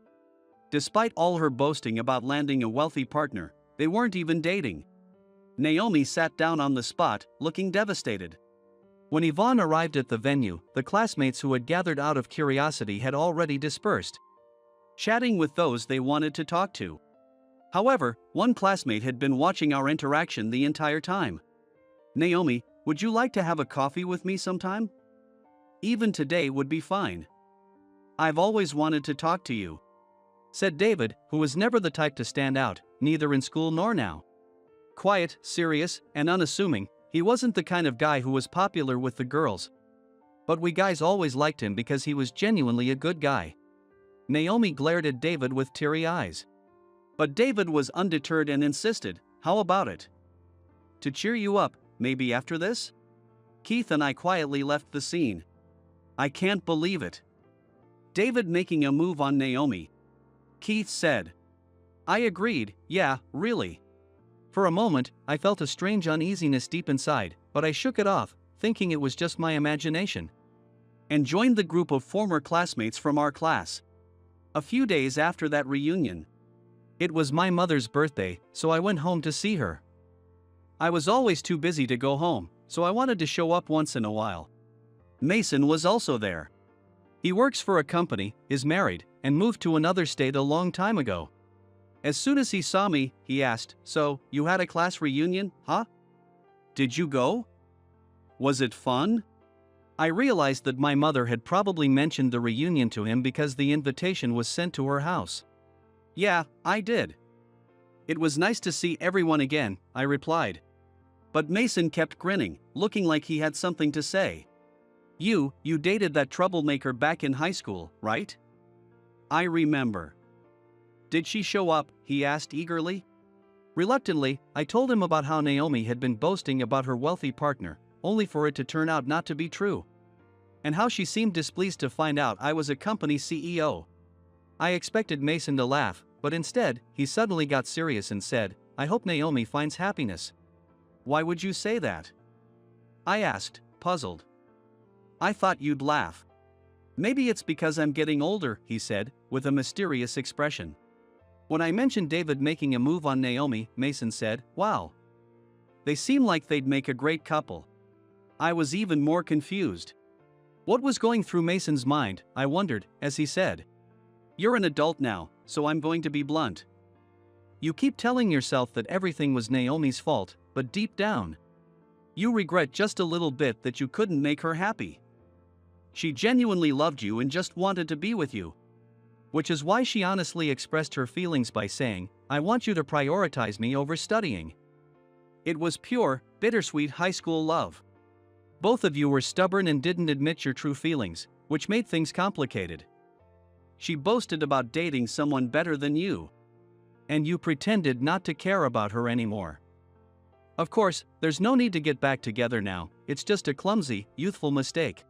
Despite all her boasting about landing a wealthy partner, they weren't even dating. Naomi sat down on the spot, looking devastated. When Yvonne arrived at the venue, the classmates who had gathered out of curiosity had already dispersed, chatting with those they wanted to talk to. However, one classmate had been watching our interaction the entire time. "Naomi, would you like to have a coffee with me sometime? Even today would be fine." I've always wanted to talk to you," said David, who was never the type to stand out, neither in school nor now. Quiet, serious, and unassuming, he wasn't the kind of guy who was popular with the girls. But we guys always liked him because he was genuinely a good guy. Naomi glared at David with teary eyes. But David was undeterred and insisted, "How about it? To cheer you up, maybe after this?" Keith and I quietly left the scene. "I can't believe it." David making a move on Naomi. Keith said. I agreed, "Yeah, really." For a moment, I felt a strange uneasiness deep inside, but I shook it off, thinking it was just my imagination, and joined the group of former classmates from our class. A few days after that reunion, it was my mother's birthday, so I went home to see her. I was always too busy to go home, so I wanted to show up once in a while. Mason was also there. He works for a company, is married, and moved to another state a long time ago. As soon as he saw me, he asked, "So, you had a class reunion, huh? Did you go? Was it fun?" I realized that my mother had probably mentioned the reunion to him because the invitation was sent to her house. "Yeah, I did. It was nice to see everyone again," I replied. But Mason kept grinning, looking like he had something to say. You dated that troublemaker back in high school, right?" "I remember." "Did she show up?" he asked eagerly. Reluctantly, I told him about how Naomi had been boasting about her wealthy partner, only for it to turn out not to be true. And how she seemed displeased to find out I was a company CEO. I expected Mason to laugh, but instead, he suddenly got serious and said, "I hope Naomi finds happiness." "Why would you say that?" I asked, puzzled. "I thought you'd laugh." "Maybe it's because I'm getting older," he said, with a mysterious expression. When I mentioned David making a move on Naomi, Mason said, "Wow. They seem like they'd make a great couple." I was even more confused. What was going through Mason's mind, I wondered, as he said, "You're an adult now, so I'm going to be blunt. You keep telling yourself that everything was Naomi's fault, but deep down, you regret just a little bit that you couldn't make her happy. She genuinely loved you and just wanted to be with you. Which is why she honestly expressed her feelings by saying, 'I want you to prioritize me over studying.' It was pure, bittersweet high school love. Both of you were stubborn and didn't admit your true feelings, which made things complicated. She boasted about dating someone better than you. And you pretended not to care about her anymore. Of course, there's no need to get back together now, it's just a clumsy, youthful mistake.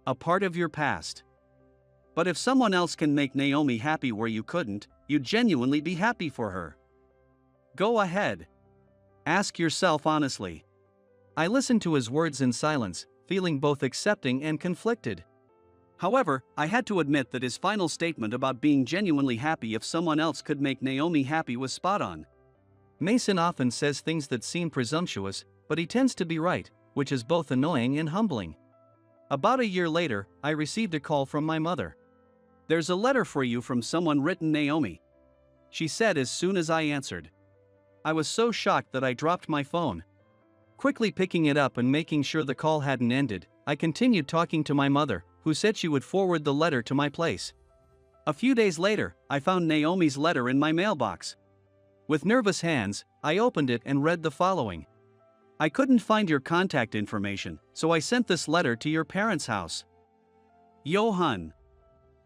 A part of your past. But if someone else can make Naomi happy where you couldn't, you'd genuinely be happy for her. Go ahead. Ask yourself honestly." I listened to his words in silence, feeling both accepting and conflicted. However, I had to admit that his final statement about being genuinely happy if someone else could make Naomi happy was spot on. Mason often says things that seem presumptuous, but he tends to be right, which is both annoying and humbling. About a year later, I received a call from my mother. "There's a letter for you from someone written Naomi," she said as soon as I answered. I was so shocked that I dropped my phone. Quickly picking it up and making sure the call hadn't ended, I continued talking to my mother, who said she would forward the letter to my place. A few days later, I found Naomi's letter in my mailbox. With nervous hands, I opened it and read the following. "I couldn't find your contact information, so I sent this letter to your parents' house. Johan.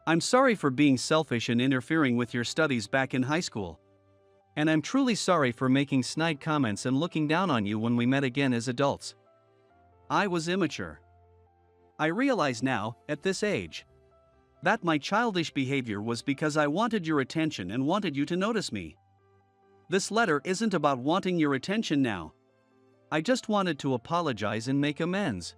I'm sorry for being selfish and interfering with your studies back in high school. And I'm truly sorry for making snide comments and looking down on you when we met again as adults. I was immature. I realize now, at this age, that my childish behavior was because I wanted your attention and wanted you to notice me. This letter isn't about wanting your attention now. I just wanted to apologize and make amends.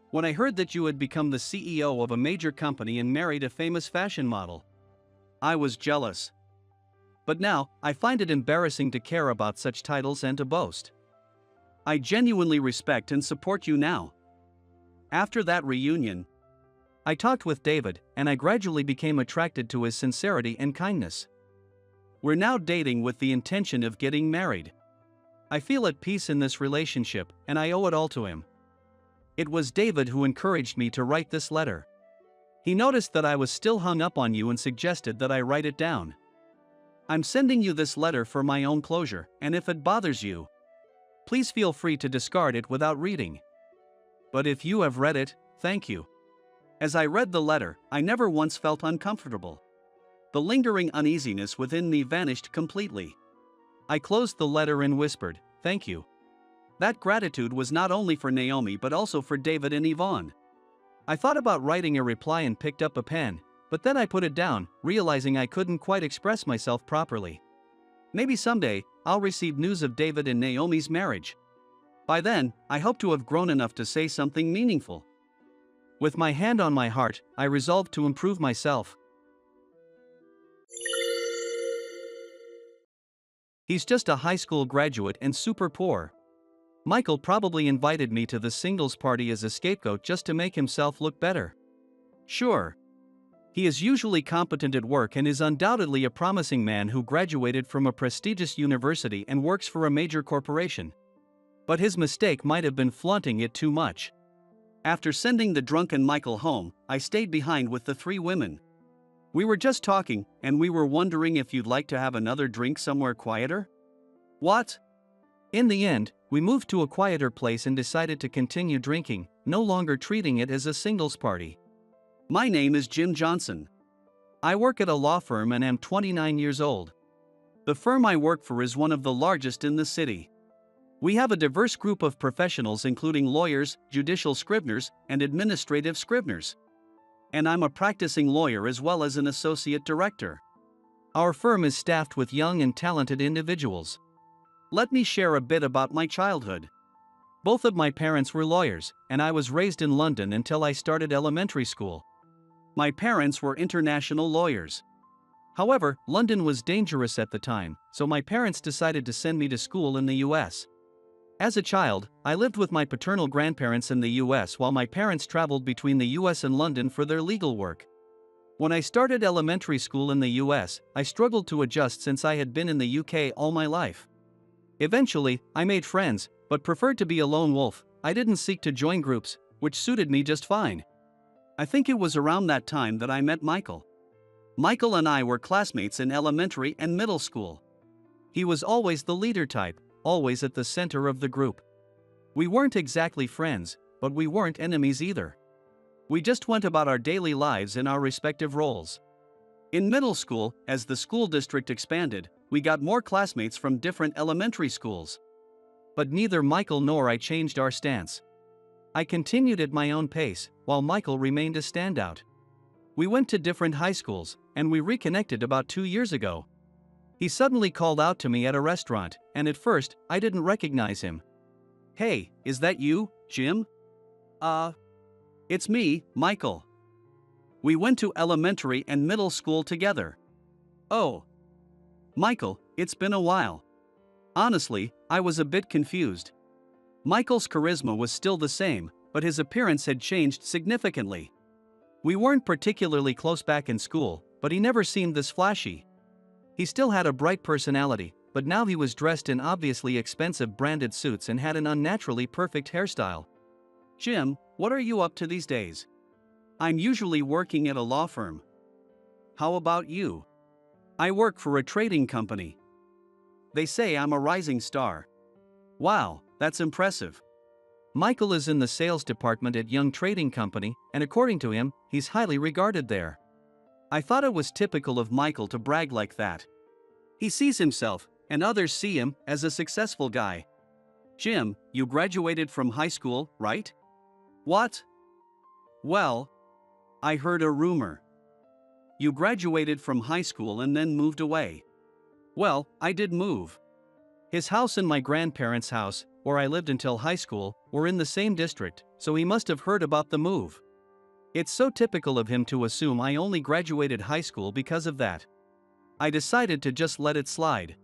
When I heard that you had become the CEO of a major company and married a famous fashion model, I was jealous. But now, I find it embarrassing to care about such titles and to boast. I genuinely respect and support you now." After that reunion, I talked with David, and I gradually became attracted to his sincerity and kindness. We're now dating with the intention of getting married. I feel at peace in this relationship, and I owe it all to him. It was David who encouraged me to write this letter. He noticed that I was still hung up on you and suggested that I write it down. I'm sending you this letter for my own closure, and if it bothers you, please feel free to discard it without reading. But if you have read it, thank you. As I read the letter, I never once felt uncomfortable. The lingering uneasiness within me vanished completely. I closed the letter and whispered, "Thank you." That gratitude was not only for Naomi but also for David and Yvonne. I thought about writing a reply and picked up a pen, but then I put it down, realizing I couldn't quite express myself properly. Maybe someday, I'll receive news of David and Naomi's marriage. By then, I hope to have grown enough to say something meaningful. With my hand on my heart, I resolved to improve myself. He's just a high school graduate and super poor. Michael probably invited me to the singles party as a scapegoat just to make himself look better. Sure. He is usually competent at work and is undoubtedly a promising man who graduated from a prestigious university and works for a major corporation. But his mistake might have been flaunting it too much. After sending the drunken Michael home, I stayed behind with the 3 women. We were just talking, and we were wondering if you'd like to have another drink somewhere quieter? What? In the end, we moved to a quieter place and decided to continue drinking, no longer treating it as a singles party. My name is Jim Johnson. I work at a law firm and am 29 years old. The firm I work for is one of the largest in the city. We have a diverse group of professionals including lawyers, judicial scriveners, and administrative scriveners. And I'm a practicing lawyer as well as an associate director. Our firm is staffed with young and talented individuals. Let me share a bit about my childhood. Both of my parents were lawyers, and I was raised in London until I started elementary school. My parents were international lawyers. However, London was dangerous at the time, so my parents decided to send me to school in the US. As a child, I lived with my paternal grandparents in the US while my parents traveled between the US and London for their legal work. When I started elementary school in the US, I struggled to adjust since I had been in the UK all my life. Eventually, I made friends, but preferred to be a lone wolf. I didn't seek to join groups, which suited me just fine. I think it was around that time that I met Michael. Michael and I were classmates in elementary and middle school. He was always the leader type, always at the center of the group. We weren't exactly friends, but we weren't enemies either. We just went about our daily lives in our respective roles. In middle school, as the school district expanded, we got more classmates from different elementary schools. But neither Michael nor I changed our stance. I continued at my own pace, while Michael remained a standout. We went to different high schools, and we reconnected about 2 years ago. He suddenly called out to me at a restaurant, and at first, I didn't recognize him. "Hey, is that you, Jim?" It's me, Michael. We went to elementary and middle school together." "Oh. Michael, it's been a while." Honestly, I was a bit confused. Michael's charisma was still the same, but his appearance had changed significantly. We weren't particularly close back in school, but he never seemed this flashy. He still had a bright personality, but now he was dressed in obviously expensive branded suits and had an unnaturally perfect hairstyle. "Jim, what are you up to these days?" "I'm usually working at a law firm." "How about you?" "I work for a trading company." "They say I'm a rising star." "Wow, that's impressive." Michael is in the sales department at Young Trading Company, and according to him, he's highly regarded there. I thought it was typical of Michael to brag like that. He sees himself, and others see him, as a successful guy. "Jim, you graduated from high school, right?" "What?" "Well, I heard a rumor. You graduated from high school and then moved away." "Well, I did move. His house and my grandparents' house, where I lived until high school, were in the same district, so he must have heard about the move. It's so typical of him to assume I only graduated high school because of that. I decided to just let it slide.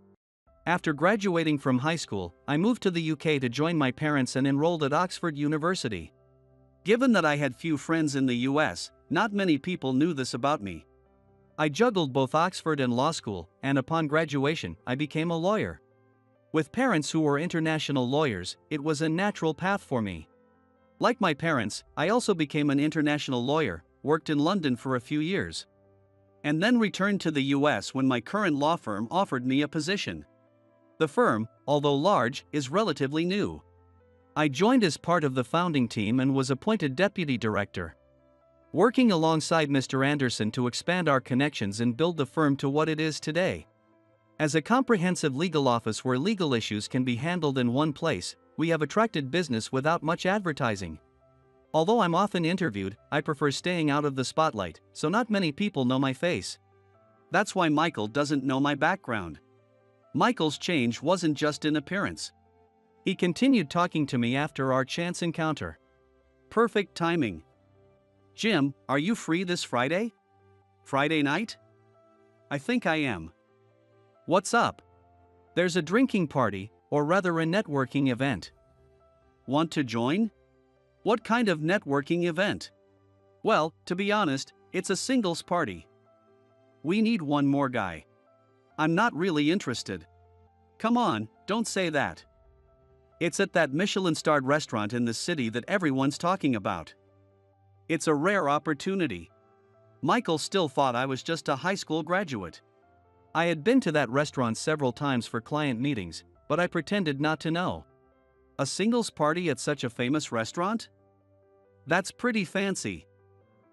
After graduating from high school, I moved to the UK to join my parents and enrolled at Oxford University. Given that I had few friends in the US, not many people knew this about me. I juggled both Oxford and law school, and upon graduation, I became a lawyer. With parents who were international lawyers, it was a natural path for me. Like my parents, I also became an international lawyer, worked in London for a few years, and then returned to the US when my current law firm offered me a position. The firm, although large, is relatively new. I joined as part of the founding team and was appointed deputy director, working alongside Mr. Anderson to expand our connections and build the firm to what it is today. As a comprehensive legal office where legal issues can be handled in one place, we have attracted business without much advertising. Although I'm often interviewed, I prefer staying out of the spotlight, so not many people know my face. That's why Michael doesn't know my background. Michael's change wasn't just in appearance. He continued talking to me after our chance encounter. Perfect timing. Jim, are you free this Friday? Friday night? I think I am. What's up? There's a drinking party, or rather a networking event. Want to join? What kind of networking event? Well, to be honest, it's a singles party. We need one more guy. I'm not really interested. Come on, don't say that. It's at that Michelin-starred restaurant in the city that everyone's talking about. It's a rare opportunity. Michael still thought I was just a high school graduate. I had been to that restaurant several times for client meetings, but I pretended not to know. A singles party at such a famous restaurant? That's pretty fancy.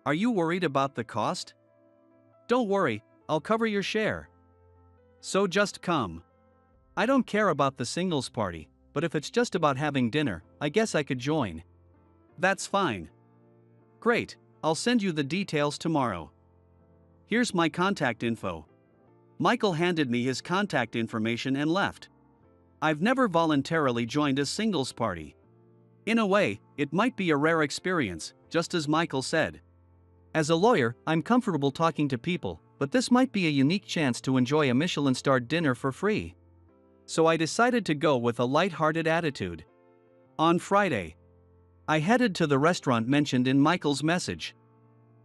Are you worried about the cost? Don't worry, I'll cover your share. So just come. I don't care about the singles party, but if it's just about having dinner, I guess I could join. That's fine. Great, I'll send you the details tomorrow. Here's my contact info. Michael handed me his contact information and left. I've never voluntarily joined a singles party. In a way, it might be a rare experience, just as Michael said. As a lawyer, I'm comfortable talking to people, but this might be a unique chance to enjoy a Michelin-starred dinner for free. So I decided to go with a light-hearted attitude. On Friday, I headed to the restaurant mentioned in Michael's message.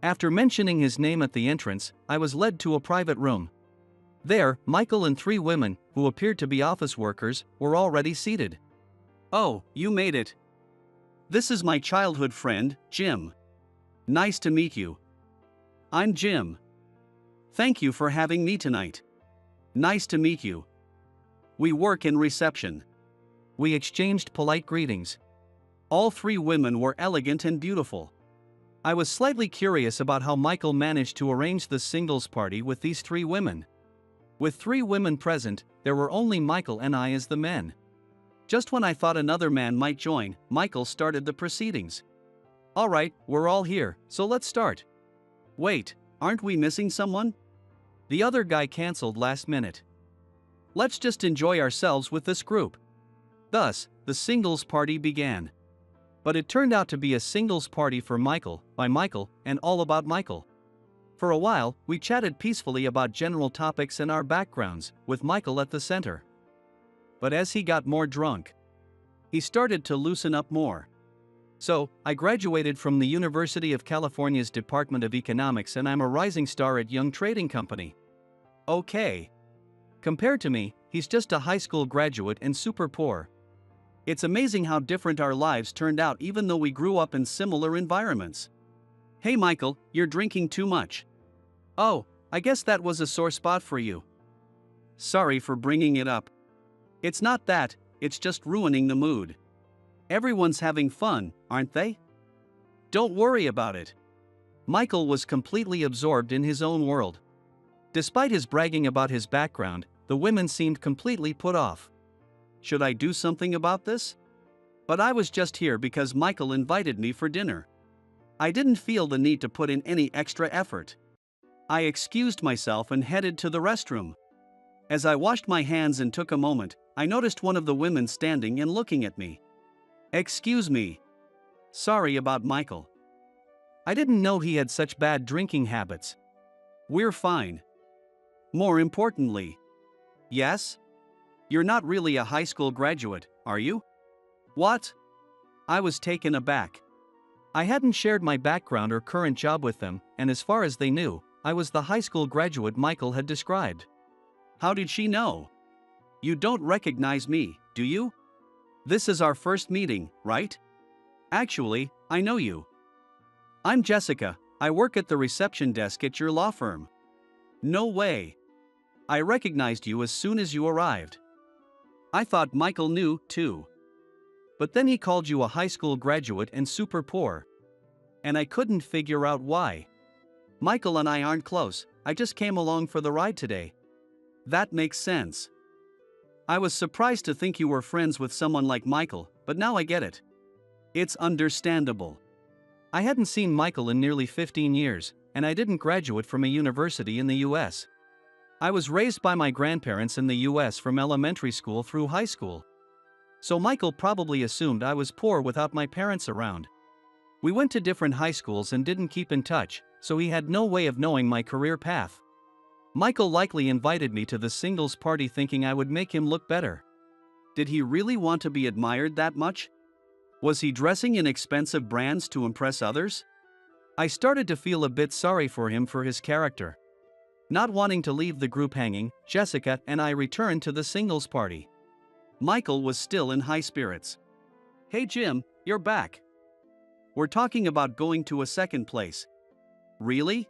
After mentioning his name at the entrance, I was led to a private room. There, Michael and 3 women, who appeared to be office workers, were already seated. Oh, you made it. This is my childhood friend, Jim. Nice to meet you. I'm Jim. Thank you for having me tonight. Nice to meet you. We work in reception. We exchanged polite greetings. All 3 women were elegant and beautiful. I was slightly curious about how Michael managed to arrange the singles party with these 3 women. With 3 women present, there were only Michael and I as the men. Just when I thought another man might join, Michael started the proceedings. All right, we're all here, so let's start. Wait, aren't we missing someone? The other guy canceled last minute. Let's just enjoy ourselves with this group. Thus, the singles party began. But it turned out to be a singles party for Michael, by Michael, and all about Michael. For a while, we chatted peacefully about general topics and our backgrounds, with Michael at the center. But as he got more drunk, he started to loosen up more. So, I graduated from the University of California's Department of Economics and I'm a rising star at Young Trading Company. Okay. Compared to me, he's just a high school graduate and super poor. It's amazing how different our lives turned out even though we grew up in similar environments. Hey Michael, you're drinking too much. Oh, I guess that was a sore spot for you. Sorry for bringing it up. It's not that, it's just ruining the mood. Everyone's having fun, aren't they? Don't worry about it. Michael was completely absorbed in his own world. Despite his bragging about his background, the women seemed completely put off. Should I do something about this? But I was just here because Michael invited me for dinner. I didn't feel the need to put in any extra effort. I excused myself and headed to the restroom. As I washed my hands and took a moment, I noticed one of the women standing and looking at me. Excuse me. Sorry about Michael. I didn't know he had such bad drinking habits. We're fine. More importantly. Yes? You're not really a high school graduate, are you? What? I was taken aback. I hadn't shared my background or current job with them, and as far as they knew, I was the high school graduate Michael had described. How did she know? You don't recognize me, do you? This is our first meeting, right? Actually, I know you. I'm Jessica, I work at the reception desk at your law firm. No way. I recognized you as soon as you arrived. I thought Michael knew, too. But then he called you a high school graduate and super poor. And I couldn't figure out why. Michael and I aren't close, I just came along for the ride today. That makes sense. I was surprised to think you were friends with someone like Michael, but now I get it. It's understandable. I hadn't seen Michael in nearly 15 years, and I didn't graduate from a university in the US. I was raised by my grandparents in the US from elementary school through high school. So Michael probably assumed I was poor without my parents around. We went to different high schools and didn't keep in touch, so he had no way of knowing my career path. Michael likely invited me to the singles party thinking I would make him look better. Did he really want to be admired that much? Was he dressing in expensive brands to impress others? I started to feel a bit sorry for him for his character. Not wanting to leave the group hanging, Jessica and I returned to the singles party. Michael was still in high spirits. "Hey Jim, you're back. We're talking about going to a second place." "Really?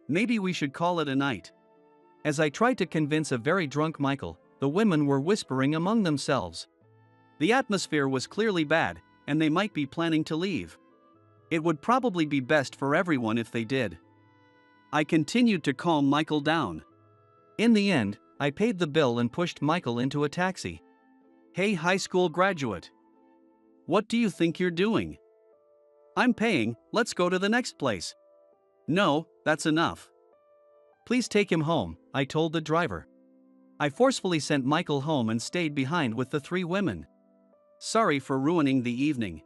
Maybe we should call it a night." As I tried to convince a very drunk Michael, the women were whispering among themselves. The atmosphere was clearly bad, and they might be planning to leave. It would probably be best for everyone if they did. I continued to calm Michael down. In the end, I paid the bill and pushed Michael into a taxi. "Hey high school graduate. What do you think you're doing?" "I'm paying, let's go to the next place." "No, that's enough. Please take him home," I told the driver. I forcefully sent Michael home and stayed behind with the three women. "Sorry for ruining the evening.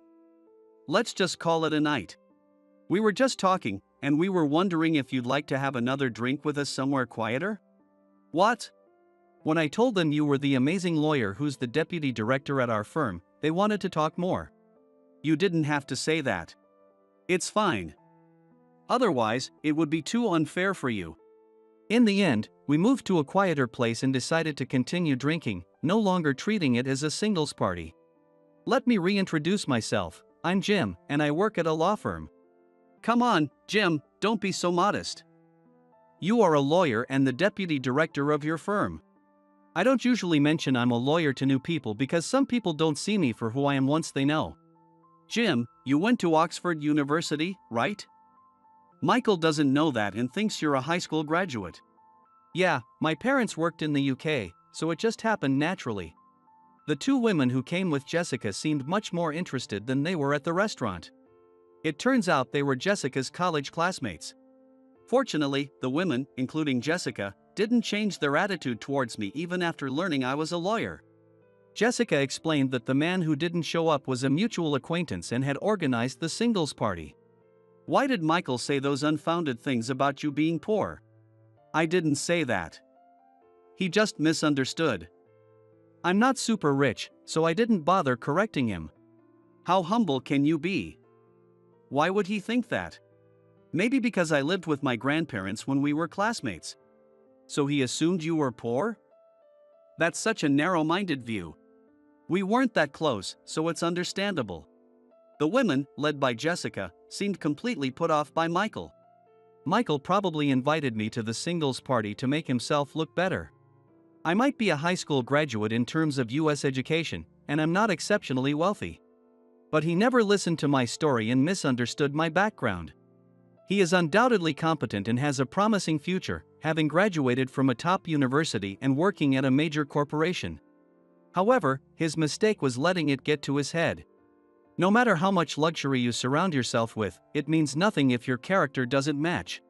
Let's just call it a night. We were just talking, and we were wondering if you'd like to have another drink with us somewhere quieter." "What?" When I told them you were the amazing lawyer who's the deputy director at our firm, they wanted to talk more. "You didn't have to say that. It's fine. Otherwise, it would be too unfair for you." In the end, we moved to a quieter place and decided to continue drinking, no longer treating it as a singles party. Let me reintroduce myself. I'm Jim, and I work at a law firm. "Come on, Jim, don't be so modest. You are a lawyer and the deputy director of your firm." I don't usually mention I'm a lawyer to new people because some people don't see me for who I am once they know. "Jim, you went to Oxford University, right? Michael doesn't know that and thinks you're a high school graduate." "Yeah, my parents worked in the UK, so it just happened naturally." The two women who came with Jessica seemed much more interested than they were at the restaurant. It turns out they were Jessica's college classmates. Fortunately, the women, including Jessica, didn't change their attitude towards me even after learning I was a lawyer. Jessica explained that the man who didn't show up was a mutual acquaintance and had organized the singles party. "Why did Michael say those unfounded things about you being poor?" "I didn't say that. He just misunderstood. I'm not super rich, so I didn't bother correcting him." "How humble can you be? Why would he think that?" "Maybe because I lived with my grandparents when we were classmates. So he assumed you were poor?" That's such a narrow-minded view. We weren't that close, so it's understandable. The women, led by Jessica, seemed completely put off by Michael. Michael probably invited me to the singles party to make himself look better. I might be a high school graduate in terms of US education, and I'm not exceptionally wealthy. But he never listened to my story and misunderstood my background. He is undoubtedly competent and has a promising future, having graduated from a top university and working at a major corporation. However, his mistake was letting it get to his head. No matter how much luxury you surround yourself with, it means nothing if your character doesn't match.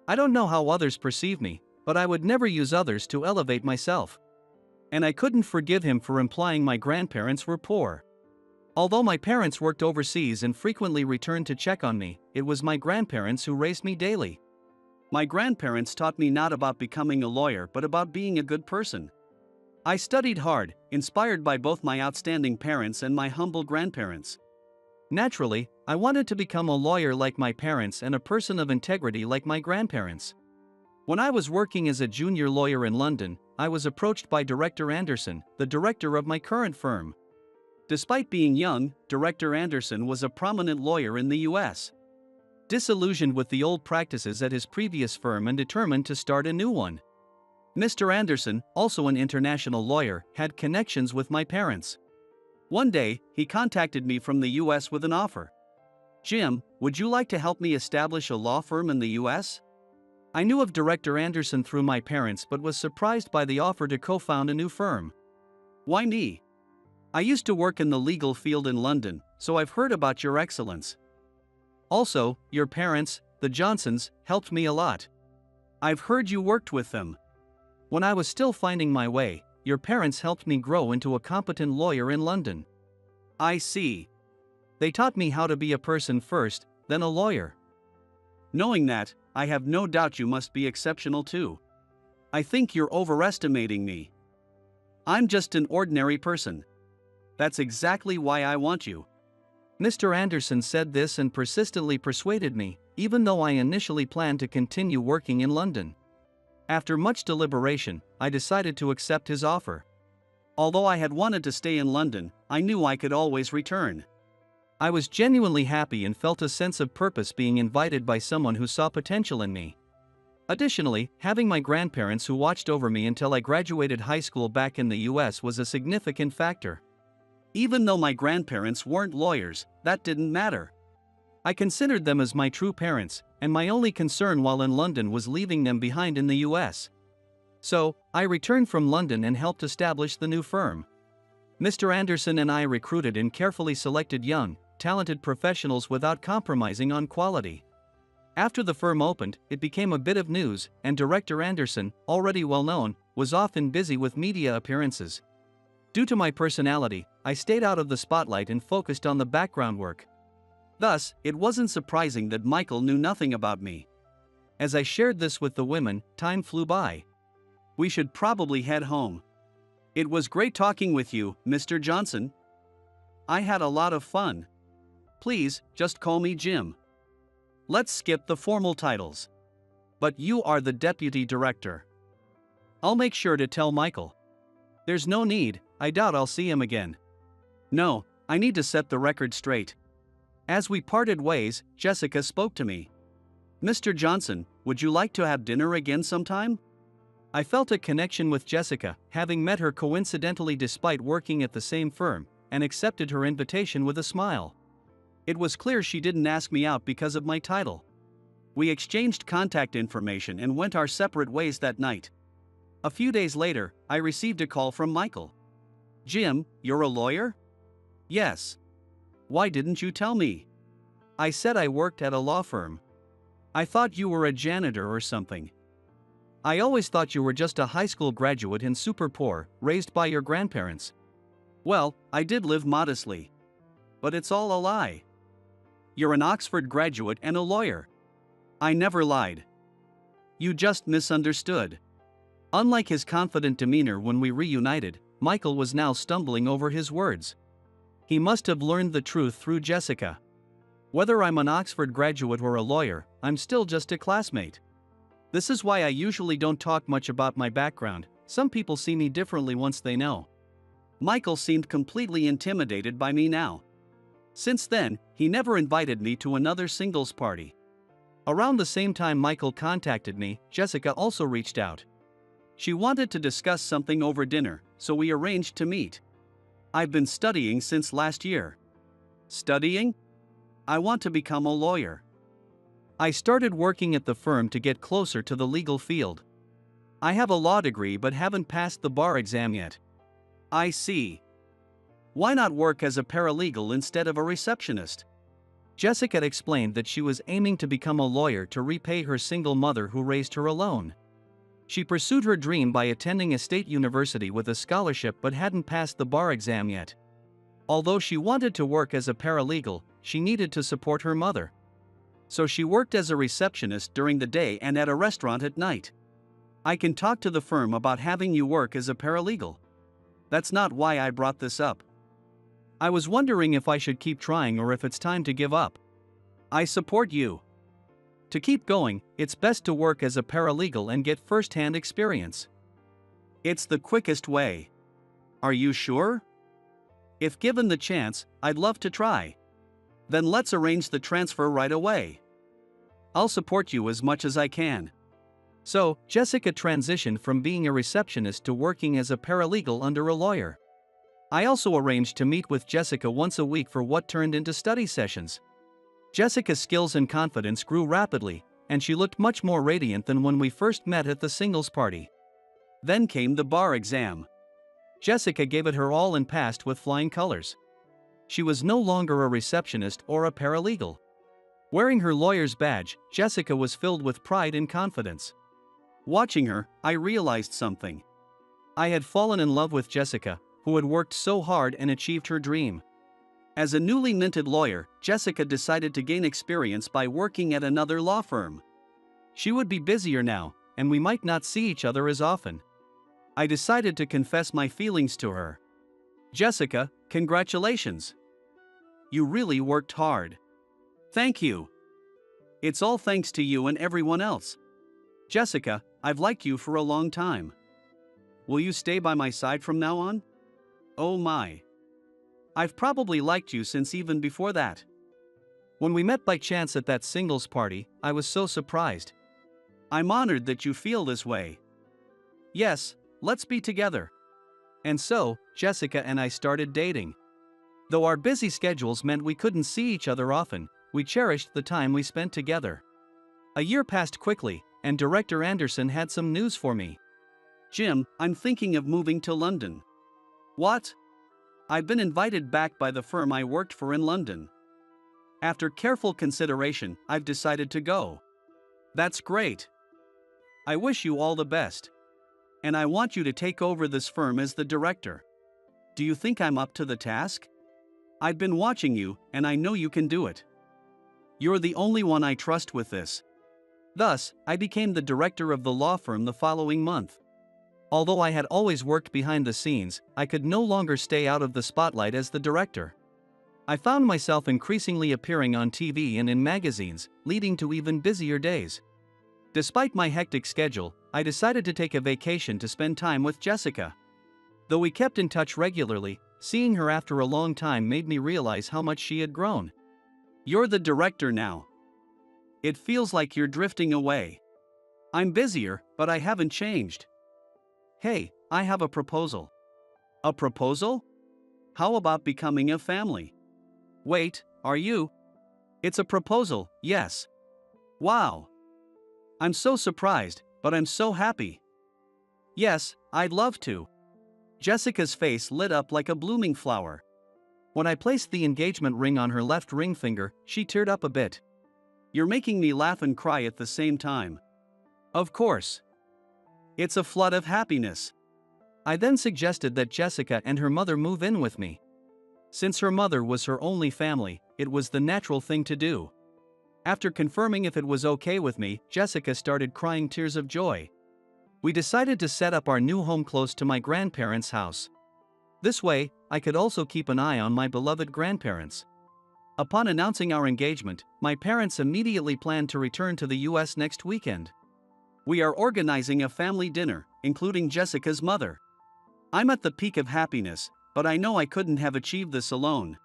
I don't know how others perceive me, but I would never use others to elevate myself. And I couldn't forgive him for implying my grandparents were poor. Although my parents worked overseas and frequently returned to check on me, it was my grandparents who raised me daily. My grandparents taught me not about becoming a lawyer but about being a good person. I studied hard, inspired by both my outstanding parents and my humble grandparents. Naturally, I wanted to become a lawyer like my parents and a person of integrity like my grandparents. When I was working as a junior lawyer in London, I was approached by Director Anderson, the director of my current firm. Despite being young, Director Anderson was a prominent lawyer in the US. disillusioned with the old practices at his previous firm and determined to start a new one. Mr. Anderson, also an international lawyer, had connections with my parents. One day, he contacted me from the US with an offer. "Jim, would you like to help me establish a law firm in the US?" I knew of Director Anderson through my parents but was surprised by the offer to co-found a new firm. "Why me? I used to work in the legal field in London, so I've heard about your excellence. Also, your parents, the Johnsons, helped me a lot. I've heard you worked with them. When I was still finding my way, your parents helped me grow into a competent lawyer in London." "I see. They taught me how to be a person first, then a lawyer. Knowing that, I have no doubt you must be exceptional too. I think you're overestimating me. I'm just an ordinary person. That's exactly why I want you." Mr. Anderson said this and persistently persuaded me, even though I initially planned to continue working in London. After much deliberation, I decided to accept his offer. Although I had wanted to stay in London, I knew I could always return. I was genuinely happy and felt a sense of purpose being invited by someone who saw potential in me. Additionally, having my grandparents who watched over me until I graduated high school back in the US was a significant factor. Even though my grandparents weren't lawyers, that didn't matter. I considered them as my true parents, and my only concern while in London was leaving them behind in the US. So, I returned from London and helped establish the new firm. Mr. Anderson and I recruited and carefully selected young, talented professionals without compromising on quality. After the firm opened, it became a bit of news, and Director Anderson, already well known, was often busy with media appearances. Due to my personality, I stayed out of the spotlight and focused on the background work. Thus, it wasn't surprising that Michael knew nothing about me. As I shared this with the women, time flew by. "We should probably head home. It was great talking with you, Mr. Johnson. I had a lot of fun. Please, just call me Jim. Let's skip the formal titles. But you are the deputy director." "I'll make sure to tell Michael." "There's no need, I doubt I'll see him again." "No, I need to set the record straight." As we parted ways, Jessica spoke to me. "Mr. Johnson, would you like to have dinner again sometime?" I felt a connection with Jessica, having met her coincidentally despite working at the same firm, and accepted her invitation with a smile. It was clear she didn't ask me out because of my title. We exchanged contact information and went our separate ways that night. A few days later, I received a call from Michael. "Jim, you're a lawyer?" "Yes." "Why didn't you tell me?" "I said I worked at a law firm. I thought you were a janitor or something." "I always thought you were just a high school graduate and super poor, raised by your grandparents." "Well, I did live modestly. But it's all a lie. You're an Oxford graduate and a lawyer." "I never lied." "You just misunderstood." Unlike his confident demeanor when we reunited, Michael was now stumbling over his words. He must have learned the truth through Jessica. Whether I'm an Oxford graduate or a lawyer, I'm still just a classmate. This is why I usually don't talk much about my background. Some people see me differently once they know. Michael seemed completely intimidated by me now. Since then, he never invited me to another singles party. Around the same time Michael contacted me, Jessica also reached out. She wanted to discuss something over dinner, so we arranged to meet. "I've been studying since last year." "Studying?" "I want to become a lawyer." I started working at the firm to get closer to the legal field. I have a law degree but haven't passed the bar exam yet." "I see. Why not work as a paralegal instead of a receptionist?" Jessica explained that she was aiming to become a lawyer to repay her single mother who raised her alone. She pursued her dream by attending a state university with a scholarship but hadn't passed the bar exam yet. Although she wanted to work as a paralegal, she needed to support her mother. So she worked as a receptionist during the day and at a restaurant at night. "I can talk to the firm about having you work as a paralegal. That's not why I brought this up. I was wondering if I should keep trying or if it's time to give up." "I support you. To keep going, it's best to work as a paralegal and get first-hand experience. It's the quickest way." "Are you sure?" "If given the chance, I'd love to try." "Then let's arrange the transfer right away." I'll support you as much as I can." So, Jessica transitioned from being a receptionist to working as a paralegal under a lawyer. I also arranged to meet with Jessica once a week for what turned into study sessions. Jessica's skills and confidence grew rapidly, and she looked much more radiant than when we first met at the singles party. Then came the bar exam. Jessica gave it her all and passed with flying colors. She was no longer a receptionist or a paralegal. Wearing her lawyer's badge, Jessica was filled with pride and confidence. Watching her, I realized something. I had fallen in love with Jessica, who had worked so hard and achieved her dream. As a newly minted lawyer, Jessica decided to gain experience by working at another law firm. She would be busier now, and we might not see each other as often. I decided to confess my feelings to her. "Jessica, congratulations. You really worked hard." "Thank you. It's all thanks to you and everyone else. Jessica, I've liked you for a long time. Will you stay by my side from now on?" "Oh my. I've probably liked you since even before that." When we met by chance at that singles party, I was so surprised. "I'm honored that you feel this way. Yes, let's be together." And so, Jessica and I started dating. Though our busy schedules meant we couldn't see each other often, we cherished the time we spent together. A year passed quickly, and Director Anderson had some news for me. "Jim, I'm thinking of moving to London." "What?" "I've been invited back by the firm I worked for in London. After careful consideration, I've decided to go." "That's great. I wish you all the best. And I want you to take over this firm as the director. Do you think I'm up to the task? I've been watching you, and I know you can do it. You're the only one I trust with this." Thus, I became the director of the law firm the following month. Although I had always worked behind the scenes, I could no longer stay out of the spotlight as the director. I found myself increasingly appearing on TV and in magazines, leading to even busier days. Despite my hectic schedule, I decided to take a vacation to spend time with Jessica. Though we kept in touch regularly, seeing her after a long time made me realize how much she had grown. "You're the director now. It feels like you're drifting away." "I'm busier, but I haven't changed." "Hey, I have a proposal." "A proposal? How about becoming a family?" "Wait, are you?" "It's a proposal, yes." "Wow. I'm so surprised, but I'm so happy." "Yes, I'd love to." Jessica's face lit up like a blooming flower. When I placed the engagement ring on her left ring finger, she teared up a bit. "You're making me laugh and cry at the same time." "Of course. It's a flood of happiness." I then suggested that Jessica and her mother move in with me. Since her mother was her only family, it was the natural thing to do. After confirming if it was okay with me, Jessica started crying tears of joy. We decided to set up our new home close to my grandparents' house. This way, I could also keep an eye on my beloved grandparents. Upon announcing our engagement, my parents immediately planned to return to the US next weekend. We are organizing a family dinner, including Jessica's mother. I'm at the peak of happiness, but I know I couldn't have achieved this alone.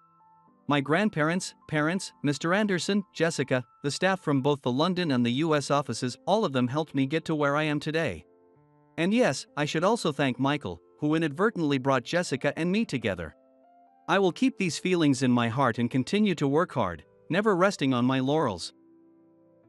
My grandparents, parents, Mr. Anderson, Jessica, the staff from both the London and the US offices, all of them helped me get to where I am today. And yes, I should also thank Michael, who inadvertently brought Jessica and me together. I will keep these feelings in my heart and continue to work hard, never resting on my laurels.